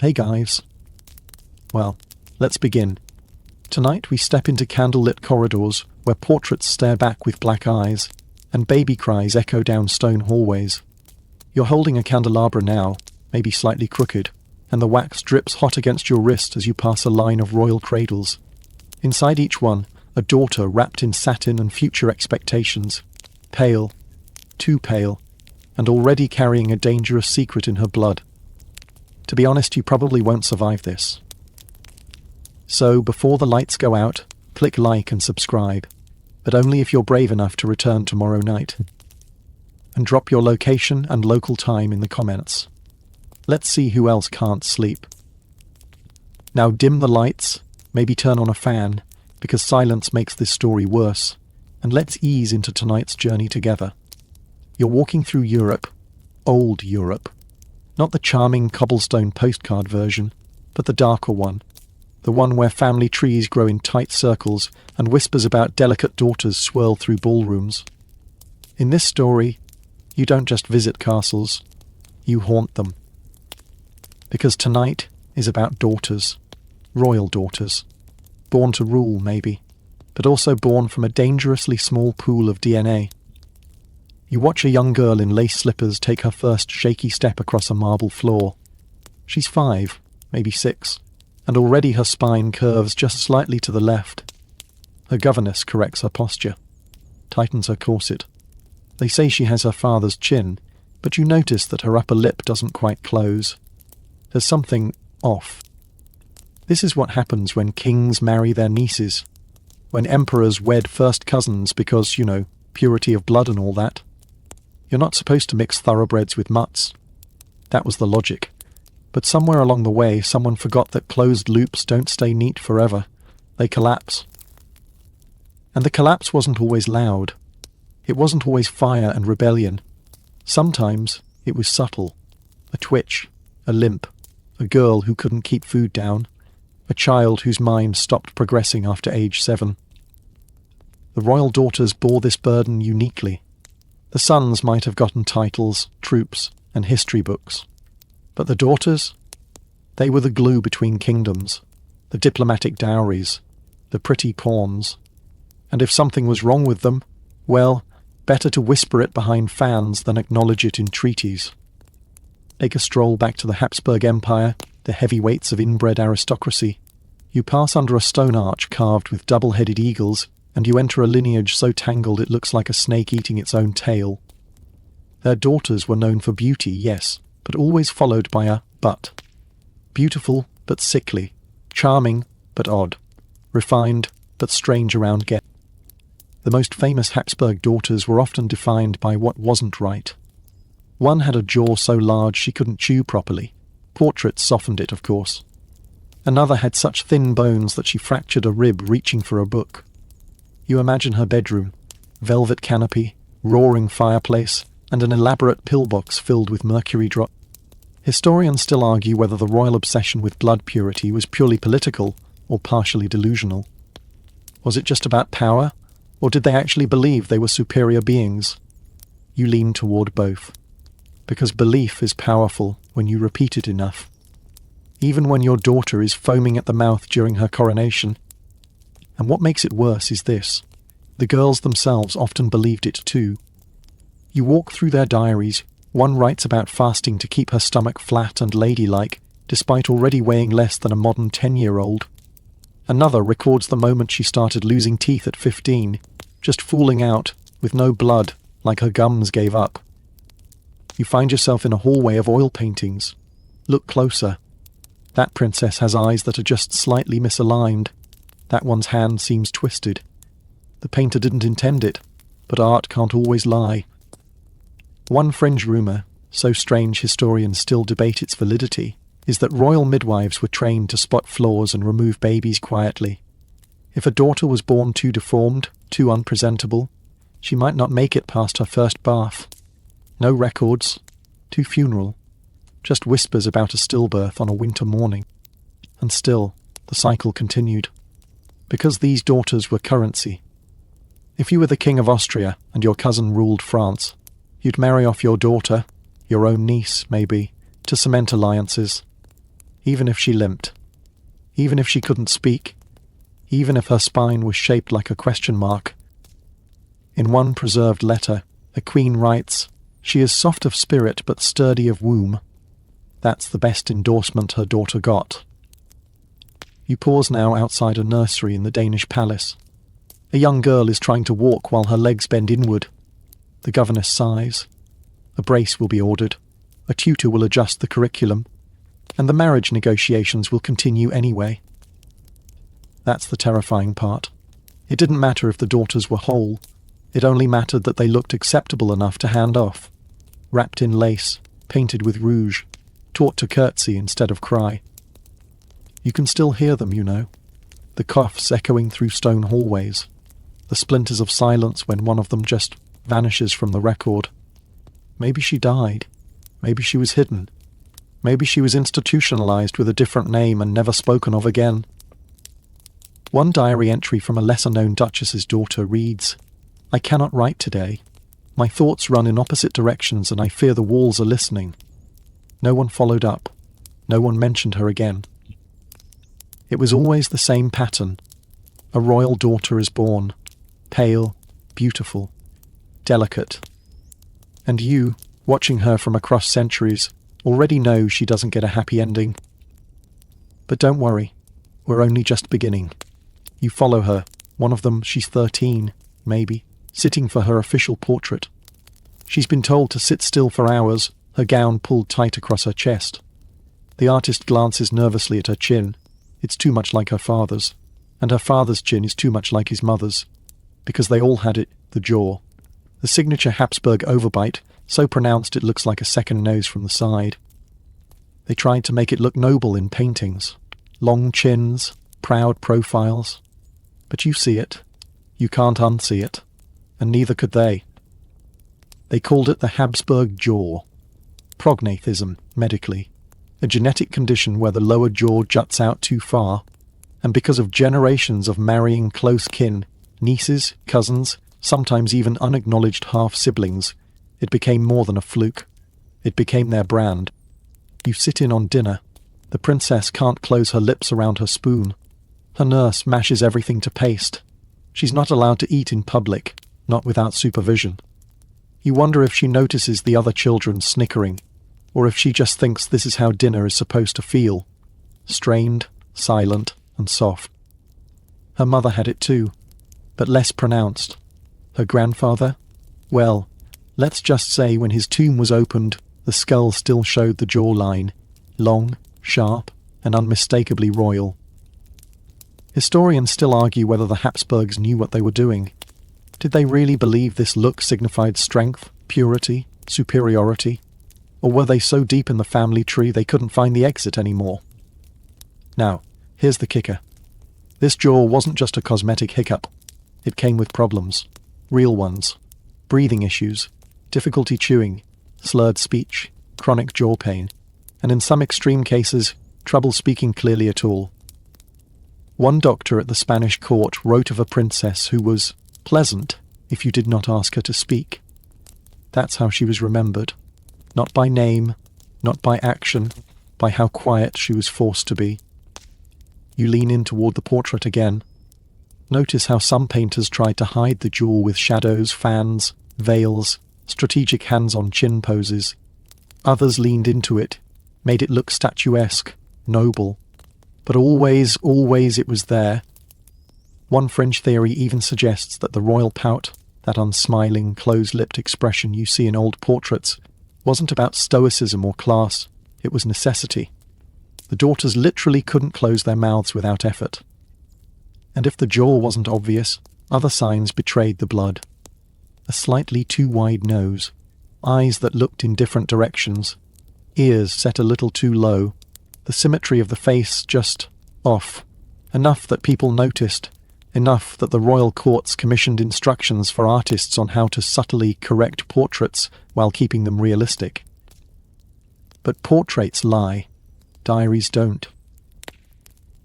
Hey guys. Well, let's begin. Tonight we step into candlelit corridors where portraits stare back with black eyes and baby cries echo down stone hallways. You're holding a candelabra now, maybe slightly crooked, and the wax drips hot against your wrist as you pass a line of royal cradles. Inside each one, a daughter wrapped in satin and future expectations, pale, too pale, and already carrying a dangerous secret in her blood. To be honest, you probably won't survive this. So, before the lights go out, click like and subscribe, but only if you're brave enough to return tomorrow night. And drop your location and local time in the comments. Let's see who else can't sleep. Now dim the lights, maybe turn on a fan, because silence makes this story worse, and let's ease into tonight's journey together. You're walking through Europe, old Europe. Not the charming cobblestone postcard version, but the darker one. The one where family trees grow in tight circles and whispers about delicate daughters swirl through ballrooms. In this story, you don't just visit castles, you haunt them. Because tonight is about daughters, royal daughters, born to rule maybe, but also born from a dangerously small pool of DNA. You watch a young girl in lace slippers take her first shaky step across a marble floor. She's 5, maybe 6, and already her spine curves just slightly to the left. Her governess corrects her posture, tightens her corset. They say she has her father's chin, but you notice that her upper lip doesn't quite close. There's something off. This is what happens when kings marry their nieces, when emperors wed first cousins because, purity of blood and all that. You're not supposed to mix thoroughbreds with mutts. That was the logic. But somewhere along the way, someone forgot that closed loops don't stay neat forever. They collapse. And the collapse wasn't always loud. It wasn't always fire and rebellion. Sometimes it was subtle. A twitch, a limp, a girl who couldn't keep food down, a child whose mind stopped progressing after age 7. The royal daughters bore this burden uniquely. The sons might have gotten titles, troops, and history books. But the daughters? They were the glue between kingdoms, the diplomatic dowries, the pretty pawns. And if something was wrong with them, well, better to whisper it behind fans than acknowledge it in treaties. Take a stroll back to the Habsburg Empire, the heavyweights of inbred aristocracy. You pass under a stone arch carved with double-headed eagles, and you enter a lineage so tangled it looks like a snake eating its own tail. Their daughters were known for beauty, yes, but always followed by a but. Beautiful but sickly, charming but odd, refined but strange around get. The most famous Habsburg daughters were often defined by what wasn't right. One had a jaw so large she couldn't chew properly. Portraits softened it, of course. Another had such thin bones that she fractured a rib reaching for a book. You imagine her bedroom, velvet canopy, roaring fireplace, and an elaborate pillbox filled with mercury drops. Historians still argue whether the royal obsession with blood purity was purely political or partially delusional. Was it just about power, or did they actually believe they were superior beings? You lean toward both, because belief is powerful when you repeat it enough. Even when your daughter is foaming at the mouth during her coronation. And what makes it worse is this. The girls themselves often believed it too. You walk through their diaries. One writes about fasting to keep her stomach flat and ladylike, despite already weighing less than a modern 10-year-old. Another records the moment she started losing teeth at 15, just fooling out, with no blood, like her gums gave up. You find yourself in a hallway of oil paintings. Look closer. That princess has eyes that are just slightly misaligned. That one's hand seems twisted. The painter didn't intend it, but art can't always lie. One fringe rumour, so strange historians still debate its validity, is that royal midwives were trained to spot flaws and remove babies quietly. If a daughter was born too deformed, too unpresentable, she might not make it past her first bath. No records, too funeral, just whispers about a stillbirth on a winter morning. And still, the cycle continued. Because these daughters were currency. If you were the King of Austria and your cousin ruled France, you'd marry off your daughter, your own niece, maybe, to cement alliances. even if she limped, even if she couldn't speak, even if her spine was shaped like a question mark. In one preserved letter, the Queen writes, "She is soft of spirit but sturdy of womb." That's the best endorsement her daughter got. You pause now outside a nursery in the Danish palace. A young girl is trying to walk while her legs bend inward. The governess sighs. A brace will be ordered. A tutor will adjust the curriculum. And the marriage negotiations will continue anyway. That's the terrifying part. It didn't matter if the daughters were whole. It only mattered that they looked acceptable enough to hand off. Wrapped in lace, painted with rouge, taught to curtsy instead of cry. You can still hear them, you know. The coughs echoing through stone hallways. The splinters of silence when one of them just vanishes from the record. Maybe she died. Maybe she was hidden. Maybe she was institutionalized with a different name and never spoken of again. One diary entry from a lesser-known duchess's daughter reads, "I cannot write today. My thoughts run in opposite directions and I fear the walls are listening." No one followed up. No one mentioned her again. It was always the same pattern. A royal daughter is born. Pale, beautiful, delicate. And you, watching her from across centuries, already know she doesn't get a happy ending. But don't worry, we're only just beginning. You follow her, one of them, she's 13, maybe, sitting for her official portrait. She's been told to sit still for hours, her gown pulled tight across her chest. The artist glances nervously at her chin. It's too much like her father's, and her father's chin is too much like his mother's, because they all had it, the jaw. The signature Habsburg overbite, so pronounced it looks like a second nose from the side. They tried to make it look noble in paintings. Long chins, proud profiles. But you see it. You can't unsee it. And neither could they. They called it the Habsburg jaw. Prognathism, medically. A genetic condition where the lower jaw juts out too far, and because of generations of marrying close kin, nieces, cousins, sometimes even unacknowledged half-siblings, it became more than a fluke. It became their brand. You sit in on dinner. The princess can't close her lips around her spoon. Her nurse mashes everything to paste. She's not allowed to eat in public, not without supervision. You wonder if she notices the other children snickering, or if she just thinks this is how dinner is supposed to feel. Strained, silent, and soft. Her mother had it too, but less pronounced. Her grandfather? Well, let's just say when his tomb was opened, the skull still showed the jawline, long, sharp, and unmistakably royal. Historians still argue whether the Habsburgs knew what they were doing. Did they really believe this look signified strength, purity, superiority? Or were they so deep in the family tree they couldn't find the exit anymore? Now, here's the kicker. This jaw wasn't just a cosmetic hiccup. It came with problems. Real ones. Breathing issues, difficulty chewing, slurred speech, chronic jaw pain, and in some extreme cases, trouble speaking clearly at all. One doctor at the Spanish court wrote of a princess who was pleasant if you did not ask her to speak. That's how she was remembered. Not by name, not by action, by how quiet she was forced to be. You lean in toward the portrait again. Notice how some painters tried to hide the jaw with shadows, fans, veils, strategic hands-on chin poses. Others leaned into it, made it look statuesque, noble. But always it was there. One fringe theory even suggests that the royal pout, that unsmiling, close-lipped expression you see in old portraits, wasn't about stoicism or class, it was necessity. The daughters literally couldn't close their mouths without effort. And if the jaw wasn't obvious, other signs betrayed the blood. A slightly too wide nose, eyes that looked in different directions, ears set a little too low, the symmetry of the face just off, enough that people noticed, enough that the royal courts commissioned instructions for artists on how to subtly correct portraits while keeping them realistic. But portraits lie, diaries don't.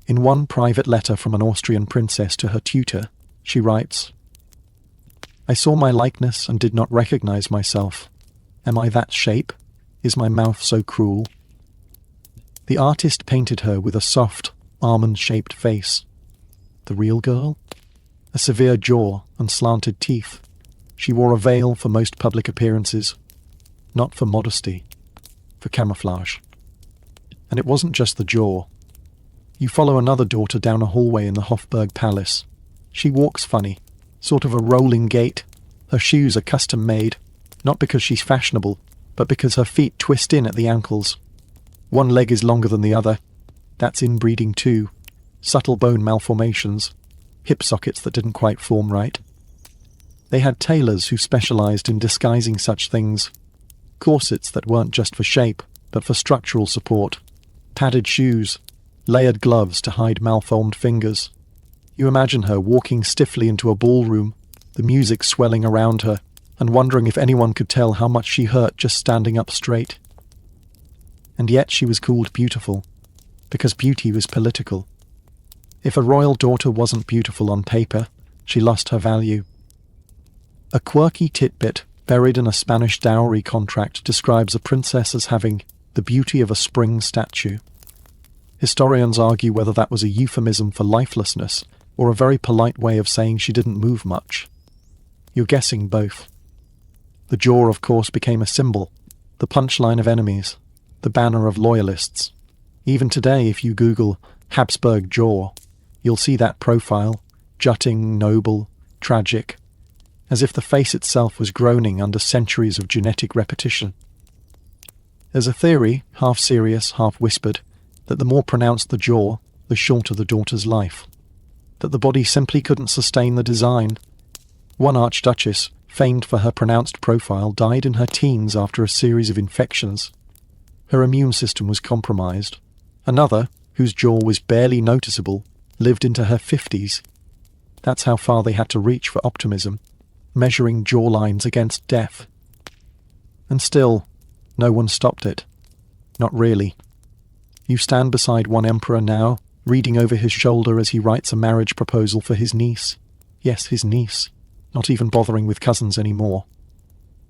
In one private letter from an Austrian princess to her tutor, she writes, "I saw my likeness and did not recognize myself. Am I that shape? Is my mouth so cruel?" The artist painted her with a soft, almond-shaped face. The real girl? A severe jaw and slanted teeth. She wore a veil for most public appearances. Not for modesty, for camouflage. And it wasn't just the jaw. You follow another daughter down a hallway in the Hofburg Palace. She walks funny, sort of a rolling gait. Her shoes are custom-made, not because she's fashionable, but because her feet twist in at the ankles. One leg is longer than the other. That's inbreeding too. Subtle bone malformations. Hip sockets that didn't quite form right. They had tailors who specialized in disguising such things. Corsets that weren't just for shape, but for structural support. Padded shoes. Layered gloves to hide malformed fingers. You imagine her walking stiffly into a ballroom, the music swelling around her, and wondering if anyone could tell how much she hurt just standing up straight. And yet she was called beautiful, because beauty was political. If a royal daughter wasn't beautiful on paper, she lost her value. A quirky tidbit buried in a Spanish dowry contract describes a princess as having the beauty of a spring statue. Historians argue whether that was a euphemism for lifelessness or a very polite way of saying she didn't move much. You're guessing both. The jaw, of course, became a symbol, the punchline of enemies, the banner of loyalists. Even today, if you Google Habsburg jaw, you'll see that profile, jutting, noble, tragic, as if the face itself was groaning under centuries of genetic repetition. There's a theory, half serious, half whispered, that the more pronounced the jaw, the shorter the daughter's life. That the body simply couldn't sustain the design. One archduchess, famed for her pronounced profile, died in her teens after a series of infections. Her immune system was compromised. Another, whose jaw was barely noticeable, lived into her 50s. That's how far they had to reach for optimism, measuring jawlines against death. And still, no one stopped it. Not really. You stand beside one emperor now, reading over his shoulder as he writes a marriage proposal for his niece. Yes, his niece. Not even bothering with cousins anymore.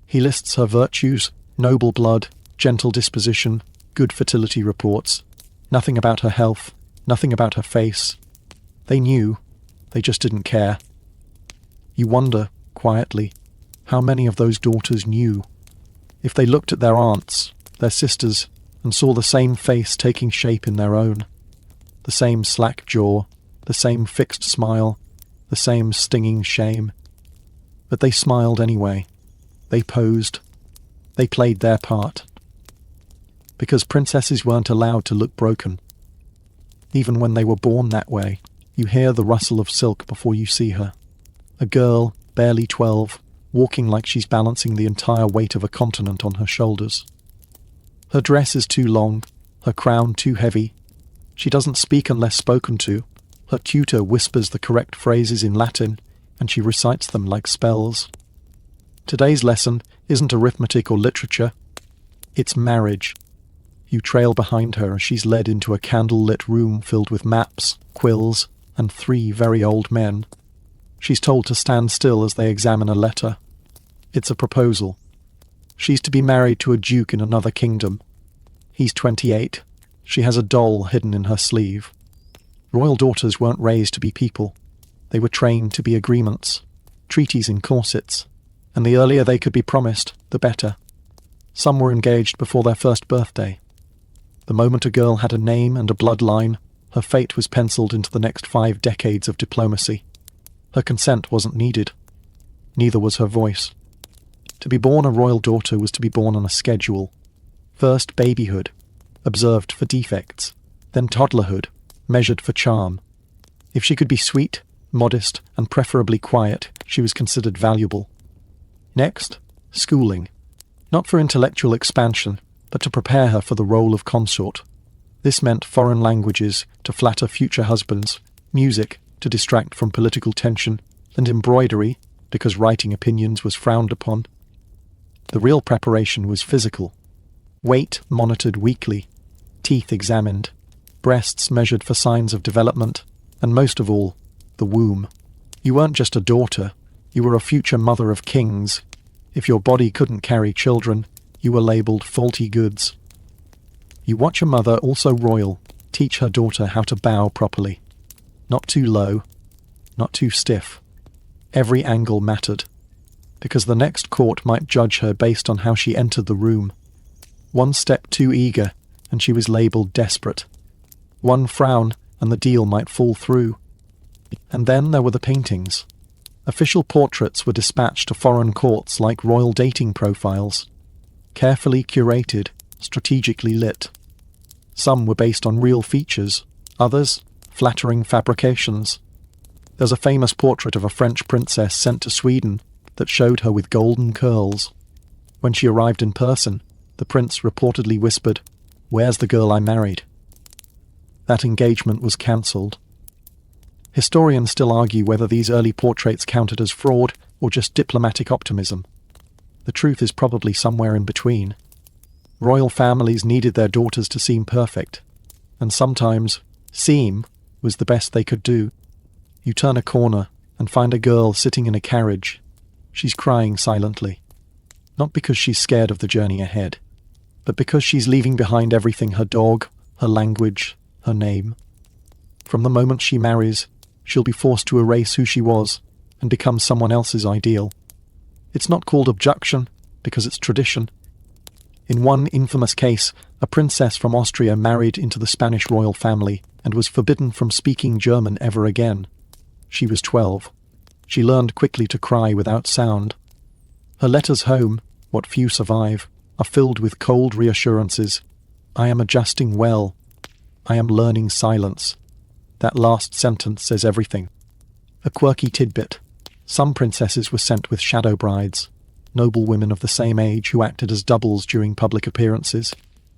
He lists her virtues, noble blood, gentle disposition, good fertility reports. Nothing about her health, nothing about her face. They knew, they just didn't care. You wonder, quietly, how many of those daughters knew. If they looked at their aunts, their sisters, and saw the same face taking shape in their own. The same slack jaw, the same fixed smile, the same stinging shame. But they smiled anyway. They posed. They played their part. Because princesses weren't allowed to look broken. Even when they were born that way, you hear the rustle of silk before you see her. A girl, barely 12, walking like she's balancing the entire weight of a continent on her shoulders. Her dress is too long, her crown too heavy. She doesn't speak unless spoken to. Her tutor whispers the correct phrases in Latin, and she recites them like spells. Today's lesson isn't arithmetic or literature. It's marriage. You trail behind her as she's led into a candle-lit room filled with maps, quills, and 3 very old men. She's told to stand still as they examine a letter. It's a proposal. She's to be married to a duke in another kingdom. He's 28. She has a doll hidden in her sleeve. Royal daughters weren't raised to be people. They were trained to be agreements, treaties in corsets, and the earlier they could be promised, the better. Some were engaged before their first birthday. The moment a girl had a name and a bloodline, her fate was penciled into the next 5 decades of diplomacy. Her consent wasn't needed. Neither was her voice. To be born a royal daughter was to be born on a schedule. First babyhood, observed for defects, then toddlerhood, measured for charm. If she could be sweet, modest, and preferably quiet, she was considered valuable. Next, schooling. Not for intellectual expansion, but to prepare her for the role of consort. This meant foreign languages to flatter future husbands, music to distract from political tension, and embroidery, because writing opinions was frowned upon. The real preparation was physical. Weight monitored weekly, teeth examined, breasts measured for signs of development, and most of all, the womb. You weren't just a daughter, you were a future mother of kings. If your body couldn't carry children, you were labelled faulty goods. You watch a mother, also royal, teach her daughter how to bow properly. Not too low, not too stiff. Every angle mattered, because the next court might judge her based on how she entered the room. One step too eager, and she was labelled desperate. One frown, and the deal might fall through. And then there were the paintings. Official portraits were dispatched to foreign courts like royal dating profiles, carefully curated, strategically lit. Some were based on real features, others flattering fabrications. There's a famous portrait of a French princess sent to Sweden that showed her with golden curls. When she arrived in person, the prince reportedly whispered, "Where's the girl I married?" That engagement was cancelled. Historians still argue whether these early portraits counted as fraud or just diplomatic optimism. The truth is probably somewhere in between. Royal families needed their daughters to seem perfect, and sometimes seem was the best they could do. You turn a corner and find a girl sitting in a carriage. She's crying silently, not because she's scared of the journey ahead, but because she's leaving behind everything: her dog, her language, her name. From the moment she marries, she'll be forced to erase who she was and become someone else's ideal. It's not called abduction, because it's tradition. In one infamous case, a princess from Austria married into the Spanish royal family and was forbidden from speaking German ever again. She was 12. She learned quickly to cry without sound. Her letters home, what few survive, are filled with cold reassurances. I am adjusting well. I am learning silence. That last sentence says everything. A quirky tidbit. Some princesses were sent with shadow brides, noble women of the same age who acted as doubles during public appearances,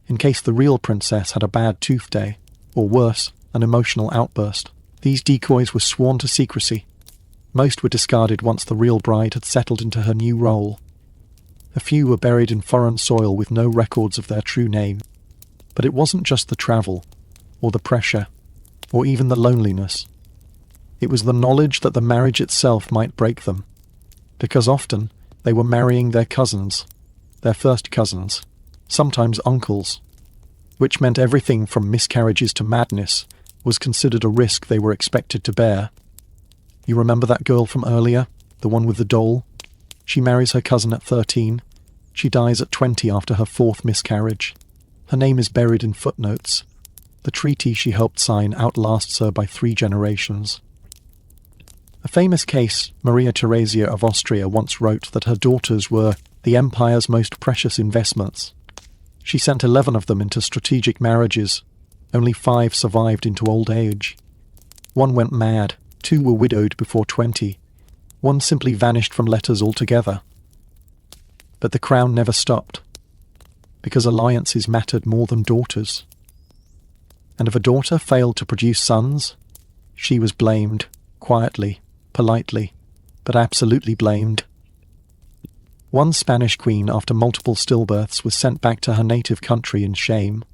in case the real princess had a bad tooth day, or worse, an emotional outburst. These decoys were sworn to secrecy. Most were discarded once the real bride had settled into her new role. A few were buried in foreign soil with no records of their true name. But it wasn't just the travel, or the pressure, or even the loneliness. It was the knowledge that the marriage itself might break them, because often they were marrying their cousins, their first cousins, sometimes uncles, which meant everything from miscarriages to madness was considered a risk they were expected to bear. You remember that girl from earlier, the one with the doll? She marries her cousin at 13. She dies at 20 after her 4th miscarriage. Her name is buried in footnotes. The treaty she helped sign outlasts her by 3 generations. A famous case, Maria Theresia of Austria once wrote that her daughters were the empire's most precious investments. She sent 11 of them into strategic marriages. Only 5 survived into old age. 1 went mad, 2 were widowed before 20. 1 simply vanished from letters altogether. But the crown never stopped, because alliances mattered more than daughters. And if a daughter failed to produce sons, she was blamed, quietly, politely, but absolutely blamed. One Spanish queen, after multiple stillbirths, was sent back to her native country in shame.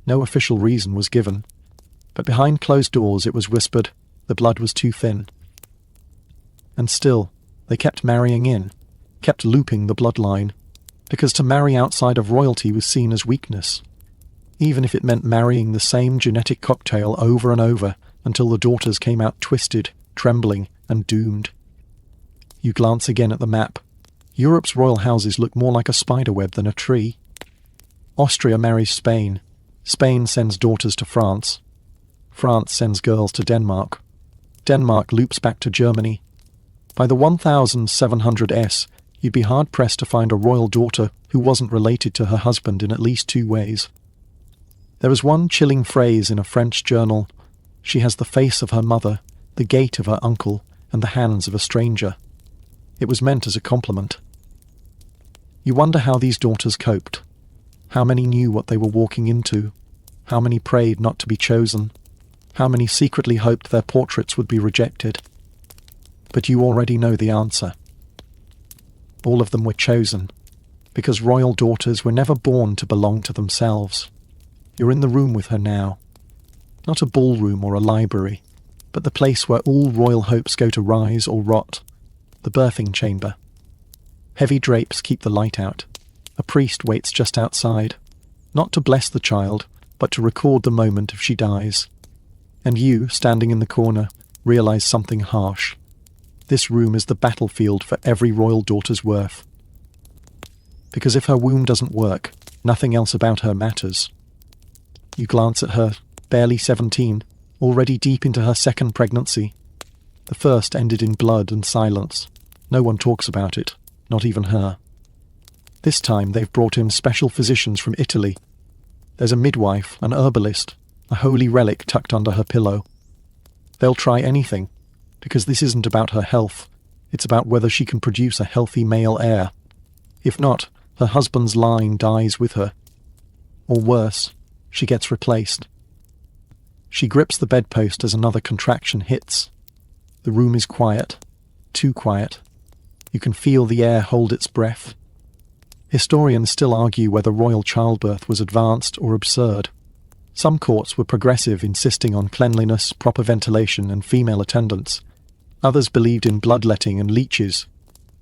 No official reason was given, but behind closed doors it was whispered the blood was too thin. And still, they kept marrying in, kept looping the bloodline, because to marry outside of royalty was seen as weakness, even if it meant marrying the same genetic cocktail over and over until the daughters came out twisted, trembling, and doomed. You glance again at the map. Europe's royal houses look more like a spiderweb than a tree. Austria marries Spain. Spain sends daughters to France. France sends girls to Denmark. Denmark loops back to Germany. By the 1700s, you'd be hard-pressed to find a royal daughter who wasn't related to her husband in at least 2 ways. There was one chilling phrase in a French journal: "She has the face of her mother, the gait of her uncle, and the hands of a stranger." It was meant as a compliment. You wonder how these daughters coped. How many knew what they were walking into? How many prayed not to be chosen? How many secretly hoped their portraits would be rejected? But you already know the answer. All of them were chosen, because royal daughters were never born to belong to themselves. You're in the room with her now. Not a ballroom or a library, but the place where all royal hopes go to rise or rot. The birthing chamber. Heavy drapes keep the light out. A priest waits just outside, not to bless the child, but to record the moment if she dies. And you, standing in the corner, realize something harsh. This room is the battlefield for every royal daughter's worth. Because if her womb doesn't work, nothing else about her matters. You glance at her, barely 17, already deep into her second pregnancy. The first ended in blood and silence. No one talks about it, not even her. This time they've brought in special physicians from Italy. There's a midwife, an herbalist, a holy relic tucked under her pillow. They'll try anything, because this isn't about her health. It's about whether she can produce a healthy male heir. If not, her husband's line dies with her. Or worse, she gets replaced. She grips the bedpost as another contraction hits. The room is quiet, too quiet. You can feel the air hold its breath. Historians still argue whether royal childbirth was advanced or absurd. Some courts were progressive, insisting on cleanliness, proper ventilation, and female attendants. Others believed in bloodletting and leeches.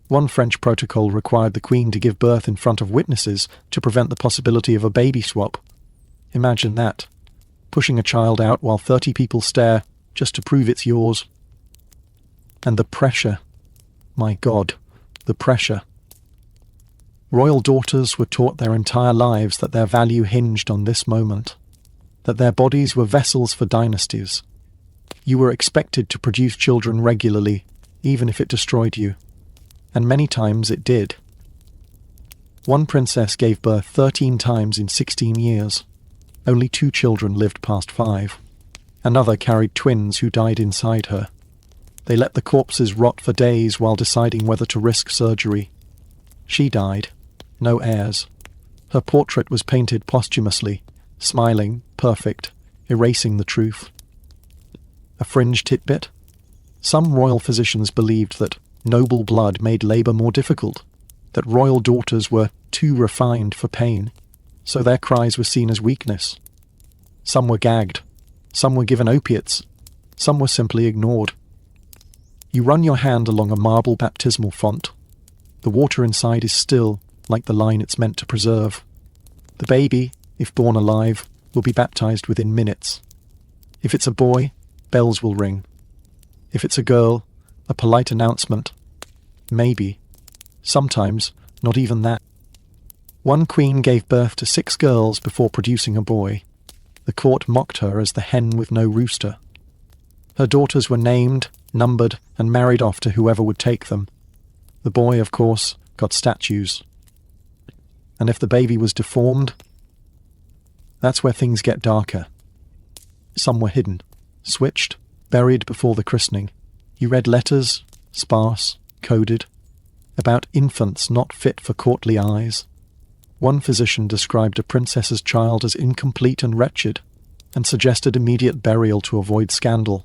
One French protocol required the queen to give birth in front of witnesses to prevent the possibility of a baby swap. Imagine that. Pushing a child out while 30 people stare, just to prove it's yours. And the pressure. My God, the pressure. Royal daughters were taught their entire lives that their value hinged on this moment, that their bodies were vessels for dynasties. You were expected to produce children regularly, even if it destroyed you. And many times it did. One princess gave birth 13 times in 16 years. Only 2 children lived past 5. Another carried twins who died inside her. They let the corpses rot for days while deciding whether to risk surgery. She died. No heirs. Her portrait was painted posthumously, smiling, perfect, erasing the truth. A fringe tidbit? Some royal physicians believed that noble blood made labour more difficult, that royal daughters were too refined for pain, so their cries were seen as weakness. Some were gagged. Some were given opiates. Some were simply ignored. You run your hand along a marble baptismal font. The water inside is still, like the line it's meant to preserve. The baby, if born alive, will be baptized within minutes. If it's a boy, bells will ring. If it's a girl, a polite announcement. Maybe. Sometimes, not even that. One queen gave birth to 6 girls before producing a boy. The court mocked her as the hen with no rooster. Her daughters were named, numbered, and married off to whoever would take them. The boy, of course, got statues. And if the baby was deformed, that's where things get darker. Some were hidden, switched, buried before the christening. You read letters, sparse, coded, about infants not fit for courtly eyes. One physician described a princess's child as incomplete and wretched, and suggested immediate burial to avoid scandal.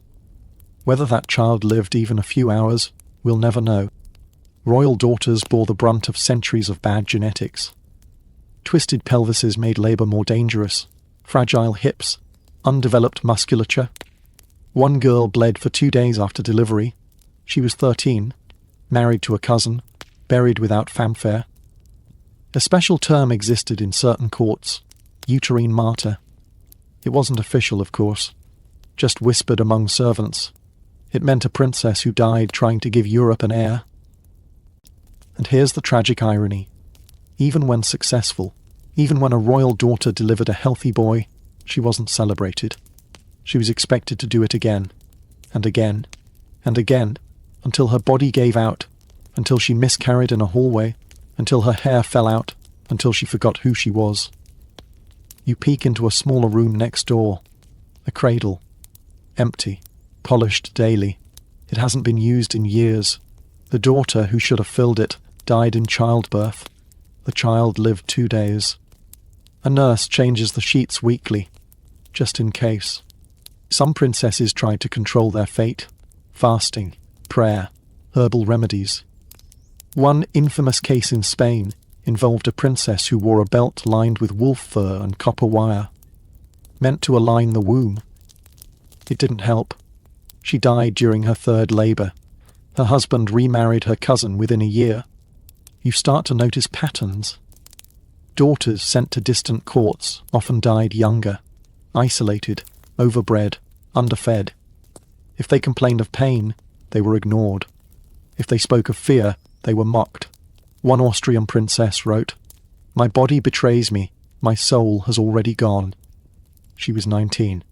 Whether that child lived even a few hours, we'll never know. Royal daughters bore the brunt of centuries of bad genetics. Twisted pelvises made labour more dangerous, fragile hips, undeveloped musculature. One girl bled for 2 days after delivery. She was 13, married to a cousin, buried without fanfare. A special term existed in certain courts, uterine martyr. It wasn't official, of course, just whispered among servants. It meant a princess who died trying to give Europe an heir. And here's the tragic irony. Even when successful, even when a royal daughter delivered a healthy boy, she wasn't celebrated. She was expected to do it again, and again, and again, until her body gave out, until she miscarried in a hallway, until her hair fell out, until she forgot who she was. You peek into a smaller room next door. A cradle. Empty. Polished daily. It hasn't been used in years. The daughter who should have filled it died in childbirth. The child lived 2 days. A nurse changes the sheets weekly, just in case. Some princesses tried to control their fate. Fasting, prayer, herbal remedies. One infamous case in Spain involved a princess who wore a belt lined with wolf fur and copper wire, meant to align the womb. It didn't help. She died during her 3rd labour. Her husband remarried her cousin within a year. You start to notice patterns. Daughters sent to distant courts often died younger, isolated, overbred, underfed. If they complained of pain, they were ignored. If they spoke of fear, they were mocked. One Austrian princess wrote, "My body betrays me, my soul has already gone." She was 19.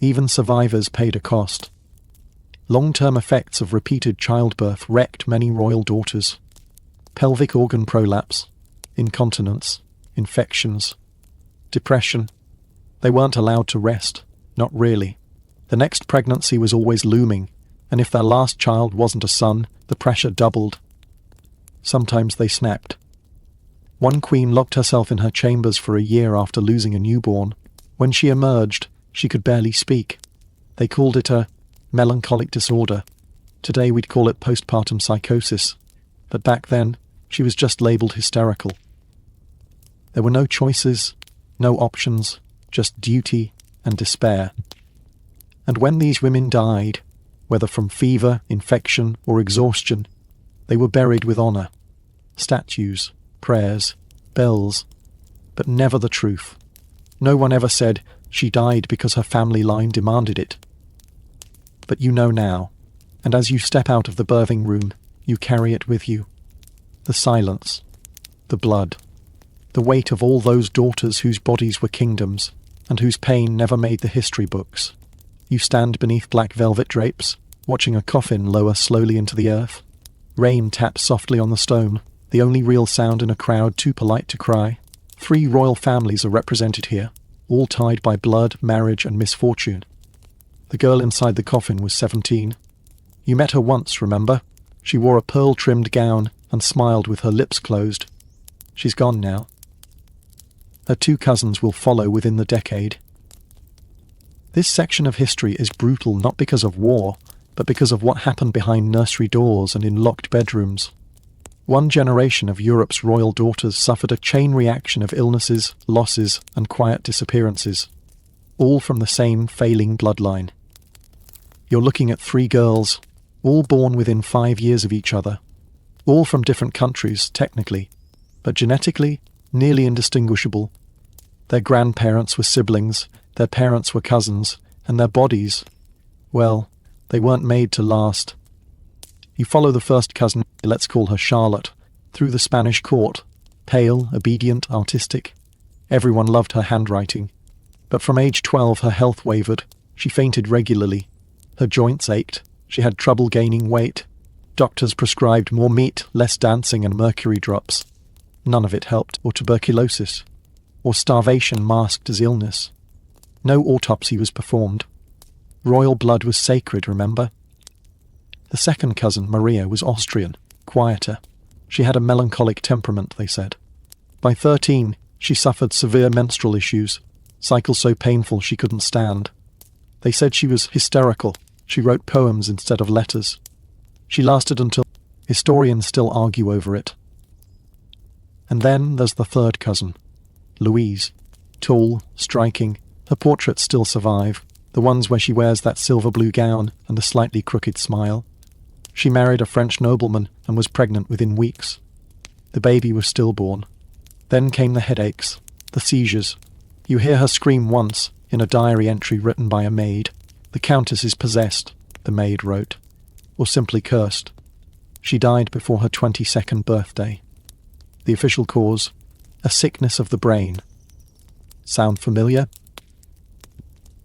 Even survivors paid a cost. Long-term effects of repeated childbirth wrecked many royal daughters. Pelvic organ prolapse, incontinence, infections, depression. They weren't allowed to rest, not really. The next pregnancy was always looming, and if their last child wasn't a son, the pressure doubled. Sometimes they snapped. One queen locked herself in her chambers for a year after losing a newborn. When she emerged, she could barely speak. They called it a melancholic disorder. Today we'd call it postpartum psychosis. But back then, she was just labelled hysterical. There were no choices, no options, just duty and despair. And when these women died, whether from fever, infection, or exhaustion, they were buried with honour. Statues, prayers, bells, but never the truth. No one ever said she died because her family line demanded it. But you know now, and as you step out of the birthing room, you carry it with you. The silence, the blood, the weight of all those daughters whose bodies were kingdoms, and whose pain never made the history books. You stand beneath black velvet drapes, watching a coffin lower slowly into the earth. Rain taps softly on the stone, the only real sound in a crowd too polite to cry. 3 royal families are represented here, all tied by blood, marriage, and misfortune. The girl inside the coffin was 17. You met her once, remember? She wore a pearl-trimmed gown and smiled with her lips closed. She's gone now. Her 2 cousins will follow within the decade. This section of history is brutal not because of war, but because of what happened behind nursery doors and in locked bedrooms. One generation of Europe's royal daughters suffered a chain reaction of illnesses, losses, and quiet disappearances, all from the same failing bloodline. You're looking at 3 girls, all born within 5 years of each other, all from different countries, technically, but genetically nearly indistinguishable. Their grandparents were siblings, their parents were cousins, and their bodies, well, they weren't made to last. You follow the first cousin, let's call her Charlotte, through the Spanish court, pale, obedient, artistic. Everyone loved her handwriting. But from age 12 her health wavered, she fainted regularly. Her joints ached, she had trouble gaining weight. Doctors prescribed more meat, less dancing, and mercury drops. None of it helped, or tuberculosis, or starvation masked as illness. No autopsy was performed. Royal blood was sacred, remember? The second cousin, Maria, was Austrian, quieter. She had a melancholic temperament, they said. By 13, she suffered severe menstrual issues, cycles so painful she couldn't stand. They said she was hysterical. She wrote poems instead of letters. She lasted until historians still argue over it. And then there's the third cousin, Louise. Tall, striking, her portraits still survive, the ones where she wears that silver blue gown and the slightly crooked smile. She married a French nobleman and was pregnant within weeks. The baby was stillborn. Then came the headaches, the seizures. You hear her scream once, in a diary entry written by a maid. "The Countess is possessed," the maid wrote, or simply cursed. She died before her 22nd birthday. The official cause, a sickness of the brain. Sound familiar?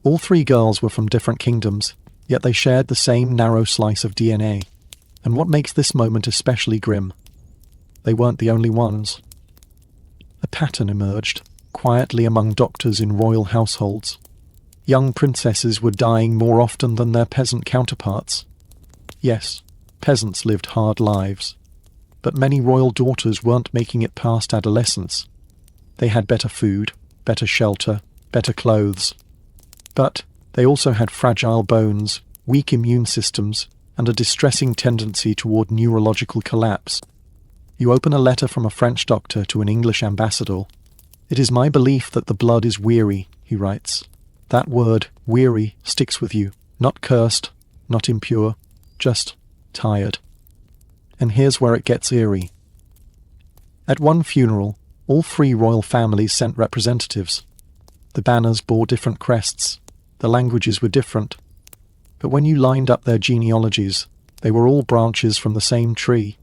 All 3 girls were from different kingdoms, yet they shared the same narrow slice of DNA. And what makes this moment especially grim? They weren't the only ones. A pattern emerged, quietly among doctors in royal households. Young princesses were dying more often than their peasant counterparts. Yes, peasants lived hard lives. But many royal daughters weren't making it past adolescence. They had better food, better shelter, better clothes. But they also had fragile bones, weak immune systems, and a distressing tendency toward neurological collapse. You open a letter from a French doctor to an English ambassador. "It is my belief that the blood is weary," he writes. That word, weary, sticks with you, not cursed, not impure, just tired. And here's where it gets eerie. At one funeral, all 3 royal families sent representatives. The banners bore different crests. The languages were different. But when you lined up their genealogies, they were all branches from the same tree.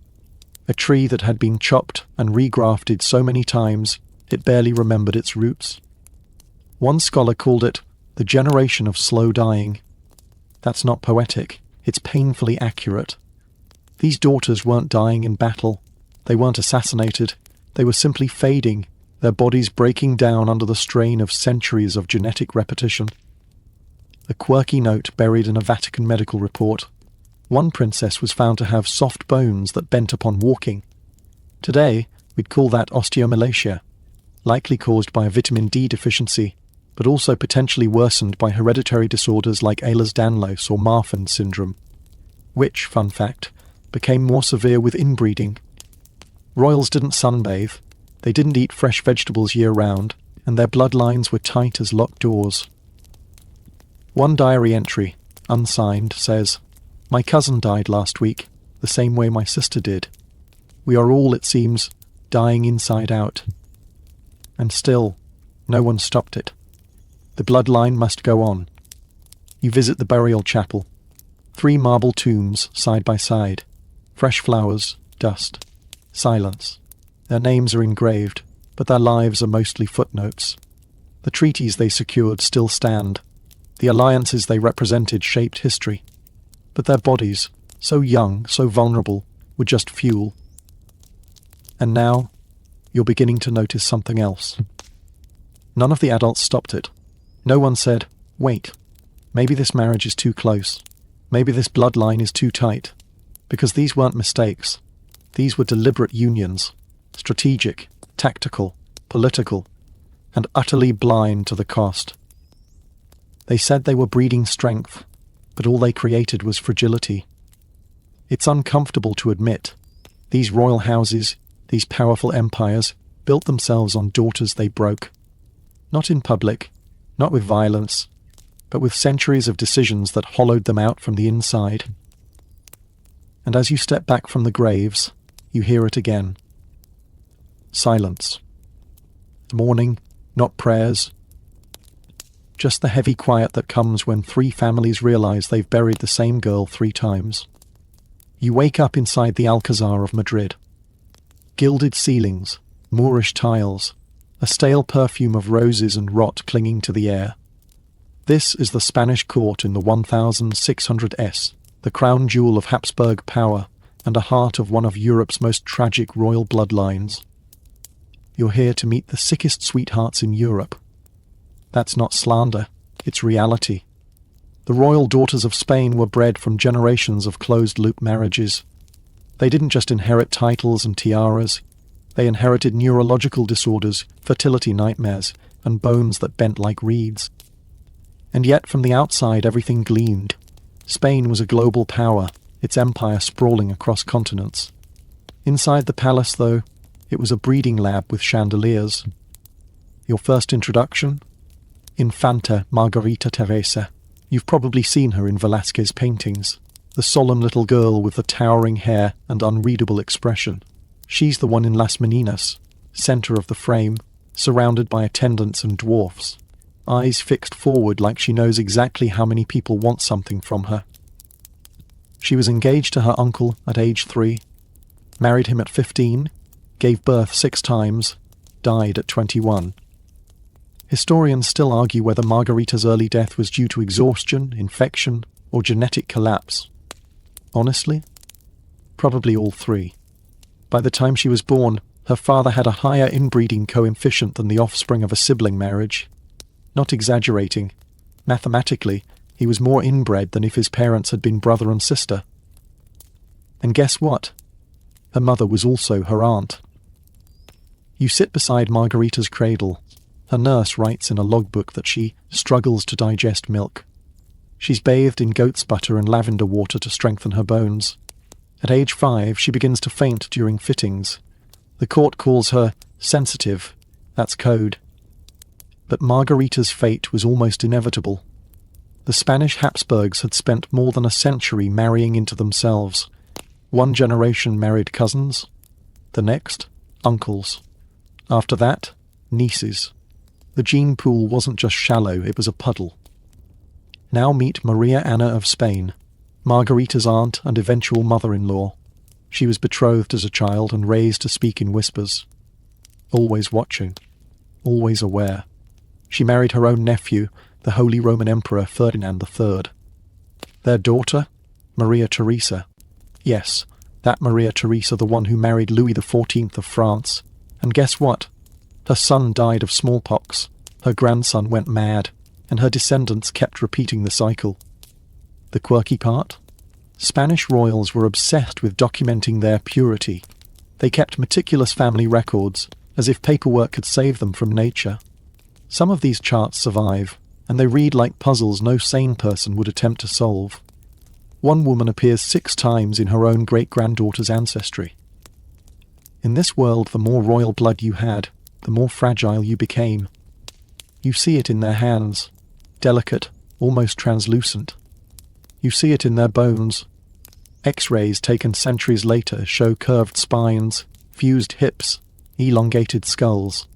A tree that had been chopped and regrafted so many times it barely remembered its roots. One scholar called it the generation of slow dying. That's not poetic, it's painfully accurate. These daughters weren't dying in battle. They weren't assassinated. They were simply fading, their bodies breaking down under the strain of centuries of genetic repetition. A quirky note buried in a Vatican medical report. One princess was found to have soft bones that bent upon walking. Today, we'd call that osteomalacia, likely caused by a vitamin D deficiency, but also potentially worsened by hereditary disorders like Ehlers-Danlos or Marfan syndrome, which, fun fact, became more severe with inbreeding. Royals didn't sunbathe, they didn't eat fresh vegetables year-round, and their bloodlines were tight as locked doors. One diary entry, unsigned, says, "My cousin died last week, the same way my sister did. We are all, it seems, dying inside out." And still, no one stopped it. The bloodline must go on. You visit the burial chapel. 3 marble tombs side by side. Fresh flowers, dust, silence. Their names are engraved, but their lives are mostly footnotes. The treaties they secured still stand. The alliances they represented shaped history. But their bodies, so young, so vulnerable, were just fuel. And now, you're beginning to notice something else. None of the adults stopped it. No one said, "Wait, maybe this marriage is too close. Maybe this bloodline is too tight." Because these weren't mistakes. These were deliberate unions, strategic, tactical, political, and utterly blind to the cost. They said they were breeding strength, but all they created was fragility. It's uncomfortable to admit. These royal houses, these powerful empires, built themselves on daughters they broke. Not in public, not with violence, but with centuries of decisions that hollowed them out from the inside. And as you step back from the graves, you hear it again. Silence. Mourning, not prayers. Just the heavy quiet that comes when 3 families realize they've buried the same girl 3 times. You wake up inside the Alcazar of Madrid. Gilded ceilings, Moorish tiles, a stale perfume of roses and rot clinging to the air. This is the Spanish court in the 1600s, the crown jewel of Habsburg power and a heart of one of Europe's most tragic royal bloodlines. You're here to meet the sickest sweethearts in Europe. That's not slander, it's reality. The royal daughters of Spain were bred from generations of closed-loop marriages. They didn't just inherit titles and tiaras. They inherited neurological disorders, fertility nightmares, and bones that bent like reeds. And yet from the outside everything gleamed. Spain was a global power, its empire sprawling across continents. Inside the palace, though, it was a breeding lab with chandeliers. Your first introduction? Infanta Margarita Teresa. You've probably seen her in Velázquez paintings. The solemn little girl with the towering hair and unreadable expression. She's the one in Las Meninas, centre of the frame, surrounded by attendants and dwarfs. Eyes fixed forward like she knows exactly how many people want something from her. She was engaged to her uncle at age 3, married him at 15, gave birth 6 times, died at 21. Historians still argue whether Margarita's early death was due to exhaustion, infection, or genetic collapse. Honestly, probably all 3. By the time she was born, her father had a higher inbreeding coefficient than the offspring of a sibling marriage. Not exaggerating, mathematically, he was more inbred than if his parents had been brother and sister. And guess what? Her mother was also her aunt. You sit beside Margarita's cradle. Her nurse writes in a logbook that she struggles to digest milk. She's bathed in goat's butter and lavender water to strengthen her bones. At age 5, she begins to faint during fittings. The court calls her sensitive. That's code. But Margarita's fate was almost inevitable. The Spanish Habsburgs had spent more than a century marrying into themselves. One generation married cousins. The next, uncles. After that, nieces. The gene pool wasn't just shallow, it was a puddle. Now meet Maria Anna of Spain, Margarita's aunt and eventual mother-in-law. She was betrothed as a child and raised to speak in whispers. Always watching, always aware. She married her own nephew, the Holy Roman Emperor Ferdinand III. Their daughter, Maria Theresa. Yes, that Maria Theresa, the one who married Louis XIV of France. And guess what? Her son died of smallpox, her grandson went mad, and her descendants kept repeating the cycle. The quirky part? Spanish royals were obsessed with documenting their purity. They kept meticulous family records, as if paperwork could save them from nature. Some of these charts survive, and they read like puzzles no sane person would attempt to solve. One woman appears 6 times in her own great-granddaughter's ancestry. In this world, the more royal blood you had, the more fragile you became. You see it in their hands, delicate, almost translucent. You see it in their bones. X-rays taken centuries later show curved spines, fused hips, elongated skulls.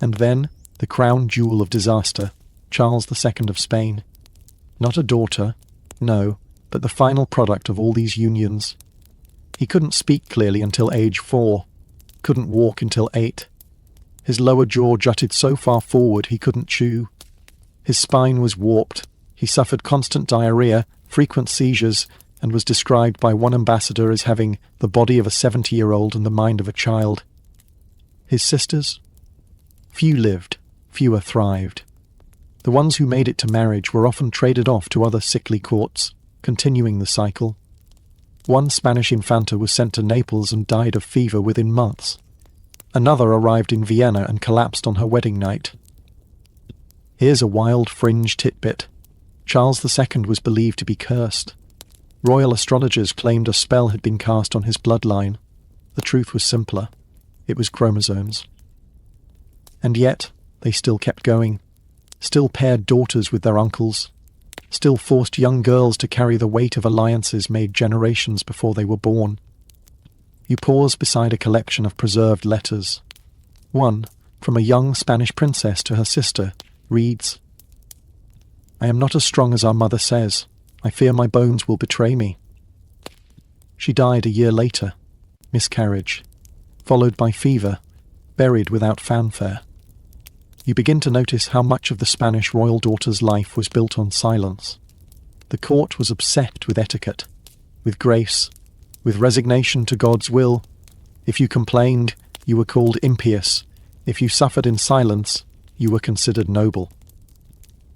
And then, the crown jewel of disaster, Charles II of Spain. Not a daughter, no, but the final product of all these unions. He couldn't speak clearly until age 4, couldn't walk until 8. His lower jaw jutted so far forward he couldn't chew. His spine was warped. He suffered constant diarrhea, frequent seizures, and was described by one ambassador as having the body of a 70-year-old and the mind of a child. His sisters? Few lived, fewer thrived. The ones who made it to marriage were often traded off to other sickly courts, continuing the cycle. One Spanish infanta was sent to Naples and died of fever within months. Another arrived in Vienna and collapsed on her wedding night. Here's a wild fringe titbit. Charles II was believed to be cursed. Royal astrologers claimed a spell had been cast on his bloodline. The truth was simpler. It was chromosomes. And yet, they still kept going. Still paired daughters with their uncles. Still forced young girls to carry the weight of alliances made generations before they were born. You pause beside a collection of preserved letters. One, from a young Spanish princess to her sister, reads, "I am not as strong as our mother says. I fear my bones will betray me." She died a year later, miscarriage, followed by fever, buried without fanfare. You begin to notice how much of the Spanish royal daughter's life was built on silence. The court was obsessed with etiquette, with grace, with resignation to God's will. If you complained, you were called impious. If you suffered in silence, you were considered noble.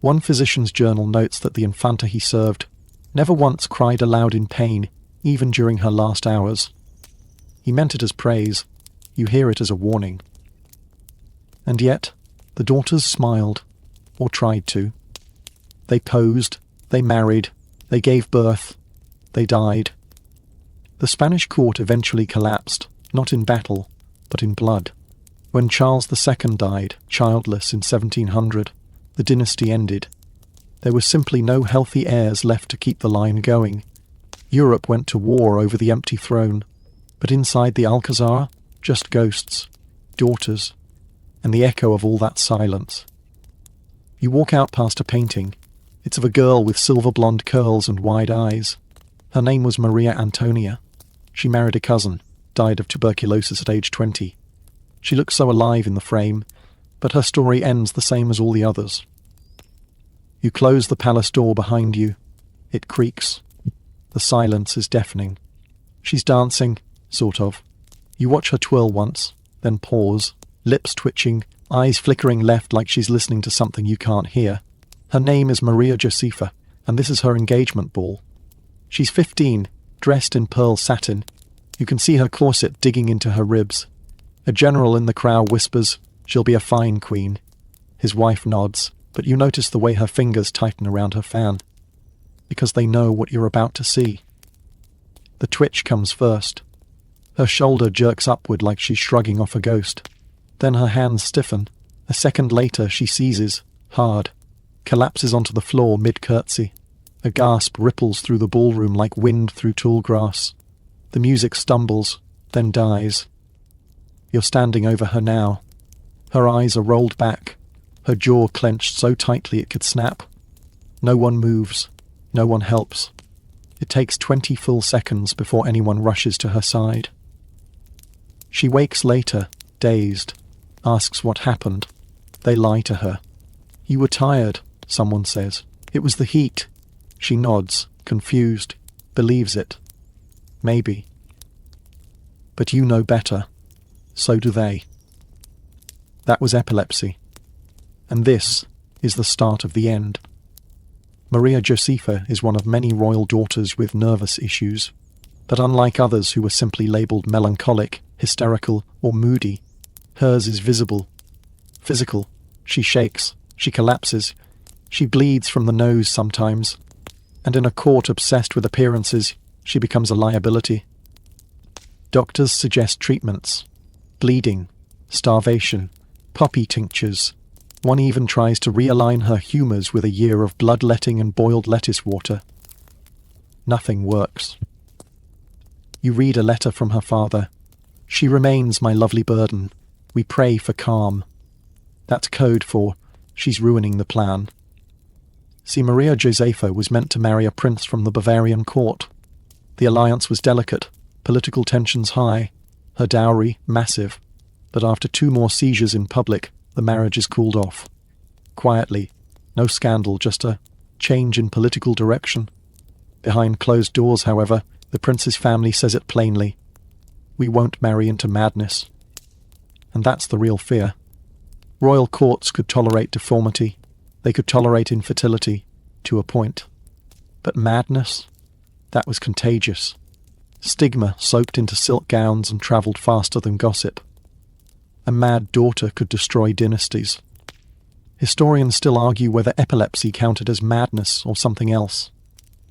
One physician's journal notes that the infanta he served never once cried aloud in pain, even during her last hours. He meant it as praise. You hear it as a warning. And yet, the daughters smiled, or tried to. They posed, they married, they gave birth, they died. The Spanish court eventually collapsed, not in battle, but in blood. When Charles II died, childless in 1700, the dynasty ended. There were simply no healthy heirs left to keep the line going. Europe went to war over the empty throne, but inside the Alcazar, just ghosts, daughters, and the echo of all that silence. You walk out past a painting. It's of a girl with silver blonde curls and wide eyes. Her name was Maria Antonia. She married a cousin, died of tuberculosis at age 20. She looks so alive in the frame, but her story ends the same as all the others. You close the palace door behind you. It creaks. The silence is deafening. She's dancing, sort of. You watch her twirl once, then pause, lips twitching, eyes flickering left like she's listening to something you can't hear. Her name is Maria Josefa, and this is her engagement ball. She's 15, dressed in pearl satin. You can see her corset digging into her ribs. A general in the crowd whispers, "She'll be a fine queen." His wife nods, but you notice the way her fingers tighten around her fan. Because they know what you're about to see. The twitch comes first. Her shoulder jerks upward like she's shrugging off a ghost. Then her hands stiffen. A second later she seizes, hard, collapses onto the floor mid-curtsy. A gasp ripples through the ballroom like wind through tall grass. The music stumbles, then dies. You're standing over her now. Her eyes are rolled back, her jaw clenched so tightly it could snap. No one moves. No one helps. It takes 20 full seconds before anyone rushes to her side. She wakes later, dazed, asks what happened. They lie to her. "You were tired," someone says. "It was the heat." She nods, confused, believes it. Maybe. But you know better. So do they. That was epilepsy. And this is the start of the end. Maria Josefa is one of many royal daughters with nervous issues, but unlike others who were simply labelled melancholic, hysterical, or moody, hers is visible, physical. She shakes, she collapses, she bleeds from the nose sometimes, and in a court obsessed with appearances, she becomes a liability. Doctors suggest treatments: bleeding, starvation, poppy tinctures. One even tries to realign her humours with a year of bloodletting and boiled lettuce water. Nothing works. You read a letter from her father. "She remains my lovely burden. We pray for calm." That's code for she's ruining the plan. See, Maria Josefa was meant to marry a prince from the Bavarian court. The alliance was delicate, political tensions high, her dowry massive, but after 2 more seizures in public, the marriage is called off. Quietly, no scandal, just a change in political direction. Behind closed doors, however, the prince's family says it plainly: "We won't marry into madness." And that's the real fear. Royal courts could tolerate deformity, they could tolerate infertility, to a point. But madness? That was contagious. Stigma soaked into silk gowns and travelled faster than gossip. A mad daughter could destroy dynasties. Historians still argue whether epilepsy counted as madness or something else.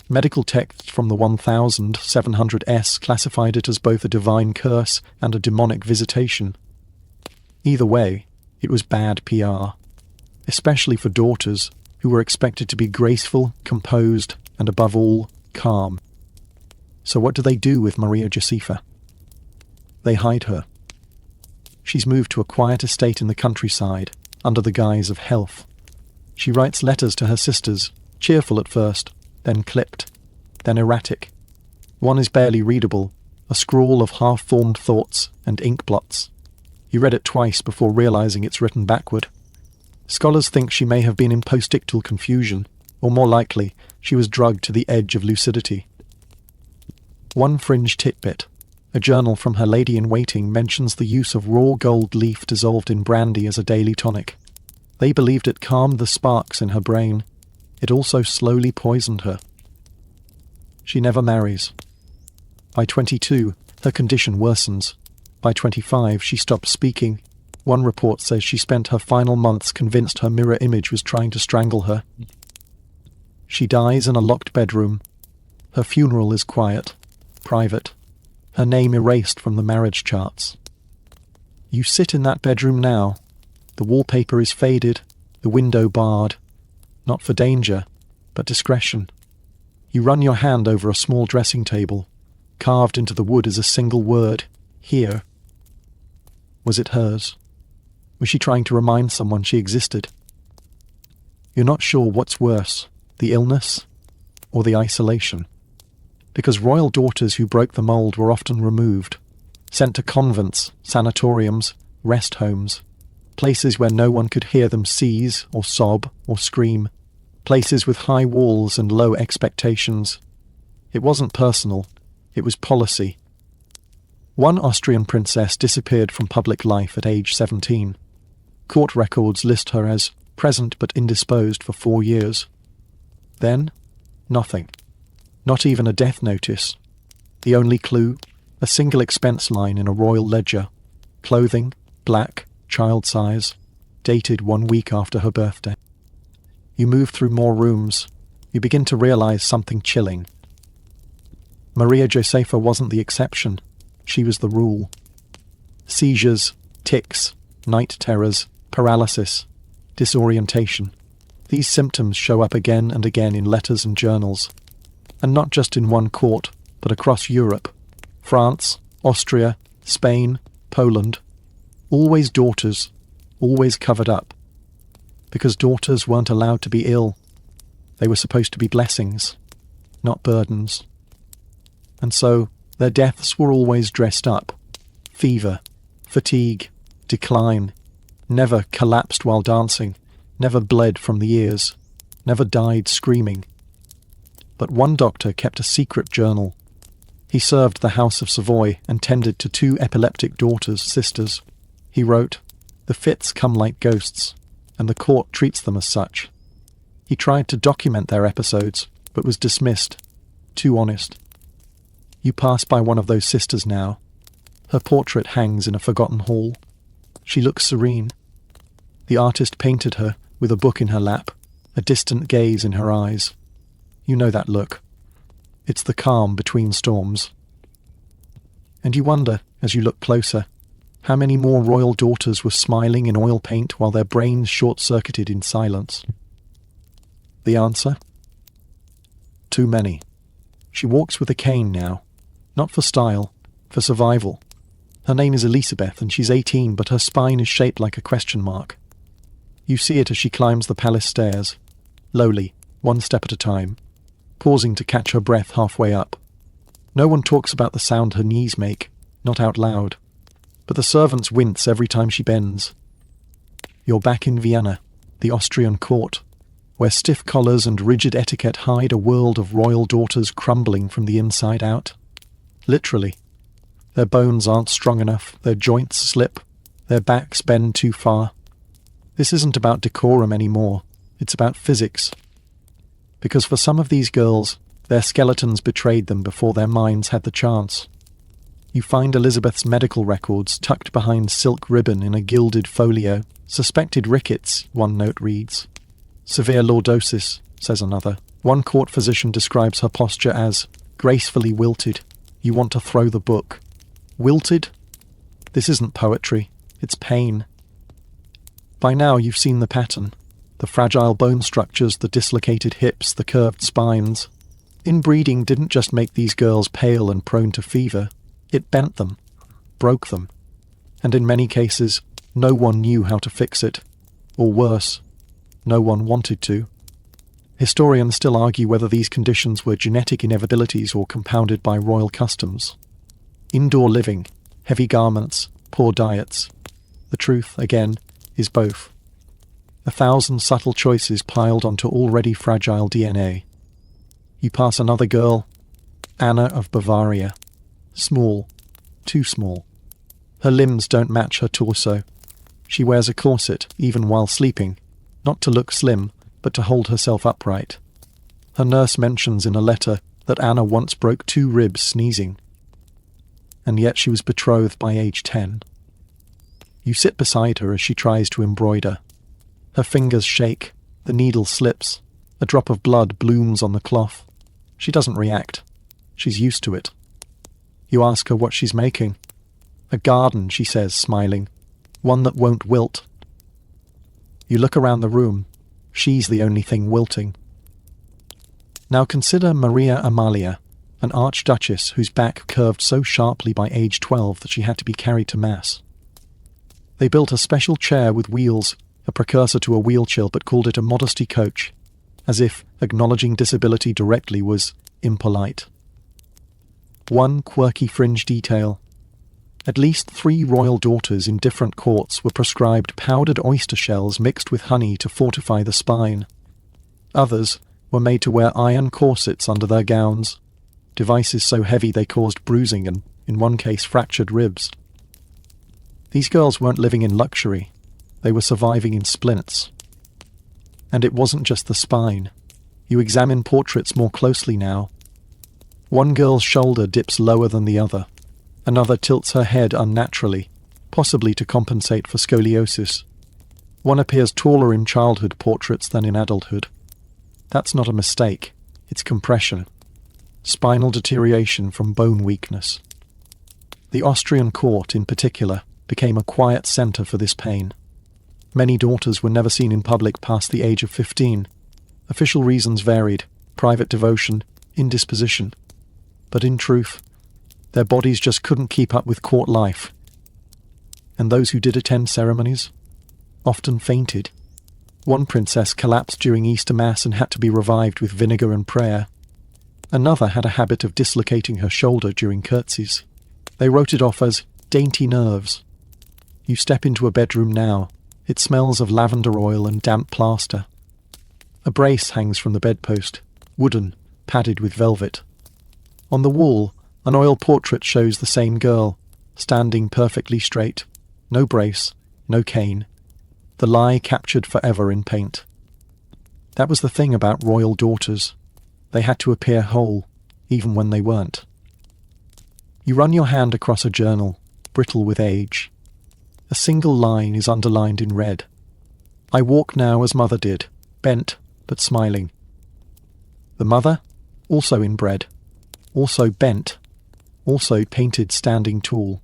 Medical texts from the 1700s classified it as both a divine curse and a demonic visitation. Either way, it was bad PR, especially for daughters who were expected to be graceful, composed, and above all, calm. So what do they do with Maria Josefa? They hide her. She's moved to a quiet estate in the countryside, under the guise of health. She writes letters to her sisters, cheerful at first, then clipped, then erratic. One is barely readable, a scrawl of half-formed thoughts and ink blots. You read it twice before realizing it's written backward. Scholars think she may have been in postictal confusion, or more likely, she was drugged to the edge of lucidity. One fringe tidbit: a journal from her lady-in-waiting mentions the use of raw gold leaf dissolved in brandy as a daily tonic. They believed it calmed the sparks in her brain. It also slowly poisoned her. She never marries. By 22, her condition worsens. By 25, she stops speaking. One report says she spent her final months convinced her mirror image was trying to strangle her. She dies in a locked bedroom. Her funeral is quiet, private. Her name erased from the marriage charts. You sit in that bedroom now. The wallpaper is faded, the window barred. Not for danger, but discretion. You run your hand over a small dressing table. Carved into the wood is a single word: here. Was it hers? Was she trying to remind someone she existed? You're not sure what's worse, the illness or the isolation. Because royal daughters who broke the mould were often removed, sent to convents, sanatoriums, rest homes, places where no one could hear them seize or sob or scream, places with high walls and low expectations. It wasn't personal, it was policy. One Austrian princess disappeared from public life at age 17. Court records list her as present but indisposed for 4 years. Then, nothing. Not even a death notice. The only clue, a single expense line in a royal ledger. Clothing, black, child size, dated 1 week after her birthday. You move through more rooms. You begin to realize something chilling. Maria Josefa wasn't the exception. She was the rule. Seizures, tics, night terrors, paralysis, disorientation. These symptoms show up again and again in letters and journals. And not just in one court, but across Europe. France, Austria, Spain, Poland. Always daughters, always covered up. because daughters weren't allowed to be ill. They were supposed to be blessings, not burdens. And so their deaths were always dressed up. Fever, fatigue, decline, never collapsed while dancing, never bled from the ears, never died screaming. But one doctor kept a secret journal. He served the House of Savoy and tended to 2 epileptic daughters, sisters. He wrote, "The fits come like ghosts, and the court treats them as such." He tried to document their episodes, but was dismissed. Too honest. You pass by one of those sisters now. Her portrait hangs in a forgotten hall. She looks serene. The artist painted her with a book in her lap, a distant gaze in her eyes. You know that look. It's the calm between storms. And you wonder, as you look closer, how many more royal daughters were smiling in oil paint while their brains short-circuited in silence. The answer? Too many. She walks with a cane now, not for style, for survival. Her name is Elizabeth and she's 18, but her spine is shaped like a question mark. You see it as she climbs the palace stairs, lowly, one step at a time, pausing to catch her breath halfway up. No one talks about the sound her knees make, not out loud, but the servants wince every time she bends. You're back in Vienna, the Austrian court, where stiff collars and rigid etiquette hide a world of royal daughters crumbling from the inside out. Literally. Their bones aren't strong enough, their joints slip, their backs bend too far. This isn't about decorum anymore, it's about physics. Because for some of these girls, their skeletons betrayed them before their minds had the chance. You find Elizabeth's medical records tucked behind silk ribbon in a gilded folio. Suspected rickets, one note reads. Severe lordosis, says another. One court physician describes her posture as gracefully wilted. You want to throw the book. Wilted? This isn't poetry, it's pain. By now you've seen the pattern. The fragile bone structures, the dislocated hips, the curved spines. Inbreeding didn't just make these girls pale and prone to fever. It bent them, broke them. And in many cases, no one knew how to fix it. Or worse, no one wanted to. Historians still argue whether these conditions were genetic inevitabilities or compounded by royal customs. Indoor living, heavy garments, poor diets. The truth, again, is both. 1,000 subtle choices piled onto already fragile DNA. You pass another girl, Anna of Bavaria. Small, too small. Her limbs don't match her torso. She wears a corset, even while sleeping, not to look slim, but to hold herself upright. Her nurse mentions in a letter that Anna once broke 2 ribs sneezing. And yet she was betrothed by age 10. You sit beside her as she tries to embroider. Her fingers shake, the needle slips, a drop of blood blooms on the cloth. She doesn't react. She's used to it. You ask her what she's making. A garden, she says, smiling. One that won't wilt. You look around the room. She's the only thing wilting. Now consider Maria Amalia, an archduchess whose back curved so sharply by age 12 that she had to be carried to mass. They built a special chair with wheels, a precursor to a wheelchair, but called it a modesty coach, as if acknowledging disability directly was impolite. One quirky fringe detail. At least 3 royal daughters in different courts were prescribed powdered oyster shells mixed with honey to fortify the spine. Others were made to wear iron corsets under their gowns, devices so heavy they caused bruising and, in one case, fractured ribs. These girls weren't living in luxury. They were surviving in splints. And it wasn't just the spine. You examine portraits more closely now. One girl's shoulder dips lower than the other. Another tilts her head unnaturally, possibly to compensate for scoliosis. One appears taller in childhood portraits than in adulthood. That's not a mistake. It's compression. Spinal deterioration from bone weakness. The Austrian court, in particular, became a quiet centre for this pain. Many daughters were never seen in public past the age of 15. Official reasons varied: private devotion, indisposition. But in truth, their bodies just couldn't keep up with court life. And those who did attend ceremonies often fainted. One princess collapsed during Easter Mass and had to be revived with vinegar and prayer. Another had a habit of dislocating her shoulder during curtsies. They wrote it off as dainty nerves. You step into a bedroom now. It smells of lavender oil and damp plaster. A brace hangs from the bedpost, wooden, padded with velvet. On the wall, an oil portrait shows the same girl, standing perfectly straight. No brace, no cane. The lie captured forever in paint. That was the thing about royal daughters. They had to appear whole, even when they weren't. You run your hand across a journal, brittle with age. A single line is underlined in red. I walk now as mother did, bent but smiling. The mother, also inbred, also bent, also painted standing tall.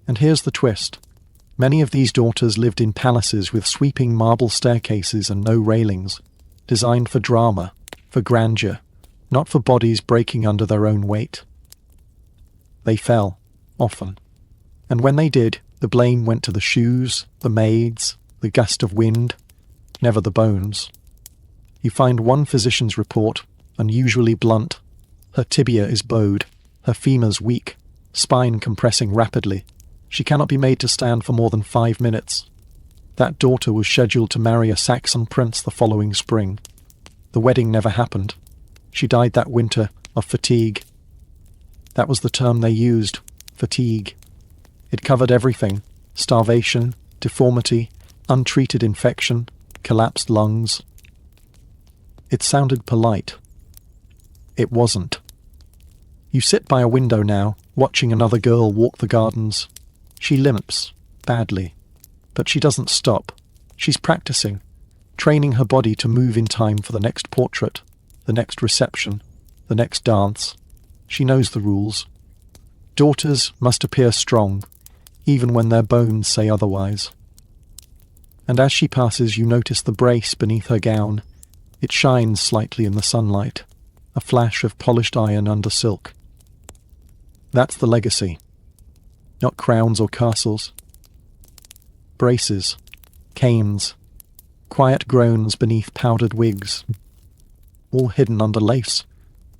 And here's the twist. Many of these daughters lived in palaces with sweeping marble staircases and no railings, designed for drama, for grandeur, not for bodies breaking under their own weight. They fell, often. And when they did, the blame went to the shoes, the maids, the gust of wind, never the bones. You find one physician's report, unusually blunt. Her tibia is bowed, her femurs weak, spine compressing rapidly. She cannot be made to stand for more than 5 minutes. That daughter was scheduled to marry a Saxon prince the following spring. The wedding never happened. She died that winter of fatigue. That was the term they used, fatigue. It covered everything: starvation, deformity, untreated infection, collapsed lungs. It sounded polite. It wasn't. You sit by a window now, watching another girl walk the gardens. She limps, badly, but she doesn't stop. She's practicing, training her body to move in time for the next portrait, the next reception, the next dance. She knows the rules. Daughters must appear strong, even when their bones say otherwise. And as she passes, you notice the brace beneath her gown. It shines slightly in the sunlight, a flash of polished iron under silk. That's the legacy. Not crowns or castles. Braces, canes, quiet groans beneath powdered wigs, all hidden under lace.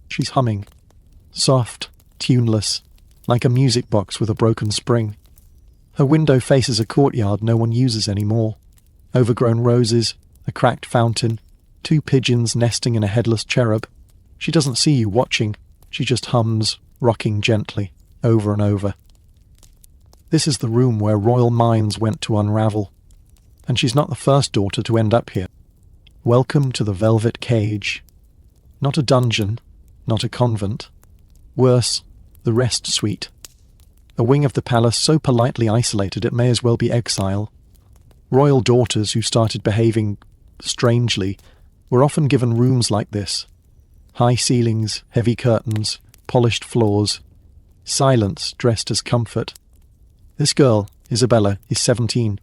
She's humming, soft, tuneless, like a music box with a broken spring. Her window faces a courtyard no one uses anymore. Overgrown roses, a cracked fountain, 2 pigeons nesting in a headless cherub. She doesn't see you watching. She just hums, rocking gently, over and over. This is the room where royal minds went to unravel. And she's not the first daughter to end up here. Welcome to the velvet cage. Not a dungeon, not a convent. Worse, the rest suite. A wing of the palace so politely isolated it may as well be exile. Royal daughters who started behaving strangely were often given rooms like this. High ceilings, heavy curtains, polished floors. Silence dressed as comfort. This girl, Isabella, is 17.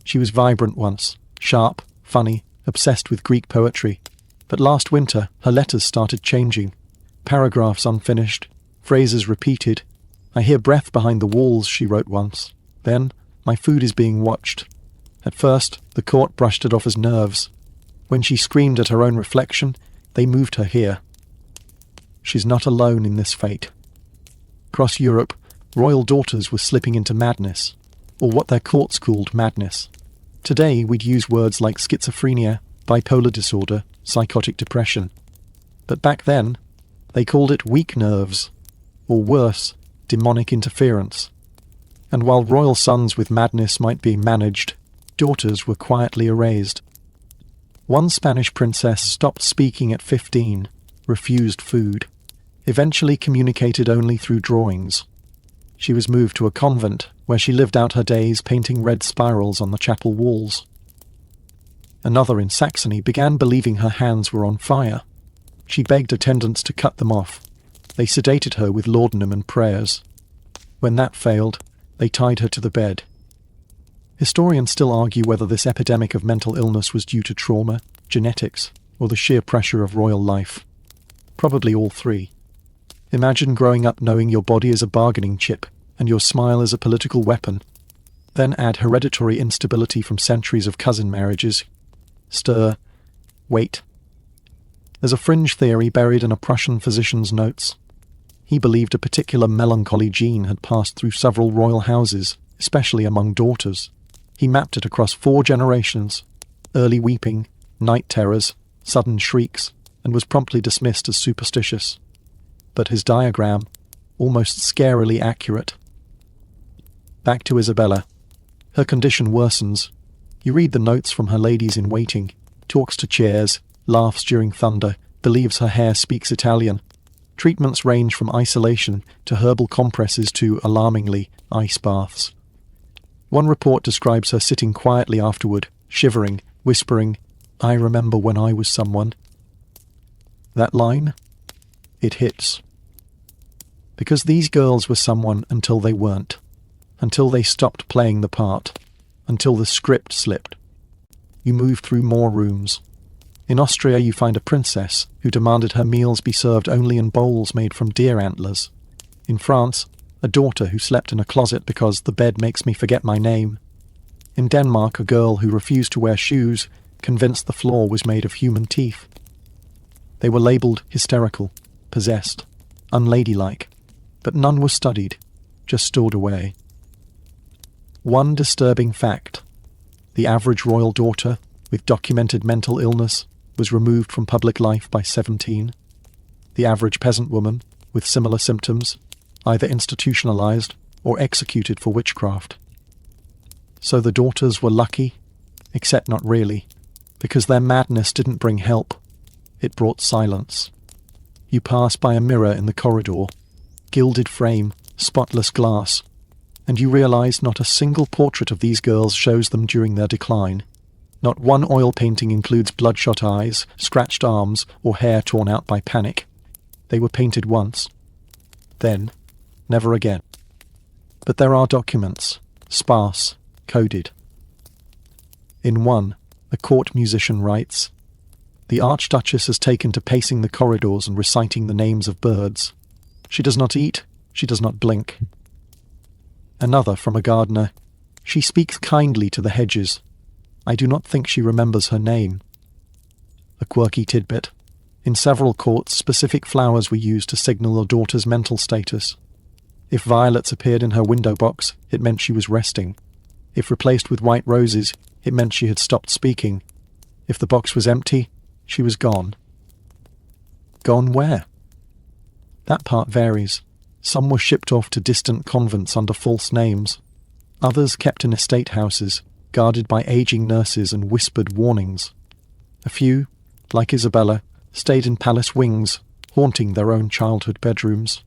She was vibrant once, sharp, funny, obsessed with Greek poetry. But last winter, her letters started changing. Paragraphs unfinished, phrases repeated. I hear breath behind the walls, she wrote once. Then, my food is being watched. At first, the court brushed it off as nerves. When she screamed at her own reflection, they moved her here. She's not alone in this fate. Across Europe, royal daughters were slipping into madness, or what their courts called madness. Today, we'd use words like schizophrenia, bipolar disorder, psychotic depression. But back then, they called it weak nerves, or worse, demonic interference. And while royal sons with madness might be managed, daughters were quietly erased. One Spanish princess stopped speaking at 15, refused food, eventually communicated only through drawings. She was moved to a convent, where she lived out her days painting red spirals on the chapel walls. Another in Saxony began believing her hands were on fire. She begged attendants to cut them off. They sedated her with laudanum and prayers. When that failed, they tied her to the bed. Historians still argue whether this epidemic of mental illness was due to trauma, genetics, or the sheer pressure of royal life. Probably all three. Imagine growing up knowing your body is a bargaining chip, and your smile is a political weapon. Then add hereditary instability from centuries of cousin marriages, stir, wait. There's a fringe theory buried in a Prussian physician's notes. He believed a particular melancholy gene had passed through several royal houses, especially among daughters. He mapped it across 4 generations: early weeping, night terrors, sudden shrieks, and was promptly dismissed as superstitious. But his diagram, almost scarily accurate. Back to Isabella. Her condition worsens. You read the notes from her ladies-in-waiting, talks to chairs, laughs during thunder, believes her hair speaks Italian. Treatments range from isolation to herbal compresses to, alarmingly, ice baths. One report describes her sitting quietly afterward, shivering, whispering, "I remember when I was someone." That line? It hits. Because these girls were someone until they weren't. Until they stopped playing the part. Until the script slipped. You move through more rooms. In Austria you find a princess who demanded her meals be served only in bowls made from deer antlers. In France, a daughter who slept in a closet because the bed makes me forget my name. In Denmark, a girl who refused to wear shoes, convinced the floor was made of human teeth. They were labelled hysterical, possessed, unladylike, but none was studied, just stored away. One disturbing fact: the average royal daughter, with documented mental illness, was removed from public life by 17. The average peasant woman, with similar symptoms, either institutionalized or executed for witchcraft. So the daughters were lucky, except not really, because their madness didn't bring help. It brought silence. You pass by a mirror in the corridor, gilded frame, spotless glass, and you realize not a single portrait of these girls shows them during their decline. Not one oil painting includes bloodshot eyes, scratched arms, or hair torn out by panic. They were painted once. Then, never again. But there are documents, sparse, coded. In one, a court musician writes, "The Archduchess has taken to pacing the corridors and reciting the names of birds. She does not eat, she does not blink." Another, from a gardener, "She speaks kindly to the hedges. I do not think she remembers her name." A quirky tidbit. In several courts, specific flowers were used to signal a daughter's mental status. If violets appeared in her window box, it meant she was resting. If replaced with white roses, it meant she had stopped speaking. If the box was empty, she was gone. Gone where? That part varies. Some were shipped off to distant convents under false names. Others kept in estate houses, guarded by aging nurses and whispered warnings. A few, like Isabella, stayed in palace wings, haunting their own childhood bedrooms.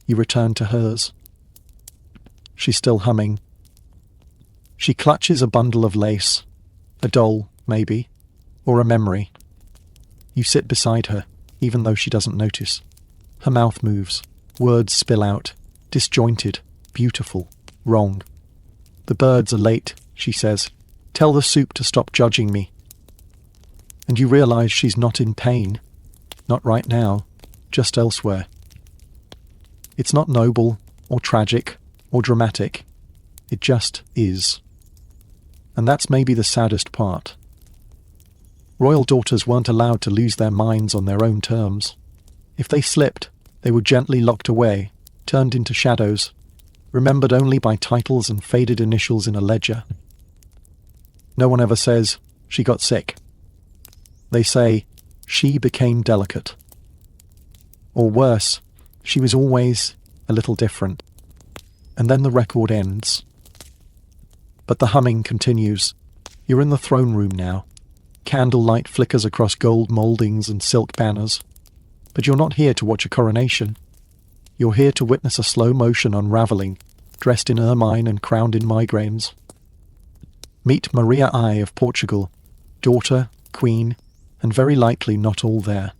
You return to hers. She's still humming. She clutches a bundle of lace, a doll, maybe, or a memory. You sit beside her, even though she doesn't notice. Her mouth moves, words spill out, disjointed, beautiful, wrong. "The birds are late," she says. "Tell the soup to stop judging me." And you realize she's not in pain. Not right now, just elsewhere. It's not noble, or tragic, or dramatic. It just is. And that's maybe the saddest part. Royal daughters weren't allowed to lose their minds on their own terms. If they slipped, they were gently locked away, turned into shadows, remembered only by titles and faded initials in a ledger. No one ever says, "She got sick." They say, "She became delicate." Or worse, "She was always a little different." And then the record ends. But the humming continues. You're in the throne room now. Candlelight flickers across gold mouldings and silk banners. But you're not here to watch a coronation. You're here to witness a slow-motion unravelling, dressed in ermine and crowned in migraines. Meet Maria I of Portugal, daughter, queen, and very likely not all there.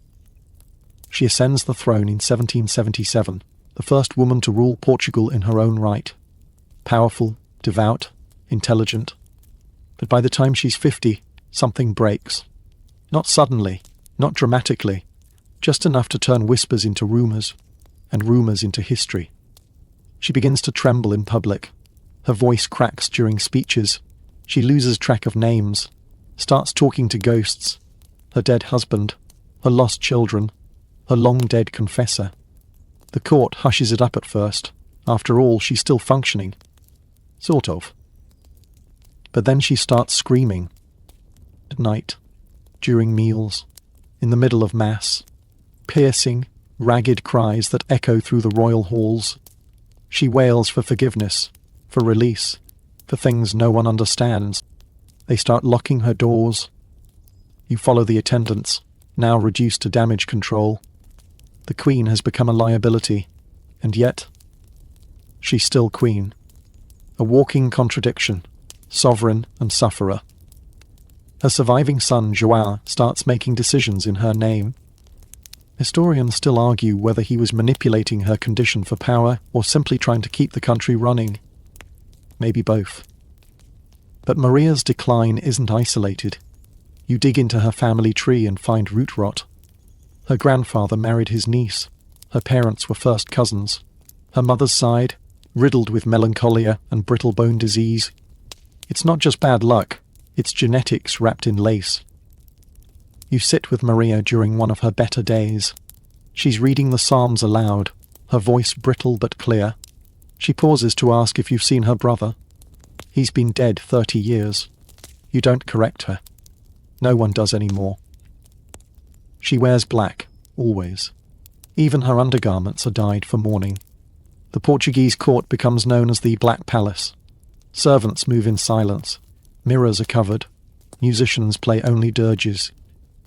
She ascends the throne in 1777, the first woman to rule Portugal in her own right. Powerful, devout, intelligent. But by the time she's 50, something breaks. Not suddenly, not dramatically, just enough to turn whispers into rumours, and rumours into history. She begins to tremble in public. Her voice cracks during speeches. She loses track of names. starts talking to ghosts, her dead husband, her lost children, her long-dead confessor. The court hushes it up at first. After all, she's still functioning. Sort of. But then she starts screaming. At night, during meals, in the middle of mass. Piercing, ragged cries that echo through the royal halls. She wails for forgiveness, for release, for things no one understands. They start locking her doors. You follow the attendants, now reduced to damage control. The Queen has become a liability, and yet, she's still Queen. A walking contradiction, sovereign and sufferer. Her surviving son, Joao, starts making decisions in her name. Historians still argue whether he was manipulating her condition for power or simply trying to keep the country running. Maybe both. But Maria's decline isn't isolated. You dig into her family tree and find root rot. Her grandfather married his niece. Her parents were first cousins. Her mother's side, riddled with melancholia and brittle bone disease. It's not just bad luck, it's genetics wrapped in lace. You sit with Maria during one of her better days. She's reading the Psalms aloud, her voice brittle but clear. She pauses to ask if you've seen her brother. He's been dead 30 years. You don't correct her. No one does anymore. She wears black, always. Even her undergarments are dyed for mourning. The Portuguese court becomes known as the Black Palace. Servants move in silence. Mirrors are covered. Musicians play only dirges.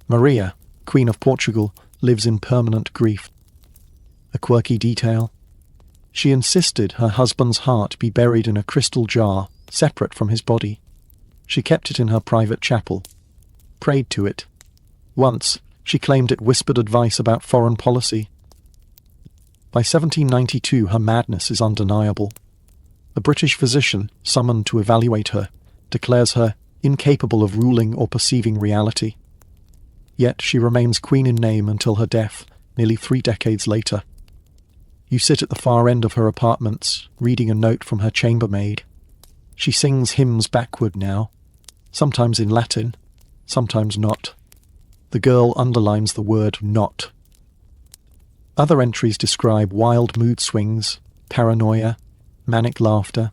Maria, Queen of Portugal, lives in permanent grief. A quirky detail. She insisted her husband's heart be buried in a crystal jar, separate from his body. She kept it in her private chapel. Prayed to it. Once, she claimed it whispered advice about foreign policy. By 1792, her madness is undeniable. A British physician, summoned to evaluate her, declares her incapable of ruling or perceiving reality. Yet she remains queen in name until her death, nearly 3 decades later. You sit at the far end of her apartments, reading a note from her chambermaid. She sings hymns backward now, sometimes in Latin, sometimes not. The girl underlines the word not. Other entries describe wild mood swings, paranoia, manic laughter.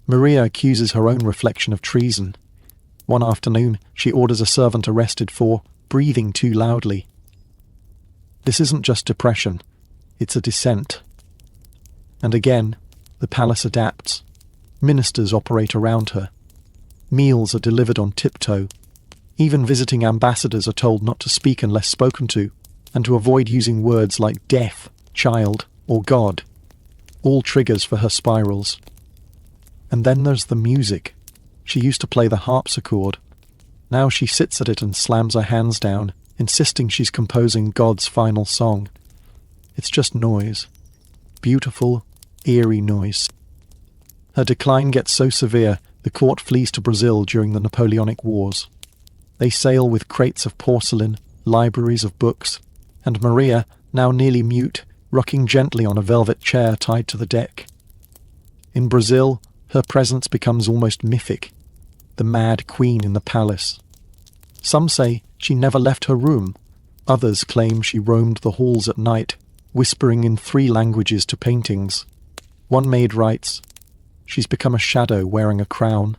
Maria accuses her own reflection of treason. One afternoon, she orders a servant arrested for breathing too loudly. This isn't just depression, it's a descent. And again, the palace adapts. Ministers operate around her. Meals are delivered on tiptoe. Even visiting ambassadors are told not to speak unless spoken to, and to avoid using words like death, child, or God. All triggers for her spirals. And then there's the music. She used to play the harpsichord. Now she sits at it and slams her hands down, insisting she's composing God's final song. It's just noise. Beautiful, eerie noise. Her decline gets so severe, the court flees to Brazil during the Napoleonic Wars. They sail with crates of porcelain, libraries of books, and Maria, now nearly mute, rocking gently on a velvet chair tied to the deck. In Brazil, her presence becomes almost mythic, the mad queen in the palace. Some say she never left her room. Others claim she roamed the halls at night, whispering in 3 languages to paintings. One maid writes, "She's become a shadow wearing a crown."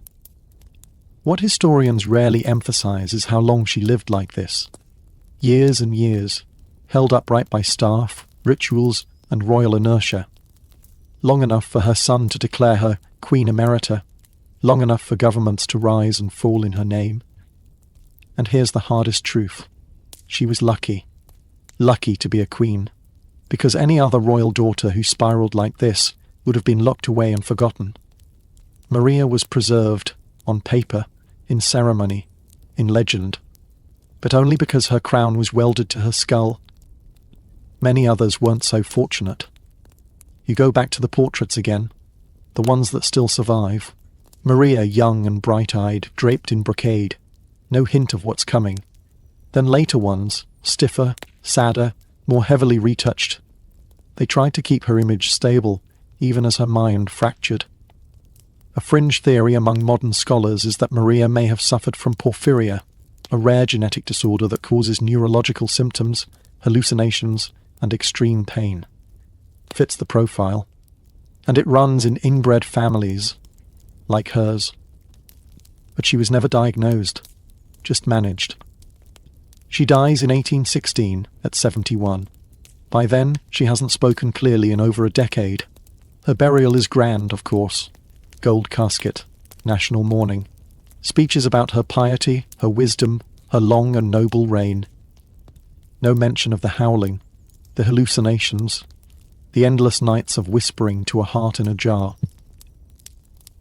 What historians rarely emphasize is how long she lived like this. Years and years, held upright by staff, rituals, and royal inertia. Long enough for her son to declare her Queen Emerita. Long enough for governments to rise and fall in her name. And here's the hardest truth. She was lucky. Lucky to be a queen. Because any other royal daughter who spiraled like this would have been locked away and forgotten. Maria was preserved, on paper, in ceremony, in legend, but only because her crown was welded to her skull. Many others weren't so fortunate. You go back to the portraits again, the ones that still survive. Maria young and bright-eyed, draped in brocade, no hint of what's coming. Then later ones, stiffer, sadder, more heavily retouched. They tried to keep her image stable, even as her mind fractured. A fringe theory among modern scholars is that Maria may have suffered from porphyria, a rare genetic disorder that causes neurological symptoms, hallucinations, and extreme pain. Fits the profile. And it runs in inbred families, like hers. But she was never diagnosed, just managed. She dies in 1816 at 71. By then, she hasn't spoken clearly in over a decade. Her burial is grand, of course. Gold casket, national mourning. Speeches about her piety, her wisdom, her long and noble reign. No mention of the howling, the hallucinations, the endless nights of whispering to a heart in a jar.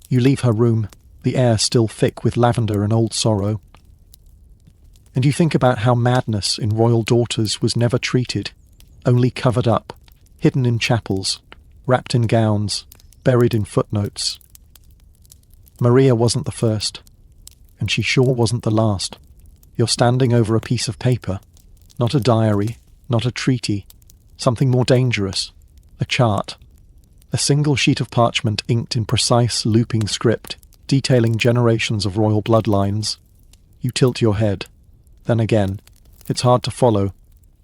You leave her room, the air still thick with lavender and old sorrow. And you think about how madness in royal daughters was never treated, only covered up, hidden in chapels, wrapped in gowns, buried in footnotes. Maria wasn't the first, and she sure wasn't the last. You're standing over a piece of paper, not a diary, not a treaty, something more dangerous, a chart. A single sheet of parchment inked in precise, looping script, detailing generations of royal bloodlines. You tilt your head. Then again. It's hard to follow.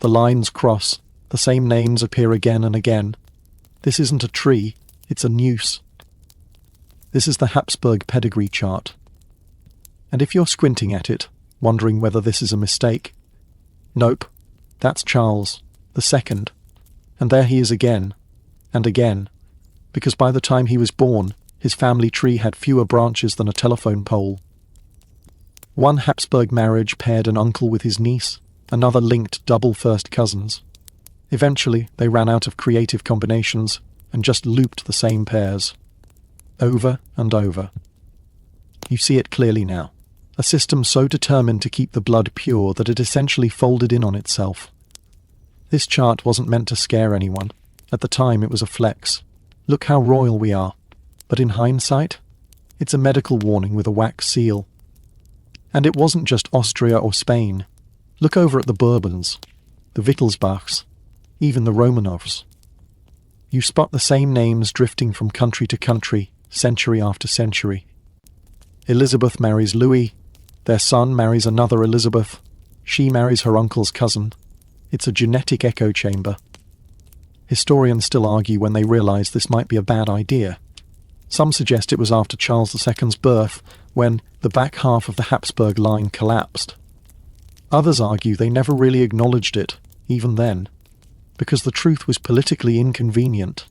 The lines cross. The same names appear again and again. This isn't a tree. It's a noose. This is the Habsburg pedigree chart. And if you're squinting at it, wondering whether this is a mistake, nope. That's Charles, the second. And there he is again. And again. Because by the time he was born, his family tree had fewer branches than a telephone pole. One Habsburg marriage paired an uncle with his niece, another linked double first cousins. Eventually, they ran out of creative combinations and just looped the same pairs. Over and over. You see it clearly now. A system so determined to keep the blood pure that it essentially folded in on itself. This chart wasn't meant to scare anyone. At the time, it was a flex. Look how royal we are. But in hindsight, it's a medical warning with a wax seal. And it wasn't just Austria or Spain. Look over at the Bourbons, the Wittelsbachs, even the Romanovs. You spot the same names drifting from country to country, century after century. Elizabeth marries Louis, their son marries another Elizabeth, she marries her uncle's cousin. It's a genetic echo chamber. Historians still argue when they realize this might be a bad idea. Some suggest it was after Charles II's birth, when the back half of the Habsburg line collapsed. Others argue they never really acknowledged it, even then, because the truth was politically inconvenient.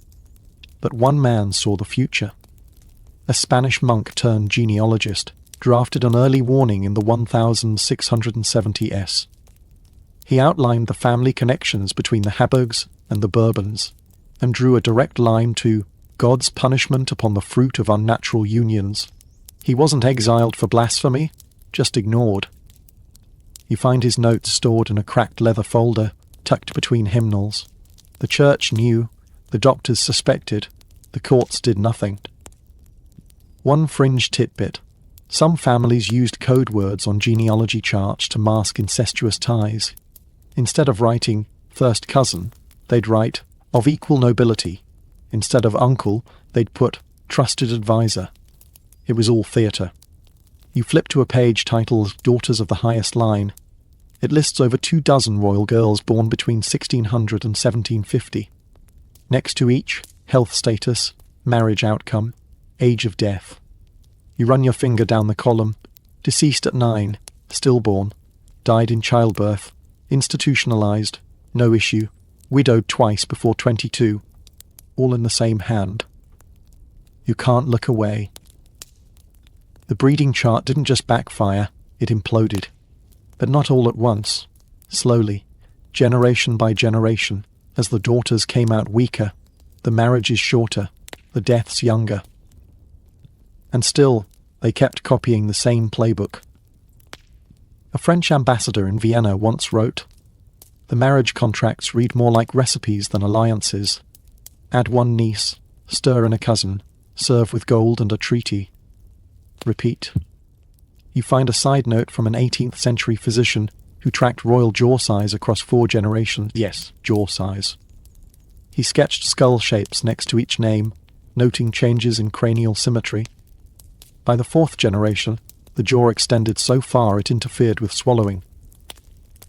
But one man saw the future. A Spanish monk turned genealogist drafted an early warning in the 1670s. He outlined the family connections between the Habsburgs and the Bourbons, and drew a direct line to God's punishment upon the fruit of unnatural unions. He wasn't exiled for blasphemy, just ignored. You find his notes stored in a cracked leather folder, tucked between hymnals. The church knew, the doctors suspected, the courts did nothing. One fringe tidbit. Some families used code words on genealogy charts to mask incestuous ties. Instead of writing first cousin, they'd write of equal nobility. Instead of uncle, they'd put trusted advisor. It was all theatre. You flip to a page titled Daughters of the Highest Line. It lists over 24 royal girls born between 1600 and 1750. Next to each, health status, marriage outcome, age of death. You run your finger down the column. Deceased at 9, stillborn, died in childbirth, institutionalized, no issue, widowed twice before 22, all in the same hand. You can't look away. The breeding chart didn't just backfire, it imploded. But not all at once. Slowly, generation by generation, as the daughters came out weaker, the marriages shorter, the deaths younger. And still, they kept copying the same playbook. A French ambassador in Vienna once wrote, "The marriage contracts read more like recipes than alliances. Add one niece, stir in a cousin, serve with gold and a treaty. Repeat." You find a side note from an 18th century physician who tracked royal jaw size across 4 generations. Yes, jaw size. He sketched skull shapes next to each name, noting changes in cranial symmetry. By the fourth generation, the jaw extended so far it interfered with swallowing.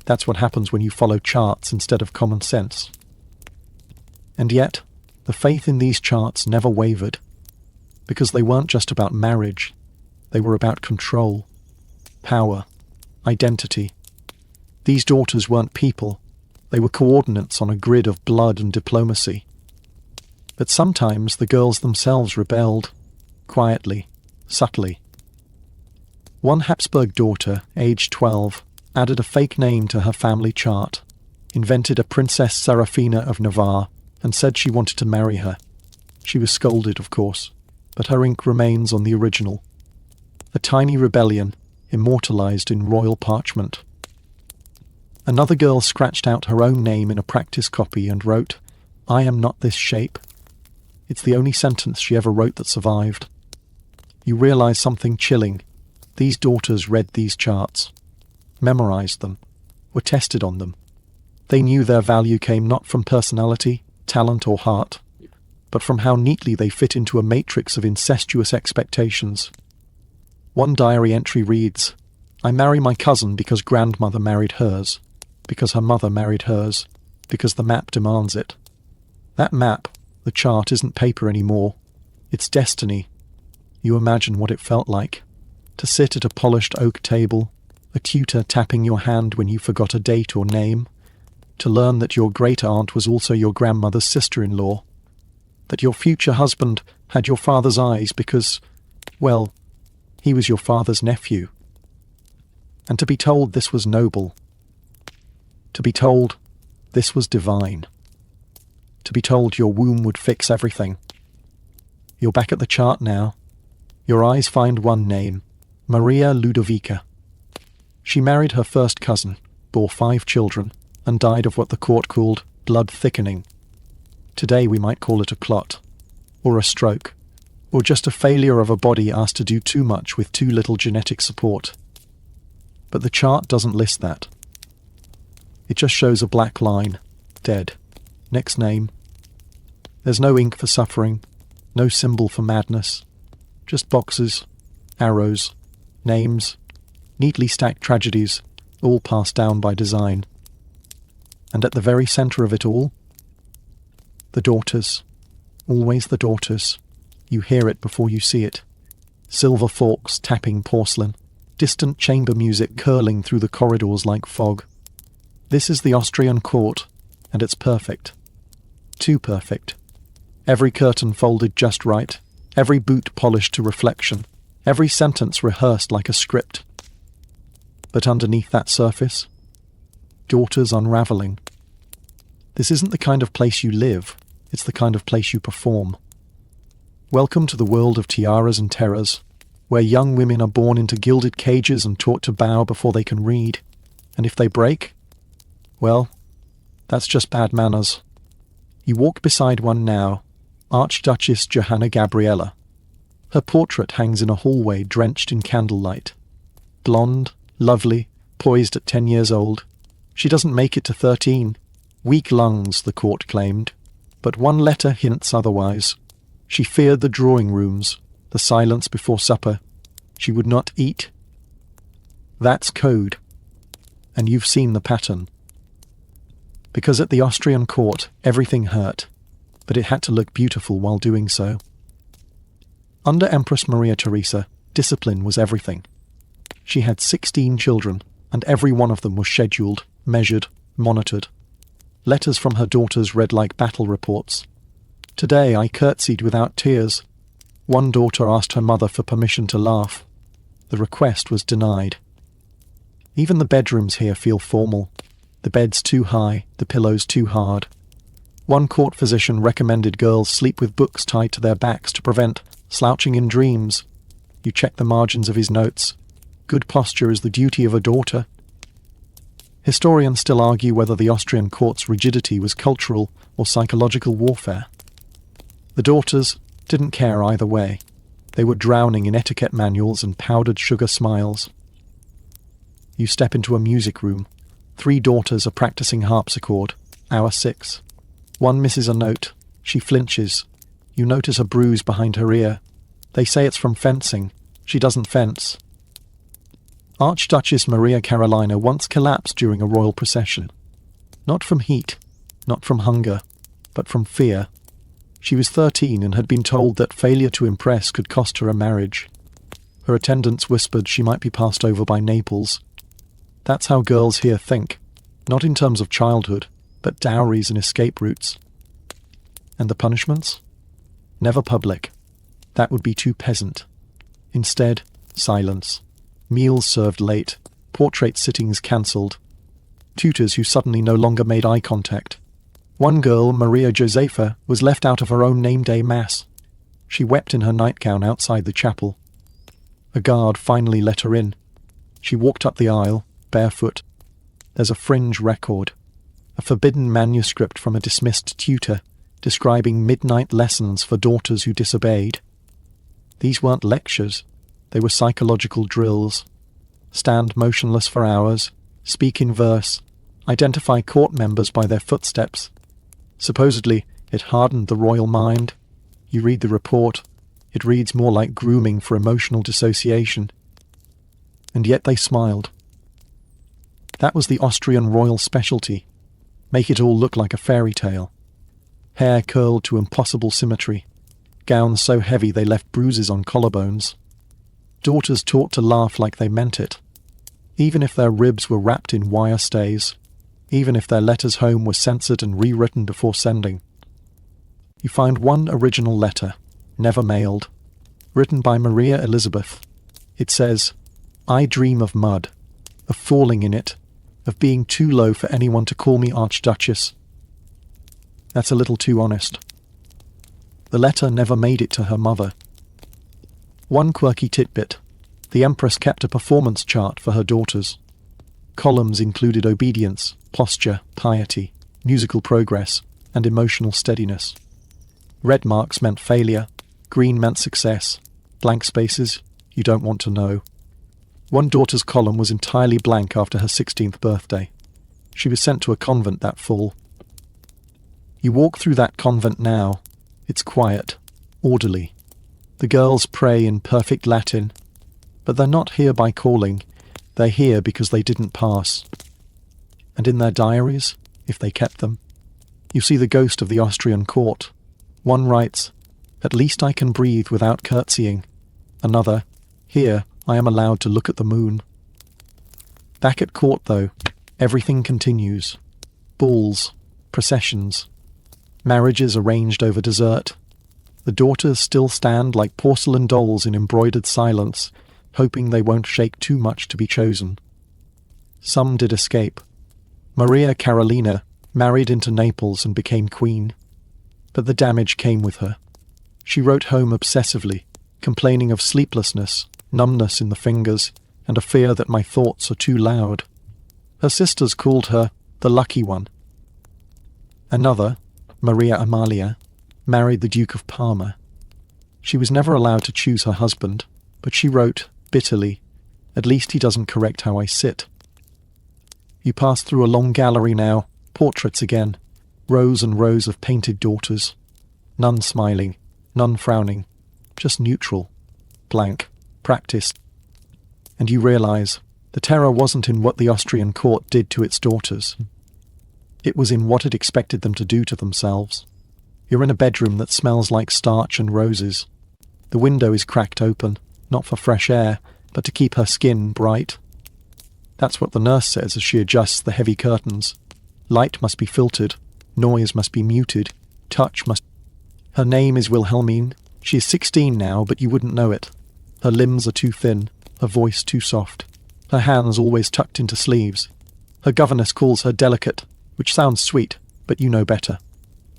That's what happens when you follow charts instead of common sense. And yet, the faith in these charts never wavered, because they weren't just about marriage, they were about control, power, identity. These daughters weren't people, they were coordinates on a grid of blood and diplomacy. But sometimes the girls themselves rebelled, quietly, subtly. One Habsburg daughter, aged 12, added a fake name to her family chart, invented a Princess Serafina of Navarre, and said she wanted to marry her. She was scolded, of course, but her ink remains on the original. A tiny rebellion, immortalized in royal parchment. Another girl scratched out her own name in a practice copy and wrote, "I am not this shape." It's the only sentence she ever wrote that survived. You realize something chilling. These daughters read these charts, memorized them, were tested on them. They knew their value came not from personality, talent, or heart, but from how neatly they fit into a matrix of incestuous expectations. One diary entry reads, "I marry my cousin because grandmother married hers, because her mother married hers, because the map demands it." That map, the chart, isn't paper anymore. It's destiny. You imagine what it felt like. To sit at a polished oak table, a tutor tapping your hand when you forgot a date or name, to learn that your great-aunt was also your grandmother's sister-in-law, that your future husband had your father's eyes because, well, he was your father's nephew. And to be told this was noble. To be told this was divine. To be told your womb would fix everything. You're back at the chart now. Your eyes find one name, Maria Ludovica. She married her first cousin, bore 5 children, and died of what the court called blood thickening. Today we might call it a clot, or a stroke, or just a failure of a body asked to do too much with too little genetic support. But the chart doesn't list that. It just shows a black line, dead. Next name. There's no ink for suffering, no symbol for madness, just boxes, arrows, names, neatly stacked tragedies, all passed down by design. And at the very centre of it all, the daughters. Always the daughters. You hear it before you see it. Silver forks tapping porcelain, distant chamber music curling through the corridors like fog. This is the Austrian court, and it's perfect. Too perfect. Every curtain folded just right, every boot polished to reflection, every sentence rehearsed like a script. But underneath that surface, daughters unravelling. This isn't the kind of place you live, it's the kind of place you perform. Welcome to the world of tiaras and terrors, where young women are born into gilded cages and taught to bow before they can read. And if they break, well, that's just bad manners. You walk beside one now, Archduchess Johanna Gabriella. Her portrait hangs in a hallway drenched in candlelight. Blonde, lovely, poised at 10 years old. She doesn't make it to 13. Weak lungs, the court claimed. But one letter hints otherwise. She feared the drawing rooms, the silence before supper. She would not eat. That's code. And you've seen the pattern. Because at the Austrian court, everything hurt, but it had to look beautiful while doing so. Under Empress Maria Theresa, discipline was everything. She had 16 children, and every one of them was scheduled, measured, monitored. Letters from her daughters read like battle reports. Today I curtsied without tears. One daughter asked her mother for permission to laugh. The request was denied. Even the bedrooms here feel formal. The bed's too high, the pillows too hard. One court physician recommended girls sleep with books tied to their backs to prevent slouching in dreams. You check the margins of his notes. Good posture is the duty of a daughter. Historians still argue whether the Austrian court's rigidity was cultural or psychological warfare. The daughters didn't care either way. They were drowning in etiquette manuals and powdered sugar smiles. You step into a music room. 3 daughters are practicing harpsichord. Hour 6. One misses a note. She flinches. You notice a bruise behind her ear. They say it's from fencing. She doesn't fence. Archduchess Maria Carolina once collapsed during a royal procession. Not from heat, not from hunger, but from fear. She was 13 and had been told that failure to impress could cost her a marriage. Her attendants whispered she might be passed over by Naples. That's how girls here think, not in terms of childhood, but dowries and escape routes. And the punishments? Never public. That would be too peasant. Instead, silence. Meals served late, portrait sittings cancelled. Tutors who suddenly no longer made eye contact. One girl, Maria Josepha, was left out of her own name day mass. She wept in her nightgown outside the chapel. A guard finally let her in. She walked up the aisle, barefoot. There's a fringe record. A forbidden manuscript from a dismissed tutor, describing midnight lessons for daughters who disobeyed. These weren't lectures. They were psychological drills. Stand motionless for hours, speak in verse, identify court members by their footsteps. Supposedly, it hardened the royal mind. You read the report. It reads more like grooming for emotional dissociation. And yet they smiled. That was the Austrian royal specialty. Make it all look like a fairy tale. Hair curled to impossible symmetry. Gowns so heavy they left bruises on collarbones. Daughters taught to laugh like they meant it. Even if their ribs were wrapped in wire stays. Even if their letters home were censored and rewritten before sending. You find one original letter, never mailed, written by Maria Elizabeth. It says, "I dream of mud, of falling in it, of being too low for anyone to call me Archduchess." That's a little too honest. The letter never made it to her mother. One quirky tidbit. The Empress kept a performance chart for her daughters. Columns included obedience, posture, piety, musical progress, and emotional steadiness. Red marks meant failure, green meant success, blank spaces, you don't want to know. One daughter's column was entirely blank after her 16th birthday. She was sent to a convent that fall. You walk through that convent now. It's quiet, orderly. The girls pray in perfect Latin, but they're not here by calling. They're here because they didn't pass. And in their diaries, if they kept them, you see the ghost of the Austrian court. One writes, "At least I can breathe without curtsying." Another, "Here, I am allowed to look at the moon." Back at court, though, everything continues. Balls, processions, marriages arranged over dessert. The daughters still stand like porcelain dolls in embroidered silence, hoping they won't shake too much to be chosen. Some did escape. Maria Carolina married into Naples and became queen. But the damage came with her. She wrote home obsessively, complaining of sleeplessness, numbness in the fingers, and a fear that my thoughts are too loud. Her sisters called her the lucky one. Another, Maria Amalia, married the Duke of Parma. She was never allowed to choose her husband, but she wrote, bitterly, "At least he doesn't correct how I sit." You pass through a long gallery now, portraits again, rows and rows of painted daughters. None smiling, none frowning, just neutral, blank, practiced. And you realize the terror wasn't in what the Austrian court did to its daughters. It was in what it expected them to do to themselves. You're in a bedroom that smells like starch and roses. The window is cracked open, not for fresh air, but to keep her skin bright. That's what the nurse says as she adjusts the heavy curtains. Light must be filtered, noise must be muted, touch must... Her name is Wilhelmine. She is 16 now, but you wouldn't know it. Her limbs are too thin, her voice too soft. Her hands always tucked into sleeves. Her governess calls her delicate, which sounds sweet, but you know better.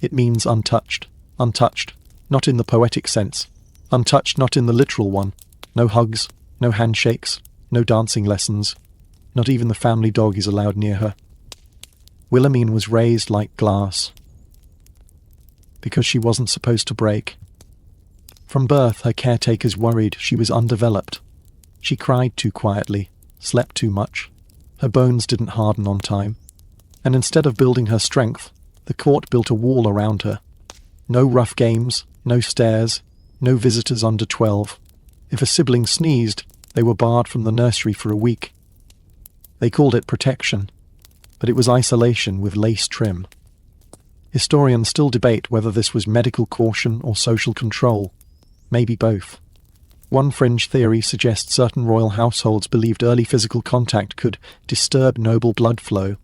It means untouched. Untouched, not in the poetic sense. Untouched, not in the literal one. No hugs, no handshakes, no dancing lessons. Not even the family dog is allowed near her. Wilhelmine was raised like glass. Because she wasn't supposed to break. From birth, her caretakers worried she was undeveloped. She cried too quietly, slept too much. Her bones didn't harden on time. And instead of building her strength, the court built a wall around her. No rough games, no stairs, no visitors under 12. If a sibling sneezed, they were barred from the nursery for a week. They called it protection, but it was isolation with lace trim. Historians still debate whether this was medical caution or social control, maybe both. One fringe theory suggests certain royal households believed early physical contact could disturb noble blood flow.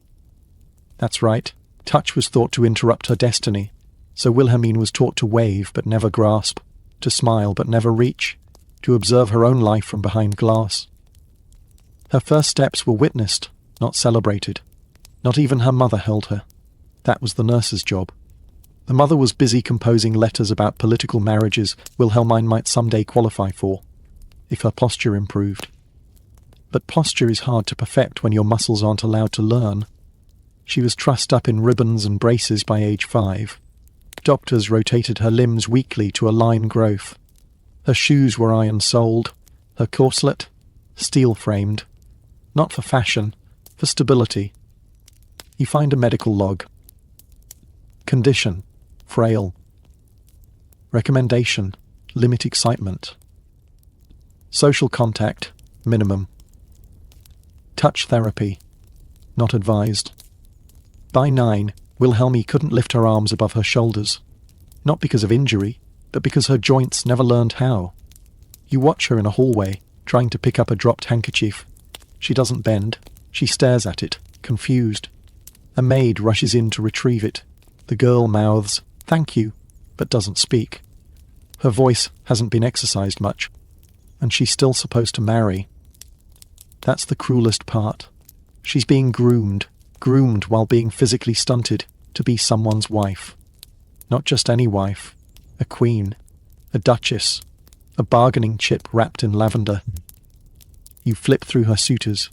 That's right, touch was thought to interrupt her destiny, so Wilhelmine was taught to wave but never grasp, to smile but never reach, to observe her own life from behind glass. Her first steps were witnessed, not celebrated. Not even her mother held her. That was the nurse's job. The mother was busy composing letters about political marriages Wilhelmine might someday qualify for, if her posture improved. But posture is hard to perfect when your muscles aren't allowed to learn. She was trussed up in ribbons and braces by age 5. Doctors rotated her limbs weekly to align growth. Her shoes were iron-soled, her corselet steel-framed. Not for fashion, for stability. You find a medical log. Condition: frail. Recommendation: limit excitement. Social contact: minimum. Touch therapy: not advised. By 9, Wilhelmine couldn't lift her arms above her shoulders. Not because of injury, but because her joints never learned how. You watch her in a hallway, trying to pick up a dropped handkerchief. She doesn't bend. She stares at it, confused. A maid rushes in to retrieve it. The girl mouths, "Thank you," but doesn't speak. Her voice hasn't been exercised much, and she's still supposed to marry. That's the cruelest part. She's being groomed while being physically stunted to be someone's wife. Not just any wife. A queen. A duchess. A bargaining chip wrapped in lavender. You flip through her suitors.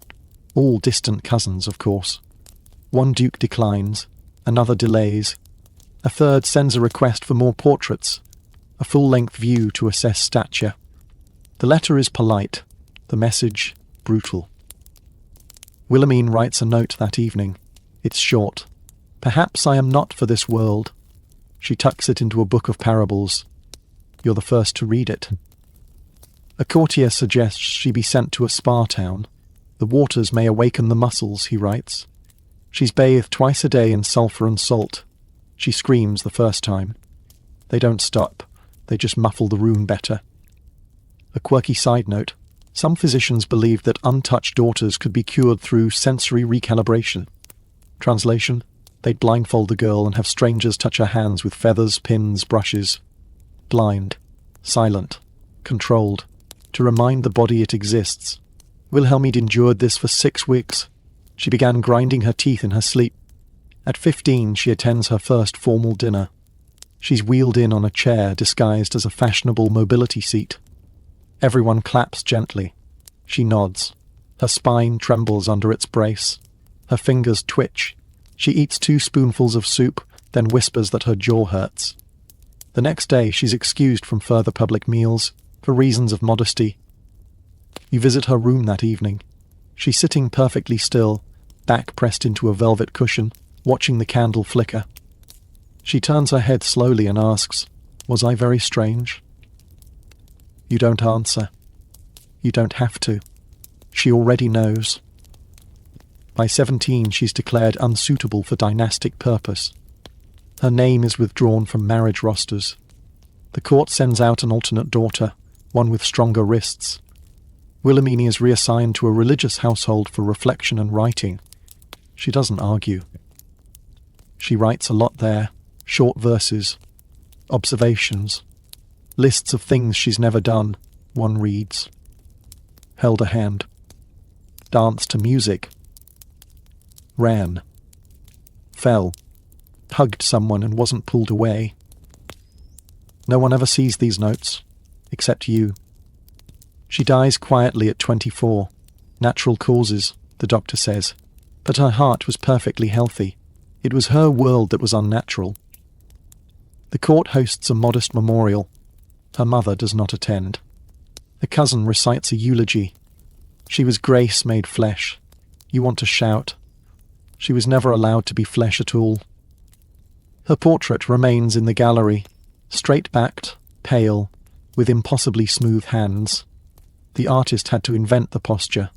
All distant cousins, of course. One duke declines. Another delays. A third sends a request for more portraits. A full-length view to assess stature. The letter is polite. The message, brutal. Wilhelmine writes a note that evening. It's short. "Perhaps I am not for this world." She tucks it into a book of parables. You're the first to read it. A courtier suggests she be sent to a spa town. The waters may awaken the muscles, he writes. She's bathed twice a day in sulphur and salt. She screams the first time. They don't stop. They just muffle the room better. A quirky side note. Some physicians believed that untouched daughters could be cured through sensory recalibration. Translation: they'd blindfold the girl and have strangers touch her hands with feathers, pins, brushes. Blind, silent, controlled, to remind the body it exists. Wilhelmine endured this for 6 weeks. She began grinding her teeth in her sleep. At 15, she attends her first formal dinner. She's wheeled in on a chair disguised as a fashionable mobility seat. Everyone claps gently. She nods. Her spine trembles under its brace. Her fingers twitch. She eats 2 spoonfuls of soup, then whispers that her jaw hurts. The next day, she's excused from further public meals, for reasons of modesty. You visit her room that evening. She's sitting perfectly still, back pressed into a velvet cushion, watching the candle flicker. She turns her head slowly and asks, "Was I very strange?" You don't answer. You don't have to. She already knows. By 17, she's declared unsuitable for dynastic purpose. Her name is withdrawn from marriage rosters. The court sends out an alternate daughter, one with stronger wrists. Wilhelmine is reassigned to a religious household for reflection and writing. She doesn't argue. She writes a lot there, short verses, observations, lists of things she's never done, one reads. Held a hand. Danced to music. Ran. Fell. Hugged someone and wasn't pulled away. No one ever sees these notes, except you. She dies quietly at 24. Natural causes, the doctor says. But her heart was perfectly healthy. It was her world that was unnatural. The court hosts a modest memorial. Her mother does not attend. A cousin recites a eulogy. She was grace made flesh. You want to shout. She was never allowed to be flesh at all. Her portrait remains in the gallery, straight-backed, pale, with impossibly smooth hands. The artist had to invent the posture.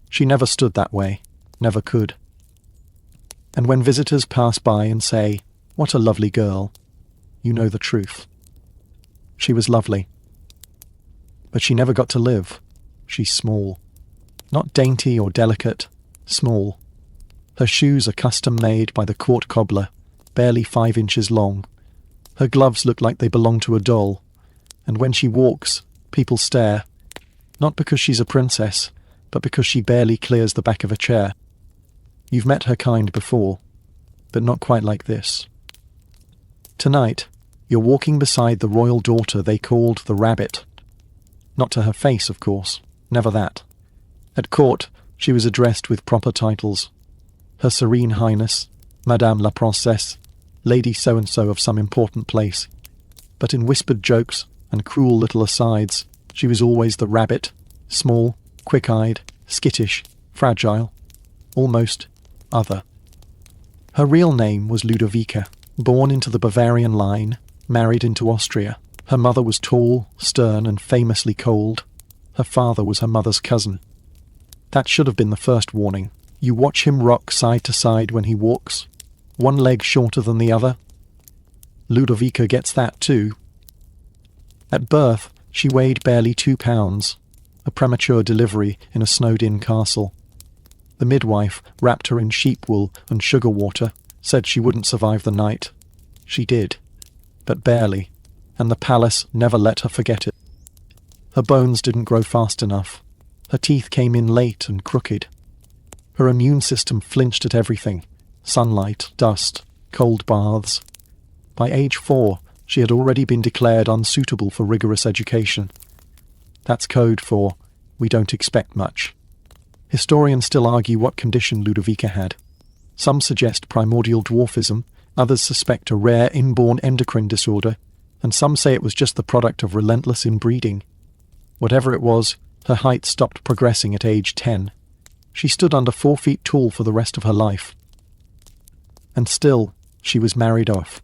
She never stood that way, never could. And when visitors pass by and say, "What a lovely girl," you know the truth. She was lovely. But she never got to live. She's small. Not dainty or delicate, small. Her shoes are custom-made by the court cobbler, barely 5 inches long. Her gloves look like they belong to a doll, and when she walks, people stare, not because she's a princess, but because she barely clears the back of a chair. You've met her kind before, but not quite like this. Tonight, you're walking beside the royal daughter they called the Rabbit. Not to her face, of course, never that. At court, she was addressed with proper titles. Her Serene Highness, Madame la Princesse, Lady So-and-so of some important place. But in whispered jokes and cruel little asides, she was always the Rabbit, small, quick-eyed, skittish, fragile, almost other. Her real name was Ludovica, born into the Bavarian line, married into Austria. Her mother was tall, stern, and famously cold. Her father was her mother's cousin. That should have been the first warning. You watch him rock side to side when he walks, one leg shorter than the other. Ludovica gets that too. At birth, she weighed barely 2 pounds, a premature delivery in a snowed-in castle. The midwife wrapped her in sheep wool and sugar water, said she wouldn't survive the night. She did, but barely, and the palace never let her forget it. Her bones didn't grow fast enough. Her teeth came in late and crooked. Her immune system flinched at everything: sunlight, dust, cold baths. By age 4, she had already been declared unsuitable for rigorous education. That's code for, we don't expect much. Historians still argue what condition Ludovica had. Some suggest primordial dwarfism, others suspect a rare inborn endocrine disorder, and some say it was just the product of relentless inbreeding. Whatever it was, her height stopped progressing at age 10. She stood under 4 feet tall for the rest of her life. And still, she was married off.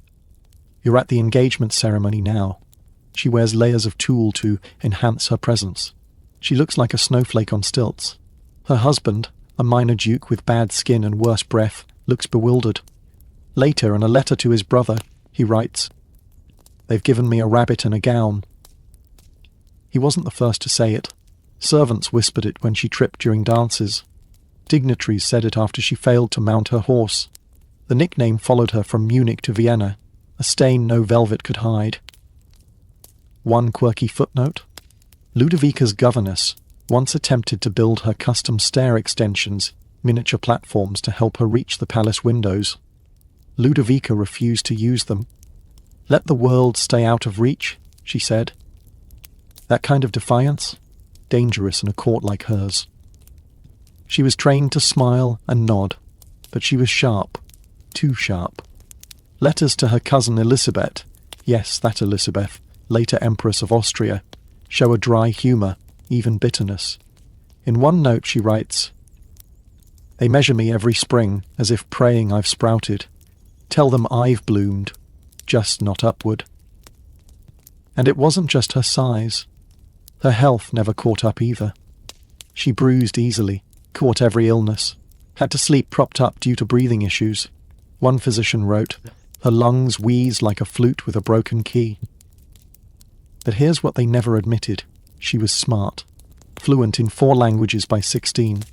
You're at the engagement ceremony now. She wears layers of tulle to enhance her presence. She looks like a snowflake on stilts. Her husband, a minor duke with bad skin and worse breath, looks bewildered. Later, in a letter to his brother, he writes, "They've given me a rabbit and a gown." He wasn't the first to say it. Servants whispered it when she tripped during dances. Dignitaries said it after she failed to mount her horse. The nickname followed her from Munich to Vienna, a stain no velvet could hide. One quirky footnote: Ludovica's governess once attempted to build her custom stair extensions, miniature platforms to help her reach the palace windows. Ludovica refused to use them. "Let the world stay out of reach," she said. That kind of defiance? Dangerous in a court like hers. She was trained to smile and nod, but she was sharp, too sharp. Letters to her cousin Elizabeth, yes, that Elizabeth, later Empress of Austria, show a dry humour, even bitterness. In one note she writes, "They measure me every spring, as if praying I've sprouted. Tell them I've bloomed, just not upward." And it wasn't just her size. Her health never caught up either. She bruised easily, caught every illness, had to sleep propped up due to breathing issues. One physician wrote, her lungs wheezed like a flute with a broken key. But here's what they never admitted. She was smart, fluent in 4 languages by 16,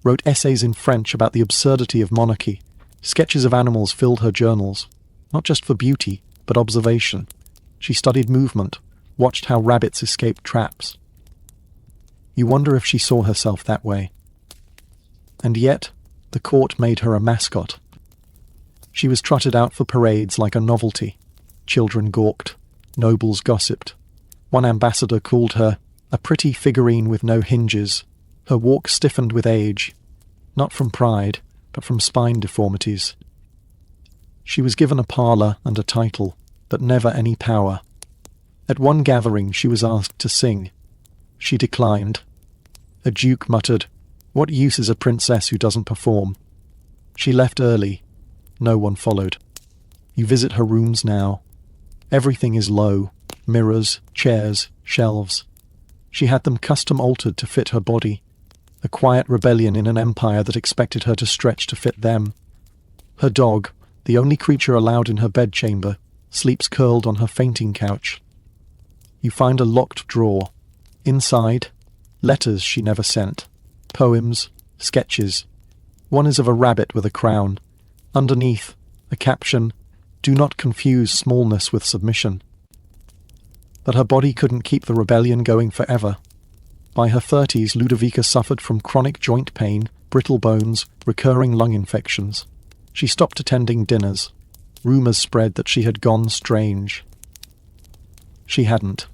wrote essays in French about the absurdity of monarchy. Sketches of animals filled her journals, not just for beauty, but observation. She studied movement, watched how rabbits escaped traps. You wonder if she saw herself that way. And yet, the court made her a mascot. She was trotted out for parades like a novelty. Children gawked. Nobles gossiped. One ambassador called her a pretty figurine with no hinges. Her walk stiffened with age, not from pride, but from spine deformities. She was given a parlour and a title, but never any power. At one gathering she was asked to sing. She declined. A duke muttered, "What use is a princess who doesn't perform?" She left early. No one followed. You visit her rooms now. Everything is low. Mirrors, chairs, shelves. She had them custom-altered to fit her body, a quiet rebellion in an empire that expected her to stretch to fit them. Her dog, the only creature allowed in her bedchamber, sleeps curled on her fainting couch. You find a locked drawer. Inside, letters she never sent, poems, sketches. One is of a rabbit with a crown. Underneath, a caption, "Do not confuse smallness with submission." But her body couldn't keep the rebellion going forever. By her 30s, Ludovica suffered from chronic joint pain, brittle bones, recurring lung infections. She stopped attending dinners. Rumours spread that she had gone strange. She hadn't.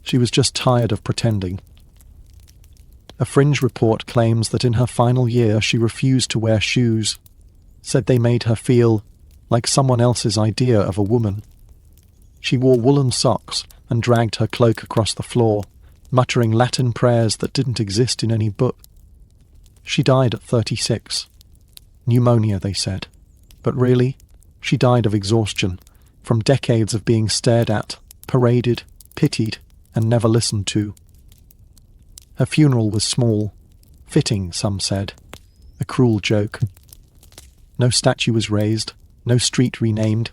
She was just tired of pretending. A fringe report claims that in her final year she refused to wear shoes, said they made her feel like someone else's idea of a woman. She wore woolen socks and dragged her cloak across the floor, muttering Latin prayers that didn't exist in any book. She died at 36. Pneumonia, they said. But really, she died of exhaustion, from decades of being stared at, paraded, pitied, and never listened to. Her funeral was small, fitting, some said, a cruel joke. No statue was raised, no street renamed.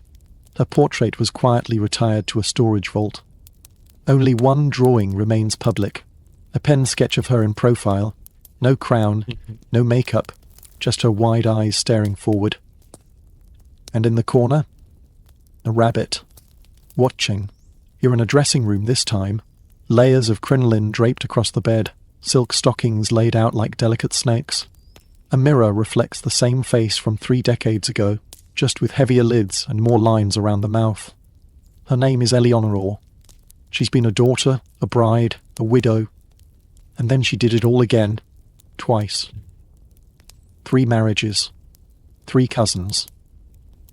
Her portrait was quietly retired to a storage vault. Only one drawing remains public, a pen sketch of her in profile, no crown, no makeup, just her wide eyes staring forward. And in the corner, a rabbit, watching. You're in a dressing room this time, layers of crinoline draped across the bed, silk stockings laid out like delicate snakes. A mirror reflects the same face from 3 decades ago, just with heavier lids and more lines around the mouth. Her name is Eleonore. She's been a daughter, a bride, a widow, and then she did it all again, twice. 3 marriages, 3 cousins.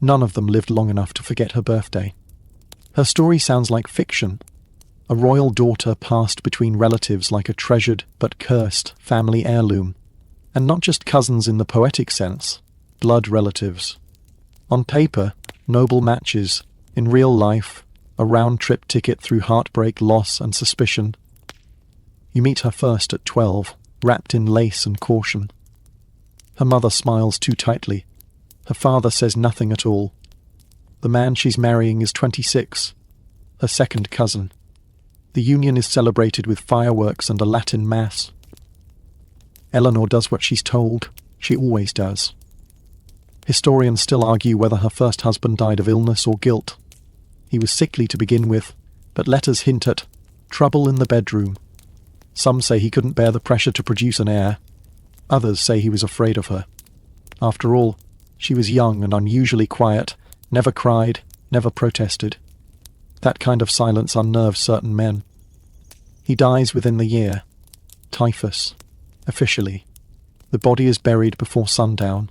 None of them lived long enough to forget her birthday. Her story sounds like fiction. A royal daughter passed between relatives like a treasured but cursed family heirloom. And not just cousins in the poetic sense, blood relatives. On paper, noble matches. In real life, a round-trip ticket through heartbreak, loss, and suspicion. You meet her first at 12, wrapped in lace and caution. Her mother smiles too tightly. Her father says nothing at all. The man she's marrying is 26, her second cousin. The union is celebrated with fireworks and a Latin mass. Eleanor does what she's told. She always does. Historians still argue whether her first husband died of illness or guilt. He was sickly to begin with, but letters hint at trouble in the bedroom. Some say he couldn't bear the pressure to produce an heir. Others say he was afraid of her. After all, she was young and unusually quiet, never cried, never protested. That kind of silence unnerves certain men. He dies within the year. Typhus. Officially. The body is buried before sundown.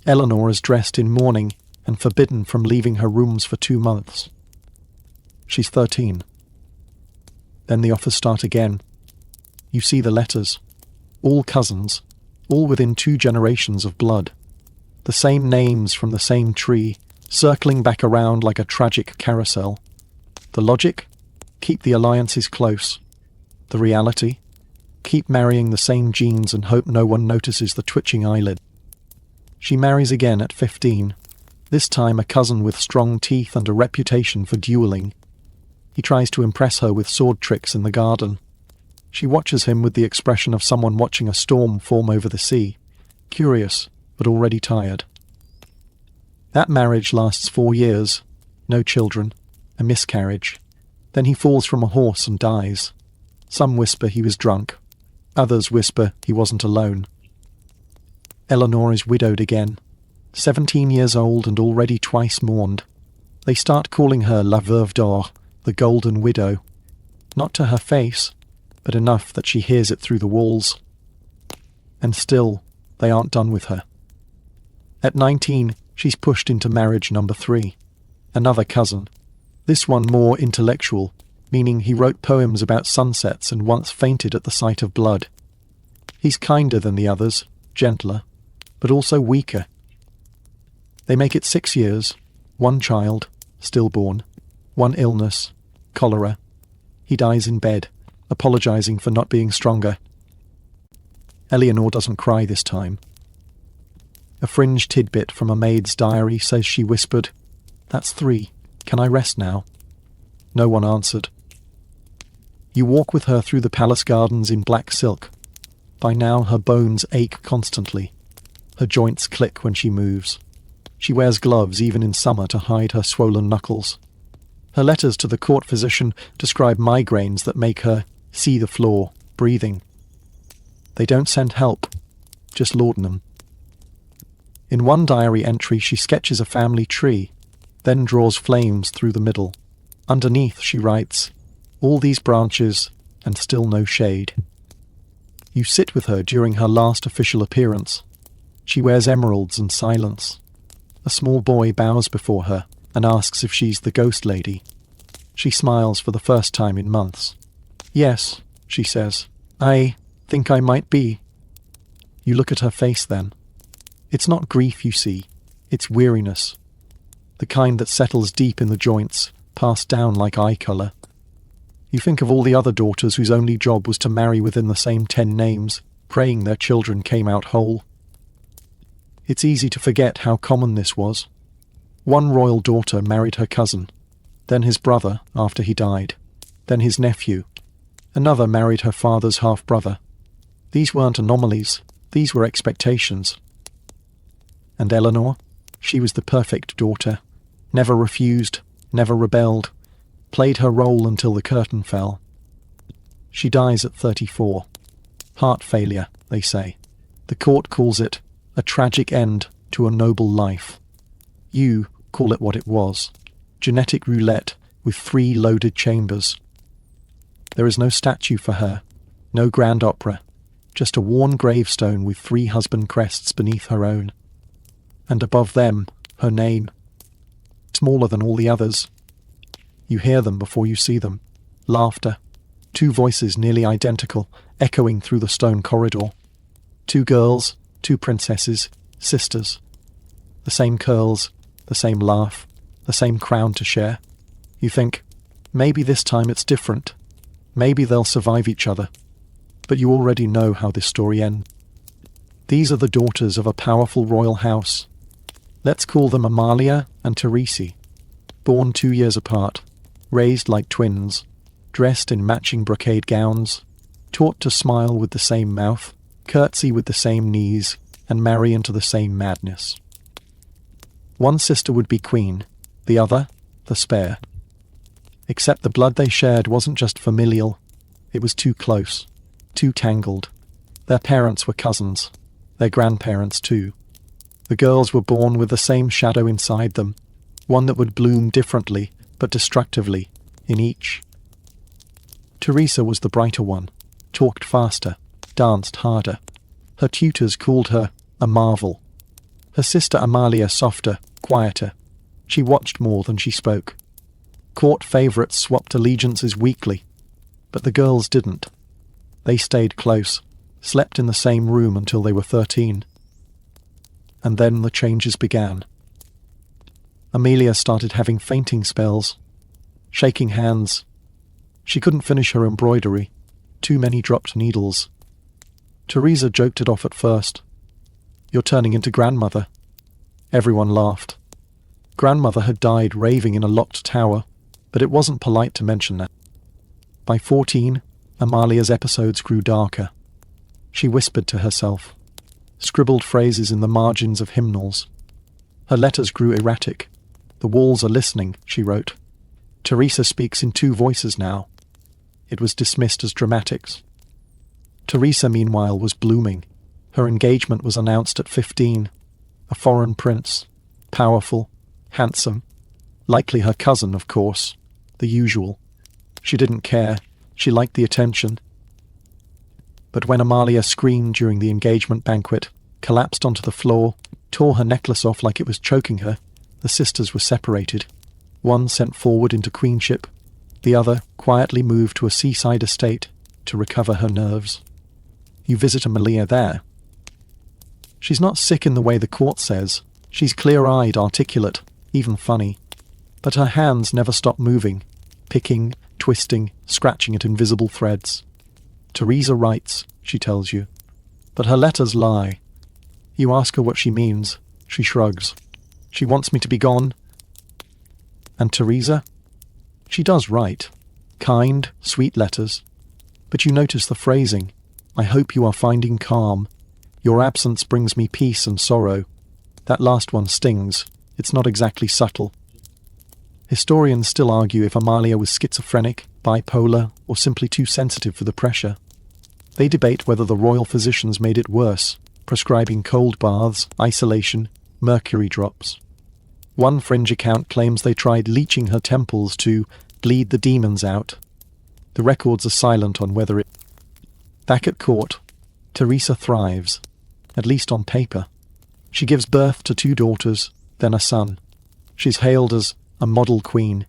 Eleanor is dressed in mourning and forbidden from leaving her rooms for 2 months. She's 13. Then the offers start again. You see the letters. All cousins, all within 2 generations of blood. The same names from the same tree, circling back around like a tragic carousel. The logic? Keep the alliances close. The reality? Keep marrying the same genes and hope no one notices the twitching eyelid. She marries again at 15, this time a cousin with strong teeth and a reputation for duelling. He tries to impress her with sword tricks in the garden. She watches him with the expression of someone watching a storm form over the sea, curious, but already tired. That marriage lasts 4 years, no children, a miscarriage. Then he falls from a horse and dies. Some whisper he was drunk. Others whisper he wasn't alone. Eleanor is widowed again, 17 years old and already twice mourned. They start calling her La Veuve d'Or, the Golden Widow. Not to her face, but enough that she hears it through the walls. And still, they aren't done with her. At 19, she's pushed into marriage number 3. Another cousin. This one more intellectual, meaning he wrote poems about sunsets and once fainted at the sight of blood. He's kinder than the others, gentler, but also weaker. They make it 6 years, 1 child, stillborn, 1 illness, cholera. He dies in bed. apologizing for not being stronger. Eleanor doesn't cry this time. A fringe tidbit from a maid's diary says she whispered, "That's 3. Can I rest now?" No one answered. You walk with her through the palace gardens in black silk. By now her bones ache constantly. Her joints click when she moves. She wears gloves even in summer to hide her swollen knuckles. Her letters to the court physician describe migraines that make her see the floor, breathing. They don't send help, just laudanum. In one diary entry she sketches a family tree, then draws flames through the middle. Underneath she writes, "All these branches and still no shade." You sit with her during her last official appearance. She wears emeralds and silence. A small boy bows before her and asks if she's the ghost lady. She smiles for the first time in months. "Yes," she says, "I think I might be." You look at her face then. It's not grief you see, it's weariness. The kind that settles deep in the joints, passed down like eye colour. You think of all the other daughters whose only job was to marry within the same 10 names, praying their children came out whole. It's easy to forget how common this was. One royal daughter married her cousin, then his brother after he died, then his nephew. Another married her father's half-brother. These weren't anomalies, these were expectations. And Eleanor? She was the perfect daughter. Never refused, never rebelled. Played her role until the curtain fell. She dies at 34. Heart failure, they say. The court calls it a tragic end to a noble life. You call it what it was. Genetic roulette with 3 loaded chambers. There is no statue for her, no grand opera, just a worn gravestone with 3 husband crests beneath her own. And above them, her name. Smaller than all the others. You hear them before you see them. Laughter. 2 voices nearly identical, echoing through the stone corridor. 2 girls, 2 princesses, sisters. The same curls, the same laugh, the same crown to share. You think, maybe this time it's different. Maybe they'll survive each other. But you already know how this story ends. These are the daughters of a powerful royal house. Let's call them Amalia and Teresi. Born 2 years apart, raised like twins, dressed in matching brocade gowns, taught to smile with the same mouth, curtsy with the same knees, and marry into the same madness. One sister would be queen, the other, the spare. Except the blood they shared wasn't just familial, it was too close, too tangled. Their parents were cousins, their grandparents too. The girls were born with the same shadow inside them, one that would bloom differently, but destructively, in each. Teresa was the brighter one, talked faster, danced harder. Her tutors called her a marvel. Her sister Amalia softer, quieter. She watched more than she spoke. Court favourites swapped allegiances weekly, but the girls didn't. They stayed close, slept in the same room until they were 13. And then the changes began. Amelia started having fainting spells, shaking hands. She couldn't finish her embroidery. Too many dropped needles. Teresa joked it off at first. "You're turning into grandmother." Everyone laughed. Grandmother had died raving in a locked tower, but it wasn't polite to mention that. By 14, Amalia's episodes grew darker. She whispered to herself, scribbled phrases in the margins of hymnals. Her letters grew erratic. "The walls are listening," she wrote. "Teresa speaks in 2 voices now." It was dismissed as dramatics. Teresa, meanwhile, was blooming. Her engagement was announced at 15. A foreign prince. Powerful. Handsome. Likely her cousin, of course. The usual. She didn't care. She liked the attention. But when Amalia screamed during the engagement banquet, collapsed onto the floor, tore her necklace off like it was choking her, the sisters were separated. One sent forward into queenship, the other quietly moved to a seaside estate to recover her nerves. You visit Amalia there. She's not sick in the way the court says. She's clear-eyed, articulate, even funny. But her hands never stop moving, picking, twisting, scratching at invisible threads. Teresa writes, she tells you. But her letters lie. You ask her what she means. She shrugs. She wants me to be gone. And Teresa? She does write. Kind, sweet letters. But you notice the phrasing. I hope you are finding calm. Your absence brings me peace and sorrow. That last one stings. It's not exactly subtle. Historians still argue if Amalia was schizophrenic, bipolar, or simply too sensitive for the pressure. They debate whether the royal physicians made it worse, prescribing cold baths, isolation, mercury drops. One fringe account claims they tried leeching her temples to bleed the demons out. The records are silent on whether it... Back at court, Teresa thrives, at least on paper. She gives birth to 2 daughters, then a son. She's hailed as a model queen.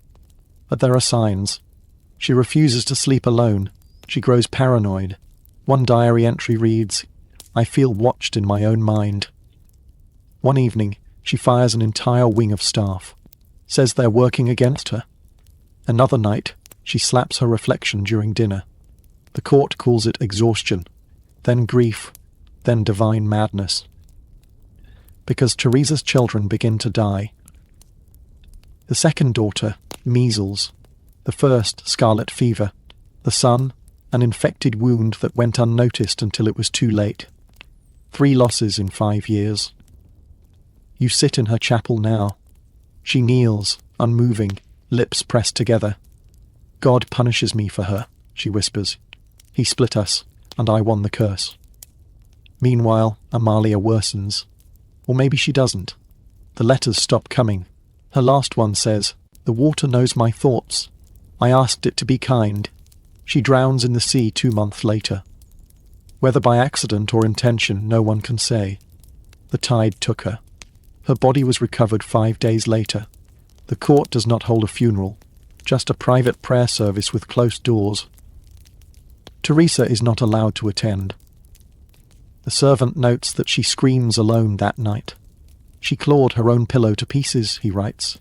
But there are signs. She refuses to sleep alone. She grows paranoid. One diary entry reads, I feel watched in my own mind. One evening, she fires an entire wing of staff. Says they're working against her. Another night, she slaps her reflection during dinner. The court calls it exhaustion, then grief, then divine madness. Because Teresa's children begin to die. The second daughter, measles. The first, scarlet fever. The son, an infected wound that went unnoticed until it was too late. 3 losses in 5 years. You sit in her chapel now. She kneels, unmoving, lips pressed together. God punishes me for her, she whispers. He split us, and I won the curse. Meanwhile, Amalia worsens. Or maybe she doesn't. The letters stop coming. Her last one says, The water knows my thoughts. I asked it to be kind. She drowns in the sea 2 months later. Whether by accident or intention, no one can say. The tide took her. Her body was recovered 5 days later. The court does not hold a funeral, just a private prayer service with closed doors. Teresa is not allowed to attend. The servant notes that she screams alone that night. She clawed her own pillow to pieces, he writes.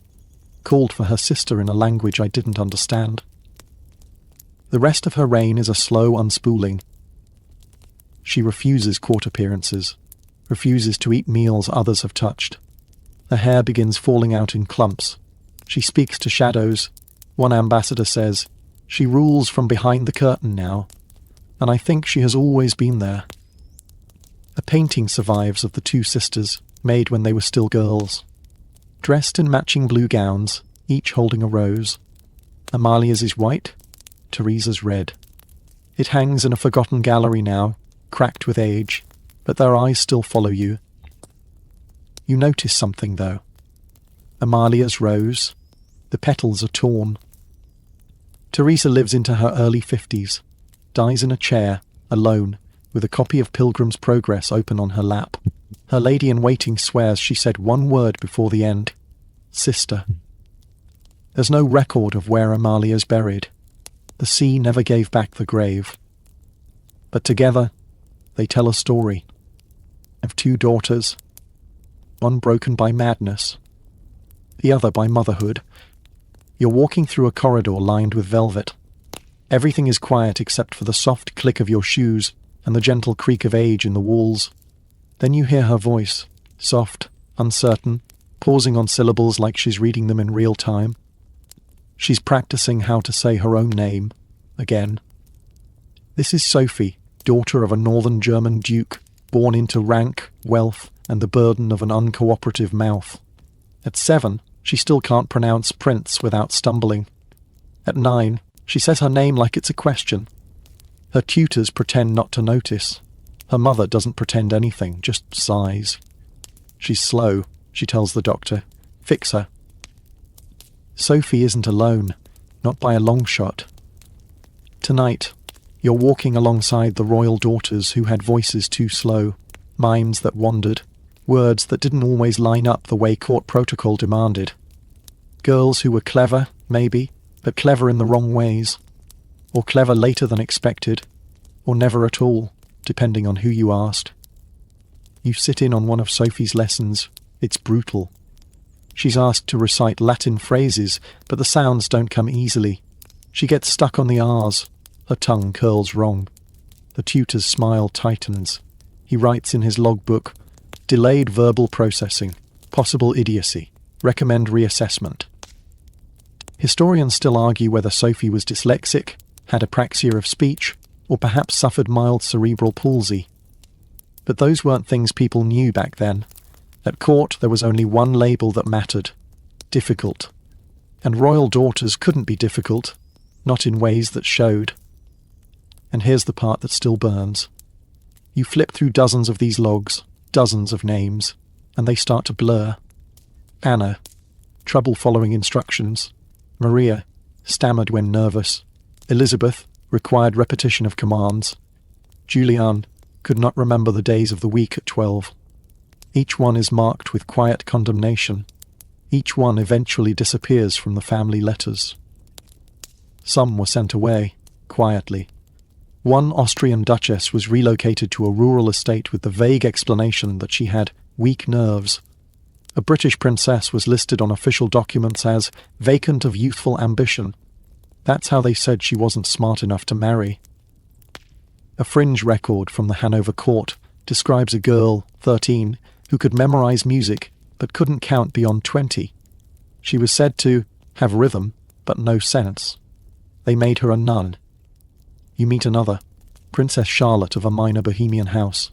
Called for her sister in a language I didn't understand. The rest of her reign is a slow unspooling. She refuses court appearances, refuses to eat meals others have touched. Her hair begins falling out in clumps. She speaks to shadows. One ambassador says, She rules from behind the curtain now, and I think she has always been there. A painting survives of the 2 sisters, made when they were still girls. Dressed in matching blue gowns, each holding a rose. Amalia's is white, Teresa's red. It hangs in a forgotten gallery now, cracked with age, but their eyes still follow you. You notice something, though. Amalia's rose. The petals are torn. Teresa lives into her early 50s, dies in a chair, alone, with a copy of Pilgrim's Progress open on her lap. Her lady-in-waiting swears she said one word before the end. Sister. There's no record of where Amalia's buried. The sea never gave back the grave. But together, they tell a story. Of 2 daughters, one broken by madness, the other by motherhood. You're walking through a corridor lined with velvet. Everything is quiet except for the soft click of your shoes and the gentle creak of age in the walls. Then you hear her voice, soft, uncertain, pausing on syllables like she's reading them in real time. She's practicing how to say her own name, again. This is Sophie, daughter of a northern German duke, born into rank, wealth, and the burden of an uncooperative mouth. At 7, she still can't pronounce prince without stumbling. At 9, she says her name like it's a question. Her tutors pretend not to notice. Her mother doesn't pretend anything, just sighs. She's slow, she tells the doctor. Fix her. Sophie isn't alone, not by a long shot. Tonight, you're walking alongside the royal daughters who had voices too slow, minds that wandered, words that didn't always line up the way court protocol demanded. Girls who were clever, maybe, but clever in the wrong ways. Or clever later than expected, or never at all, depending on who you asked. You sit in on one of Sophie's lessons. It's brutal. She's asked to recite Latin phrases, but the sounds don't come easily. She gets stuck on the R's. Her tongue curls wrong. The tutor's smile tightens. He writes in his logbook, "Delayed verbal processing. Possible idiocy. Recommend reassessment." Historians still argue whether Sophie was dyslexic, had apraxia of speech, or perhaps suffered mild cerebral palsy. But those weren't things people knew back then. At court there was only one label that mattered: difficult. And royal daughters couldn't be difficult, not in ways that showed. And here's the part that still burns. You flip through dozens of these logs, dozens of names, and they start to blur. Anna, trouble following instructions. Maria, stammered when nervous. Elizabeth, required repetition of commands. Julianne, could not remember the days of the week at 12. Each one is marked with quiet condemnation. Each one eventually disappears from the family letters. Some were sent away, quietly. One Austrian duchess was relocated to a rural estate with the vague explanation that she had weak nerves. A British princess was listed on official documents as vacant of youthful ambition. That's how they said she wasn't smart enough to marry. A fringe record from the Hanover court describes a girl, 13, who could memorize music but couldn't count beyond 20. She was said to have rhythm but no sense. They made her a nun. You meet another, Princess Charlotte of a minor Bohemian house.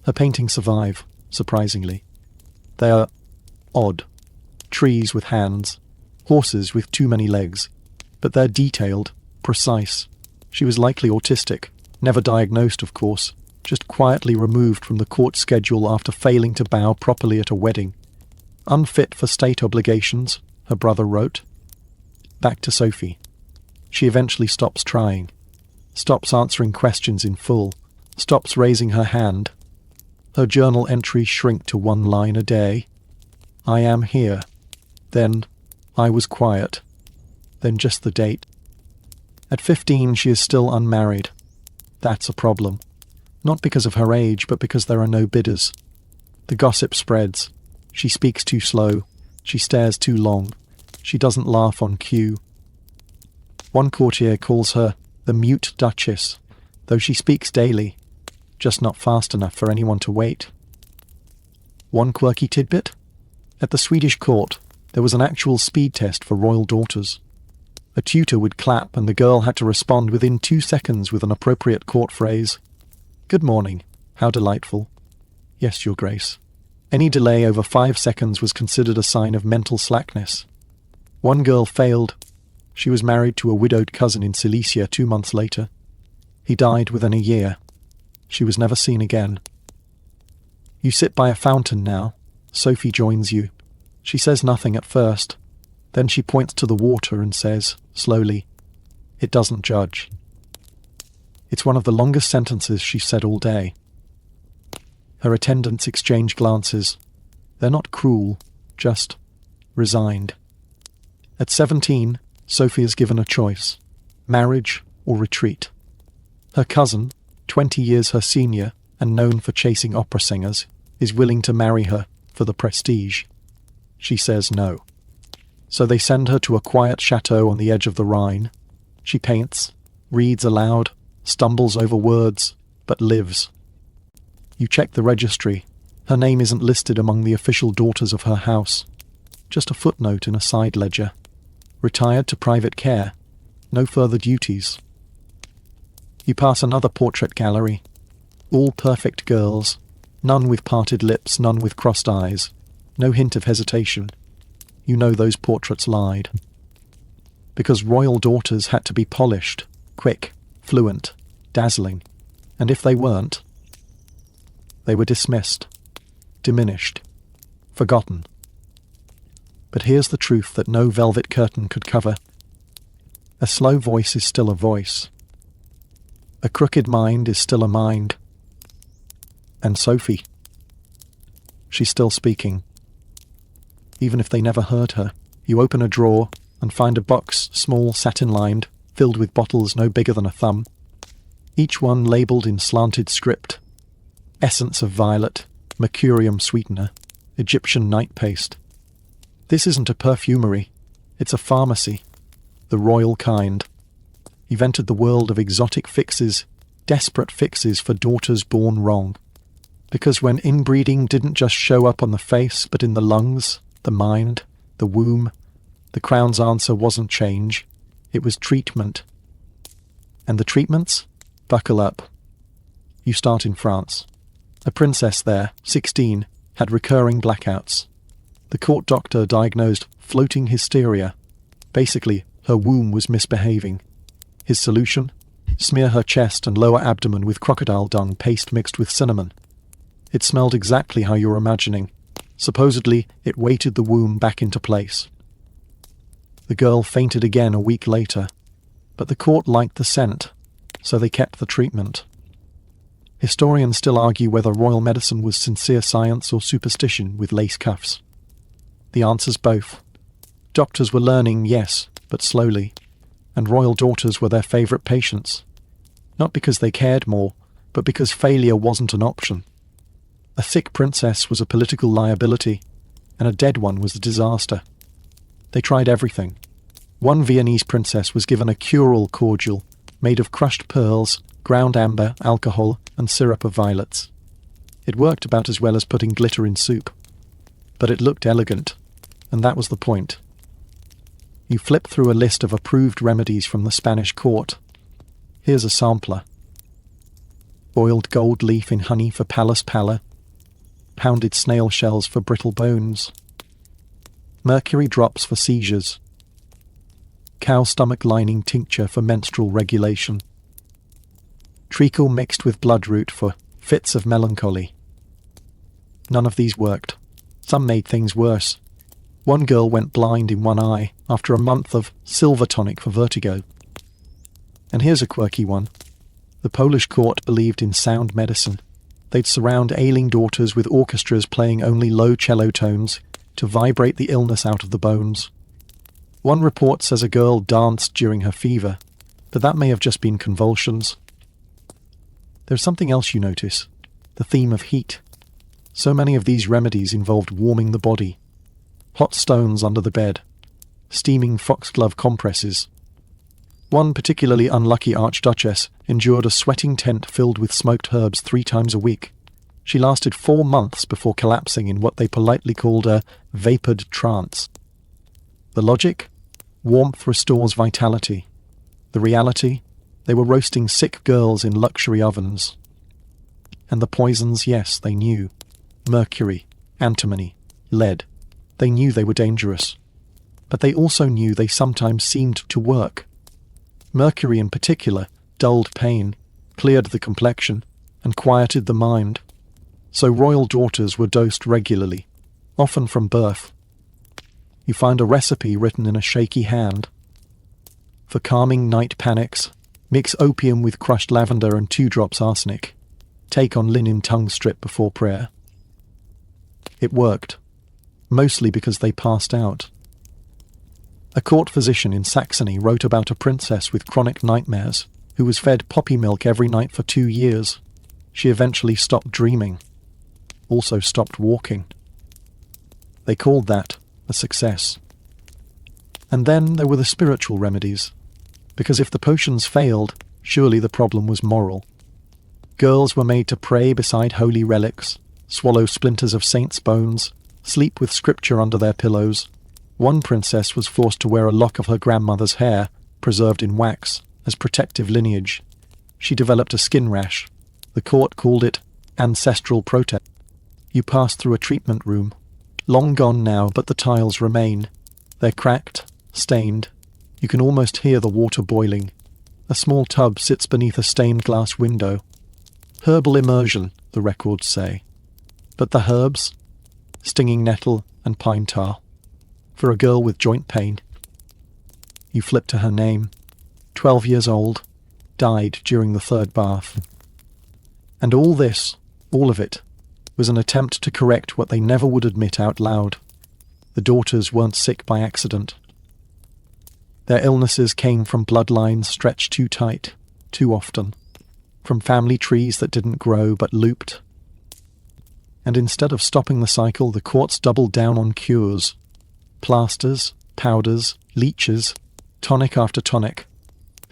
Her paintings survive, surprisingly. They are odd. Trees with hands, horses with too many legs. But they're detailed, precise. She was likely autistic, never diagnosed, of course, just quietly removed from the court schedule after failing to bow properly at a wedding. Unfit for state obligations, her brother wrote. Back to Sophie. She eventually stops trying, stops answering questions in full, stops raising her hand. Her journal entries shrink to one line a day. I am here. Then, I was quiet. Then just the date. At 15, she is still unmarried. That's a problem. Not because of her age, but because there are no bidders. The gossip spreads. She speaks too slow. She stares too long. She doesn't laugh on cue. One courtier calls her the mute duchess, though she speaks daily, just not fast enough for anyone to wait. One quirky tidbit? At the Swedish court, there was an actual speed test for royal daughters. A tutor would clap and the girl had to respond within 2 seconds with an appropriate court phrase. Good morning. How delightful. Yes, Your Grace. Any delay over 5 seconds was considered a sign of mental slackness. One girl failed. She was married to a widowed cousin in Silesia 2 months later. He died within a year. She was never seen again. You sit by a fountain now. Sophie joins you. She says nothing at first. Then she points to the water and says, slowly, "It doesn't judge." It's one of the longest sentences she's said all day. Her attendants exchange glances. They're not cruel, just resigned. At 17, Sophie is given a choice: marriage or retreat. Her cousin, 20 years her senior and known for chasing opera singers, is willing to marry her for the prestige. She says no. So they send her to a quiet chateau on the edge of the Rhine. She paints, reads aloud, stumbles over words, but lives. You check the registry. Her name isn't listed among the official daughters of her house. Just a footnote in a side ledger. Retired to private care. No further duties. You pass another portrait gallery. All perfect girls. None with parted lips, none with crossed eyes. No hint of hesitation. You know those portraits lied. Because royal daughters had to be polished, quick, fluent, dazzling. And if they weren't, they were dismissed, diminished, forgotten. But here's the truth that no velvet curtain could cover. A slow voice is still a voice. A crooked mind is still a mind. And Sophie, she's still speaking. Even if they never heard her, you open a drawer and find a box, small, satin-lined, filled with bottles no bigger than a thumb. Each one labelled in slanted script. Essence of violet, mercurium sweetener, Egyptian night paste. This isn't a perfumery. It's a pharmacy. The royal kind. You've entered the world of exotic fixes, desperate fixes for daughters born wrong. Because when inbreeding didn't just show up on the face, but in the lungs, the mind, the womb, the Crown's answer wasn't change, it was treatment. And the treatments? Buckle up. You start in France. A princess there, 16, had recurring blackouts. The court doctor diagnosed floating hysteria. Basically, her womb was misbehaving. His solution? Smear her chest and lower abdomen with crocodile dung paste mixed with cinnamon. It smelled exactly how you're imagining. Supposedly, it weighted the womb back into place. The girl fainted again a week later, but the court liked the scent, so they kept the treatment. Historians still argue whether royal medicine was sincere science or superstition with lace cuffs. The answer's both. Doctors were learning, yes, but slowly, and royal daughters were their favourite patients. Not because they cared more, but because failure wasn't an option. A sick princess was a political liability, and a dead one was a disaster. They tried everything. One Viennese princess was given a cure-all cordial made of crushed pearls, ground amber, alcohol, and syrup of violets. It worked about as well as putting glitter in soup. But it looked elegant, and that was the point. You flip through a list of approved remedies from the Spanish court. Here's a sampler. Boiled gold leaf in honey for pallus pallor. Pounded snail shells for brittle bones. Mercury drops for seizures. Cow stomach lining tincture for menstrual regulation. Treacle mixed with bloodroot for fits of melancholy. None of these worked. Some made things worse. One girl went blind in one eye after a month of silver tonic for vertigo. And here's a quirky one. The Polish court believed in sound medicine. They'd surround ailing daughters with orchestras playing only low cello tones to vibrate the illness out of the bones. One report says a girl danced during her fever, but that may have just been convulsions. There's something else you notice, the theme of heat. So many of these remedies involved warming the body. Hot stones under the bed, steaming foxglove compresses. One particularly unlucky archduchess endured a sweating tent filled with smoked herbs 3 times a week. She lasted 4 months before collapsing in what they politely called a vapoured trance. The logic? Warmth restores vitality. The reality? They were roasting sick girls in luxury ovens. And the poisons, yes, they knew. Mercury, antimony, lead. They knew they were dangerous. But they also knew they sometimes seemed to work. Mercury in particular dulled pain, cleared the complexion, and quieted the mind. So royal daughters were dosed regularly, often from birth. You find a recipe written in a shaky hand. For calming night panics, mix opium with crushed lavender and 2 drops arsenic. Take on linen tongue strip before prayer. It worked, mostly because they passed out. A court physician in Saxony wrote about a princess with chronic nightmares who was fed poppy milk every night for 2 years. She eventually stopped dreaming, also stopped walking. They called that a success. And then there were the spiritual remedies, because if the potions failed, surely the problem was moral. Girls were made to pray beside holy relics, swallow splinters of saints' bones, sleep with scripture under their pillows. One princess was forced to wear a lock of her grandmother's hair, preserved in wax, as protective lineage. She developed a skin rash. The court called it ancestral protest. You pass through a treatment room. Long gone now, but the tiles remain. They're cracked, stained. You can almost hear the water boiling. A small tub sits beneath a stained glass window. Herbal immersion, the records say. But the herbs? Stinging nettle and pine tar. For a girl with joint pain. You flip to her name. 12 years old. Died during the 3rd bath. And all this, all of it, was an attempt to correct what they never would admit out loud. The daughters weren't sick by accident. Their illnesses came from bloodlines stretched too tight, too often. From family trees that didn't grow but looped. And instead of stopping the cycle, the courts doubled down on cures. Plasters, powders, leeches, tonic after tonic.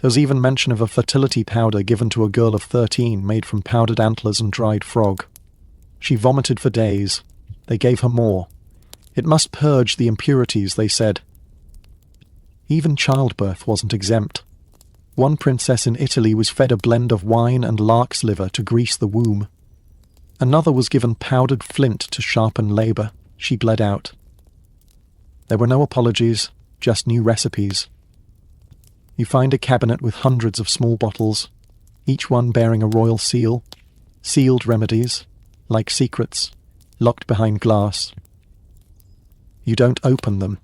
There was even mention of a fertility powder given to a girl of 13 made from powdered antlers and dried frog. She vomited for days. They gave her more. It must purge the impurities, they said. Even childbirth wasn't exempt. One princess in Italy was fed a blend of wine and lark's liver to grease the womb. Another was given powdered flint to sharpen labour. She bled out. There were no apologies, just new recipes. You find a cabinet with hundreds of small bottles, each one bearing a royal seal, sealed remedies, like secrets, locked behind glass. You don't open them.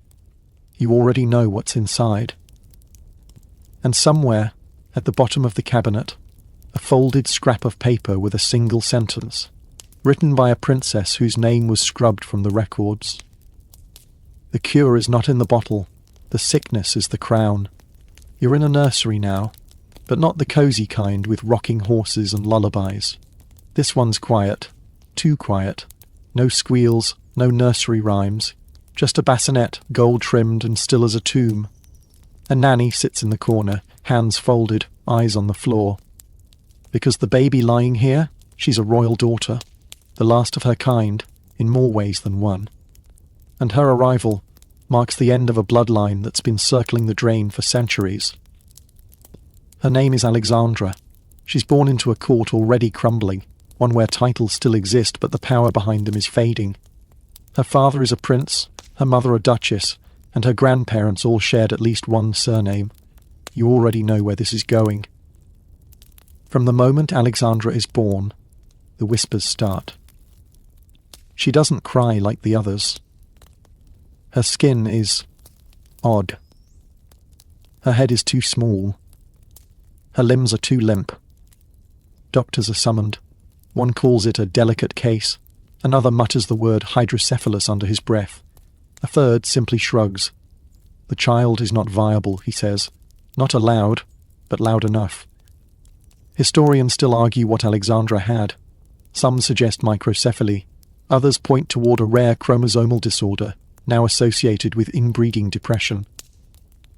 You already know what's inside. And somewhere, at the bottom of the cabinet, a folded scrap of paper with a single sentence, written by a princess whose name was scrubbed from the records. The cure is not in the bottle. The sickness is the crown. You're in a nursery now, but not the cosy kind with rocking horses and lullabies. This one's quiet. Too quiet. No squeals, no nursery rhymes. Just a bassinet, gold-trimmed and still as a tomb. A nanny sits in the corner, hands folded, eyes on the floor. Because the baby lying here, she's a royal daughter, the last of her kind, in more ways than one. And her arrival marks the end of a bloodline that's been circling the drain for centuries. Her name is Alexandra. She's born into a court already crumbling, one where titles still exist but the power behind them is fading. Her father is a prince, her mother a duchess, and her grandparents all shared at least one surname. You already know where this is going. From the moment Alexandra is born, the whispers start. She doesn't cry like the others. Her skin is odd. Her head is too small. Her limbs are too limp. Doctors are summoned. One calls it a delicate case. Another mutters the word hydrocephalus under his breath. A third simply shrugs. The child is not viable, he says. Not allowed, but loud enough. Historians still argue what Alexandra had. Some suggest microcephaly. Others point toward a rare chromosomal disorder, now associated with inbreeding depression.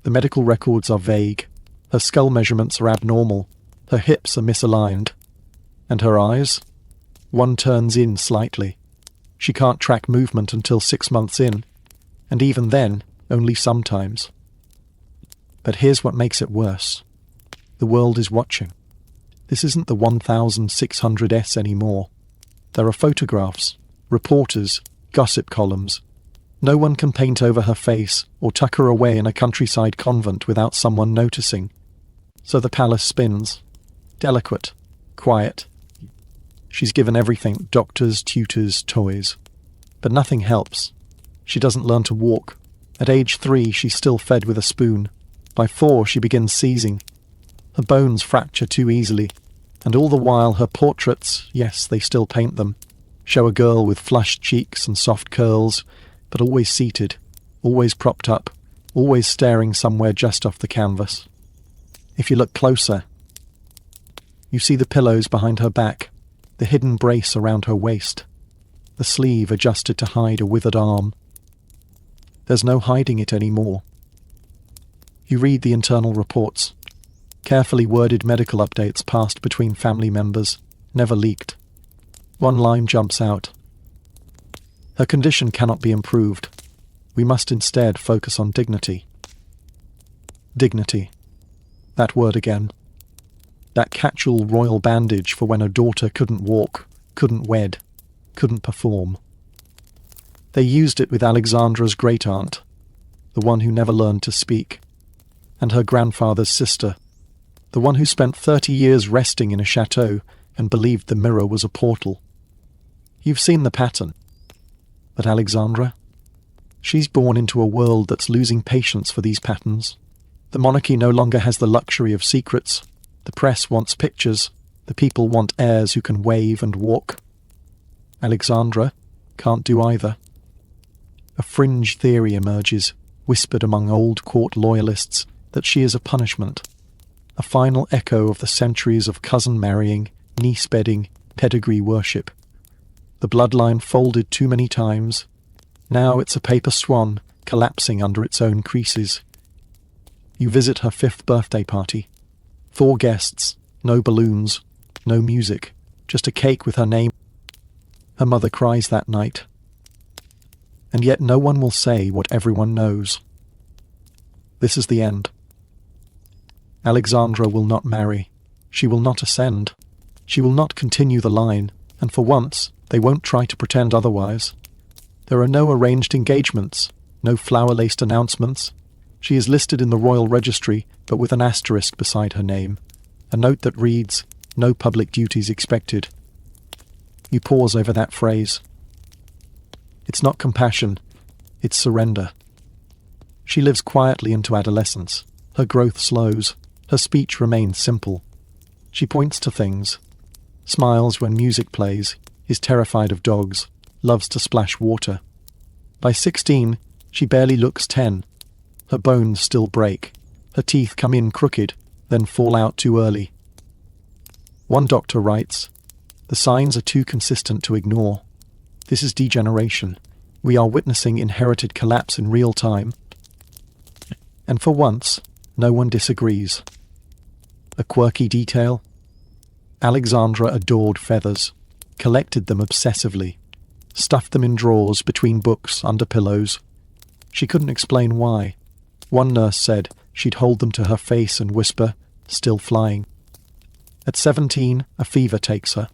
The medical records are vague. Her skull measurements are abnormal. Her hips are misaligned. And her eyes? One turns in slightly. She can't track movement until 6 months in. And even then, only sometimes. But here's what makes it worse. The world is watching. This isn't the 1600s anymore. There are photographs, reporters, gossip columns. No one can paint over her face or tuck her away in a countryside convent without someone noticing. So the palace spins. Delicate, quiet. She's given everything, doctors, tutors, toys. But nothing helps. She doesn't learn to walk. At age 3, she's still fed with a spoon. By 4, she begins seizing. Her bones fracture too easily. And all the while her portraits, yes, they still paint them, show a girl with flushed cheeks and soft curls, but always seated, always propped up, always staring somewhere just off the canvas. If you look closer, you see the pillows behind her back, the hidden brace around her waist, the sleeve adjusted to hide a withered arm. There's no hiding it anymore. You read the internal reports, carefully worded medical updates passed between family members, never leaked. One line jumps out. Her condition cannot be improved. We must instead focus on dignity. Dignity. That word again. That catch-all royal bandage for when a daughter couldn't walk, couldn't wed, couldn't perform. They used it with Alexandra's great-aunt, the one who never learned to speak, and her grandfather's sister, the one who spent 30 years resting in a chateau and believed the mirror was a portal. You've seen the pattern. But Alexandra? She's born into a world that's losing patience for these patterns. The monarchy no longer has the luxury of secrets. The press wants pictures. The people want heirs who can wave and walk. Alexandra can't do either. A fringe theory emerges, whispered among old court loyalists, that she is a punishment. A final echo of the centuries of cousin marrying, niece bedding, pedigree worship. The bloodline folded too many times. Now it's a paper swan, collapsing under its own creases. You visit her 5th birthday party. 4 guests, no balloons, no music, just a cake with her name. Her mother cries that night. And yet no one will say what everyone knows. This is the end. Alexandra will not marry. She will not ascend. She will not continue the line, and for once, they won't try to pretend otherwise. There are no arranged engagements, no flower-laced announcements. She is listed in the royal registry, but with an asterisk beside her name, a note that reads, "No public duties expected." You pause over that phrase. It's not compassion, it's surrender. She lives quietly into adolescence. Her growth slows. Her speech remains simple. She points to things, smiles when music plays, is terrified of dogs, loves to splash water. By 16, she barely looks 10. Her bones still break. Her teeth come in crooked, then fall out too early. One doctor writes, "The signs are too consistent to ignore. This is degeneration. We are witnessing inherited collapse in real time." And for once, no one disagrees. A quirky detail? Alexandra adored feathers, collected them obsessively, stuffed them in drawers, between books, under pillows. She couldn't explain why. One nurse said she'd hold them to her face and whisper, "Still flying." At 17, a fever takes her.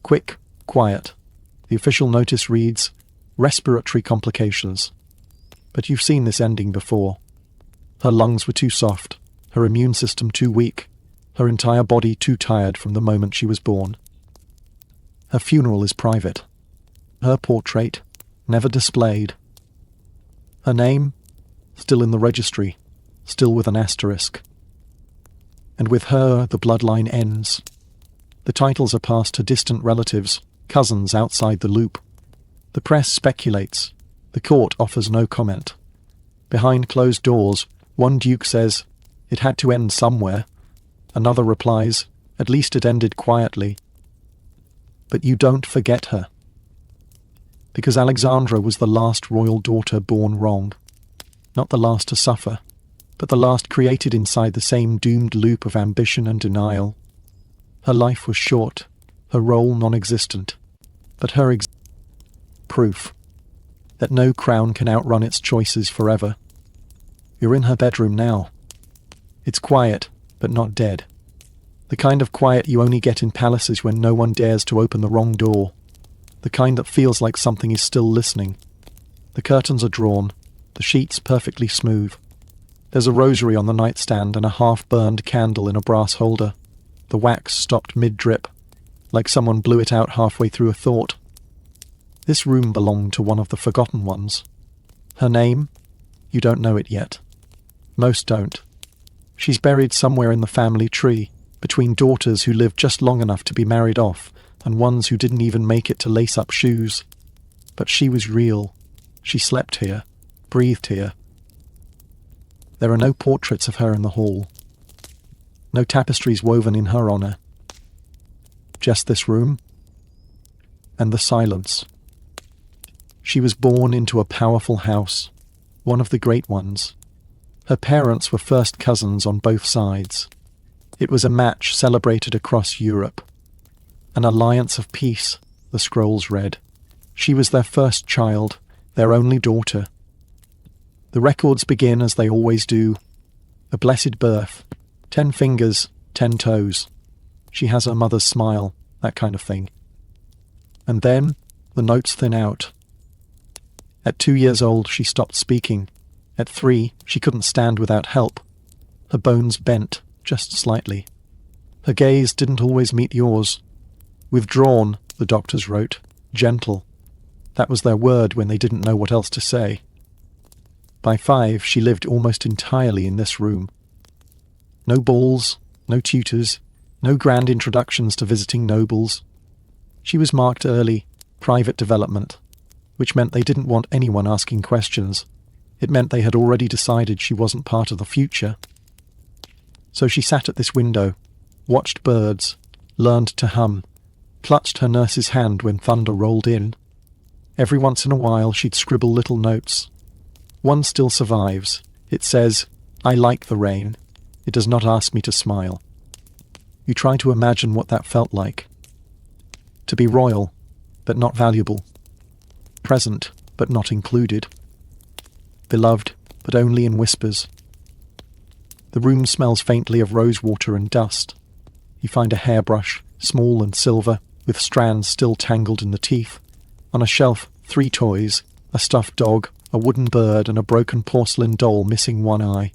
Quick, quiet. The official notice reads, "Respiratory complications." But you've seen this ending before. Her lungs were too soft, her immune system too weak, her entire body too tired from the moment she was born. Her funeral is private. Her portrait, never displayed. Her name, still in the registry, still with an asterisk. And with her, the bloodline ends. The titles are passed to distant relatives, cousins outside the loop. The press speculates. The court offers no comment. Behind closed doors, one duke says, "It had to end somewhere." Another replies, "At least it ended quietly." But you don't forget her. Because Alexandra was the last royal daughter born wrong. Not the last to suffer, but the last created inside the same doomed loop of ambition and denial. Her life was short, her role non-existent, but her proof that no crown can outrun its choices forever. You're in her bedroom now. It's quiet, but not dead. The kind of quiet you only get in palaces when no one dares to open the wrong door. The kind that feels like something is still listening. The curtains are drawn, the sheets perfectly smooth. There's a rosary on the nightstand and a half-burned candle in a brass holder. The wax stopped mid-drip, like someone blew it out halfway through a thought. This room belonged to one of the forgotten ones. Her name? You don't know it yet. Most don't. She's buried somewhere in the family tree, between daughters who lived just long enough to be married off, and ones who didn't even make it to lace up shoes. But she was real. She slept here, breathed here. There are no portraits of her in the hall. No tapestries woven in her honour. Just this room and the silence. She was born into a powerful house, one of the great ones. Her parents were first cousins on both sides. It was a match celebrated across Europe. An alliance of peace, the scrolls read. She was their first child, their only daughter. The records begin as they always do. A blessed birth, 10 fingers, 10 toes. She has her mother's smile, that kind of thing. And then, the notes thin out. At 2 years old, she stopped speaking. At 3, she couldn't stand without help. Her bones bent, just slightly. Her gaze didn't always meet yours. Withdrawn, the doctors wrote. Gentle. That was their word when they didn't know what else to say. By 5, she lived almost entirely in this room. No balls, no tutors, no grand introductions to visiting nobles. She was marked early, private development, which meant they didn't want anyone asking questions. It meant they had already decided she wasn't part of the future. So she sat at this window, watched birds, learned to hum, clutched her nurse's hand when thunder rolled in. Every once in a while she'd scribble little notes. One still survives. It says, "I like the rain. It does not ask me to smile." You try to imagine what that felt like. To be royal, but not valuable. Present, but not included. Beloved, but only in whispers. The room smells faintly of rosewater and dust. You find a hairbrush, small and silver, with strands still tangled in the teeth. On a shelf, 3 toys, a stuffed dog, a wooden bird, and a broken porcelain doll missing one eye.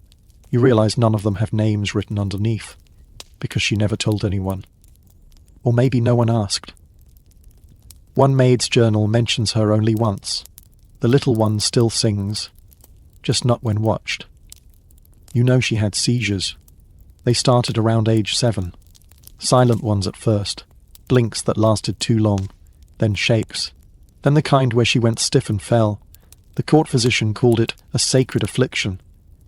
You realize none of them have names written underneath, because she never told anyone. Or maybe no one asked. One maid's journal mentions her only once. The little one still sings, just not when watched. You know she had seizures. They started around age 7. Silent ones at first, blinks that lasted too long, then shakes, then the kind where she went stiff and fell. The court physician called it a sacred affliction,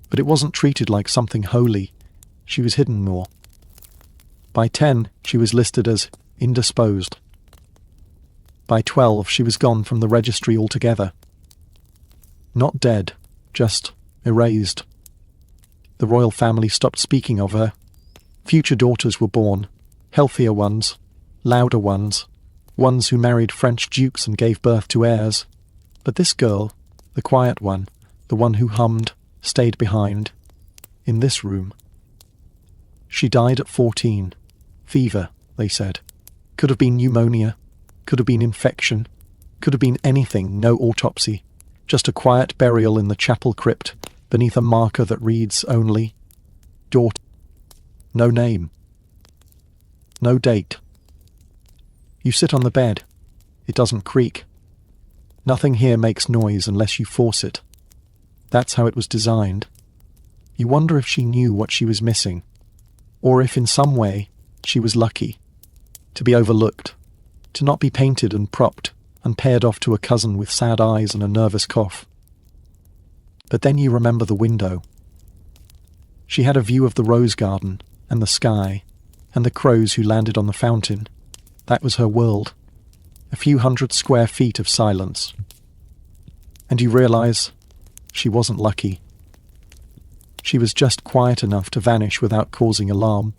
but it wasn't treated like something holy. She was hidden more. By 10, she was listed as indisposed. By 12, she was gone from the registry altogether. Not dead, just erased. The royal family stopped speaking of her. Future daughters were born, healthier ones, louder ones who married French dukes and gave birth to heirs. But this girl, the quiet one, the one who hummed, stayed behind, in this room. She died at 14. Fever, they said. Could have been pneumonia, could have been infection, could have been anything, no autopsy. Just a quiet burial in the chapel crypt, beneath a marker that reads only, daughter. No name. No date. You sit on the bed. It doesn't creak. Nothing here makes noise unless you force it. That's how it was designed. You wonder if she knew what she was missing, or if in some way she was lucky. To be overlooked, to not be painted and propped and paired off to a cousin with sad eyes and a nervous cough. But then you remember the window. She had a view of the rose garden and the sky and the crows who landed on the fountain. That was her world. A few 100 square feet of silence. And you realize she wasn't lucky. She was just quiet enough to vanish without causing alarm.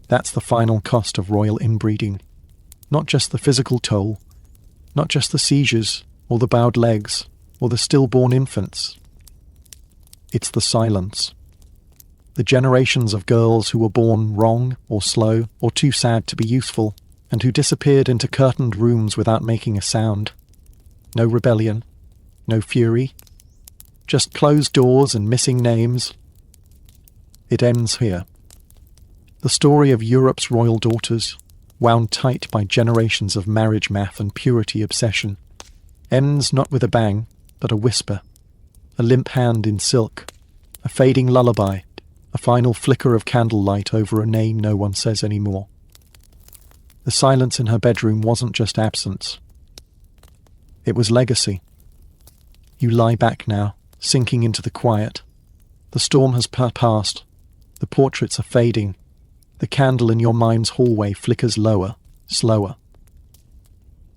That's the final cost of royal inbreeding. Not just the physical toll, not just the seizures, or the bowed legs, or the stillborn infants. It's the silence. The generations of girls who were born wrong, or slow, or too sad to be useful, and who disappeared into curtained rooms without making a sound. No rebellion, no fury, just closed doors and missing names. It ends here. The story of Europe's royal daughters, wound tight by generations of marriage math and purity obsession, ends not with a bang, but a whisper, a limp hand in silk, a fading lullaby, a final flicker of candlelight over a name no one says anymore. The silence in her bedroom wasn't just absence. It was legacy. You lie back now, sinking into the quiet. The storm has passed. The portraits are fading. The candle in your mind's hallway flickers lower, slower.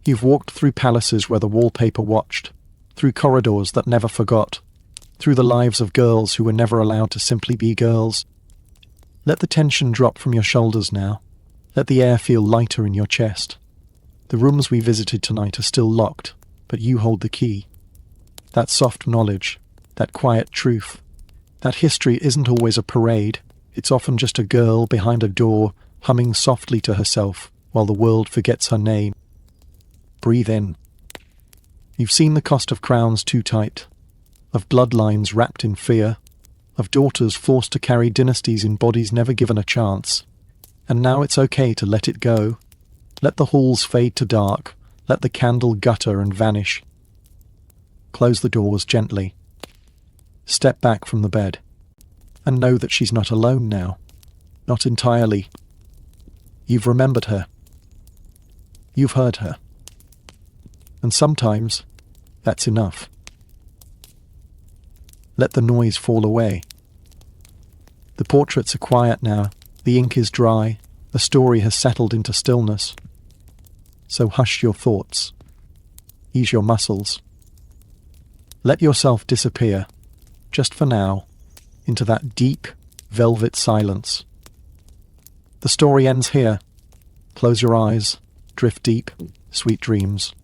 You've walked through palaces where the wallpaper watched, through corridors that never forgot, through the lives of girls who were never allowed to simply be girls. Let the tension drop from your shoulders now. Let the air feel lighter in your chest. The rooms we visited tonight are still locked, but you hold the key. That soft knowledge, that quiet truth, that history isn't always a parade. It's often just a girl behind a door, humming softly to herself while the world forgets her name. Breathe in. You've seen the cost of crowns too tight, of bloodlines wrapped in fear, of daughters forced to carry dynasties in bodies never given a chance. And now it's okay to let it go. Let the halls fade to dark. Let the candle gutter and vanish. Close the doors gently. Step back from the bed. And know that she's not alone now. Not entirely. You've remembered her. You've heard her. And sometimes, that's enough. Let the noise fall away. The portraits are quiet now. The ink is dry. The story has settled into stillness. So hush your thoughts. Ease your muscles. Let yourself disappear, just for now, into that deep, velvet silence. The story ends here. Close your eyes, drift deep, sweet dreams.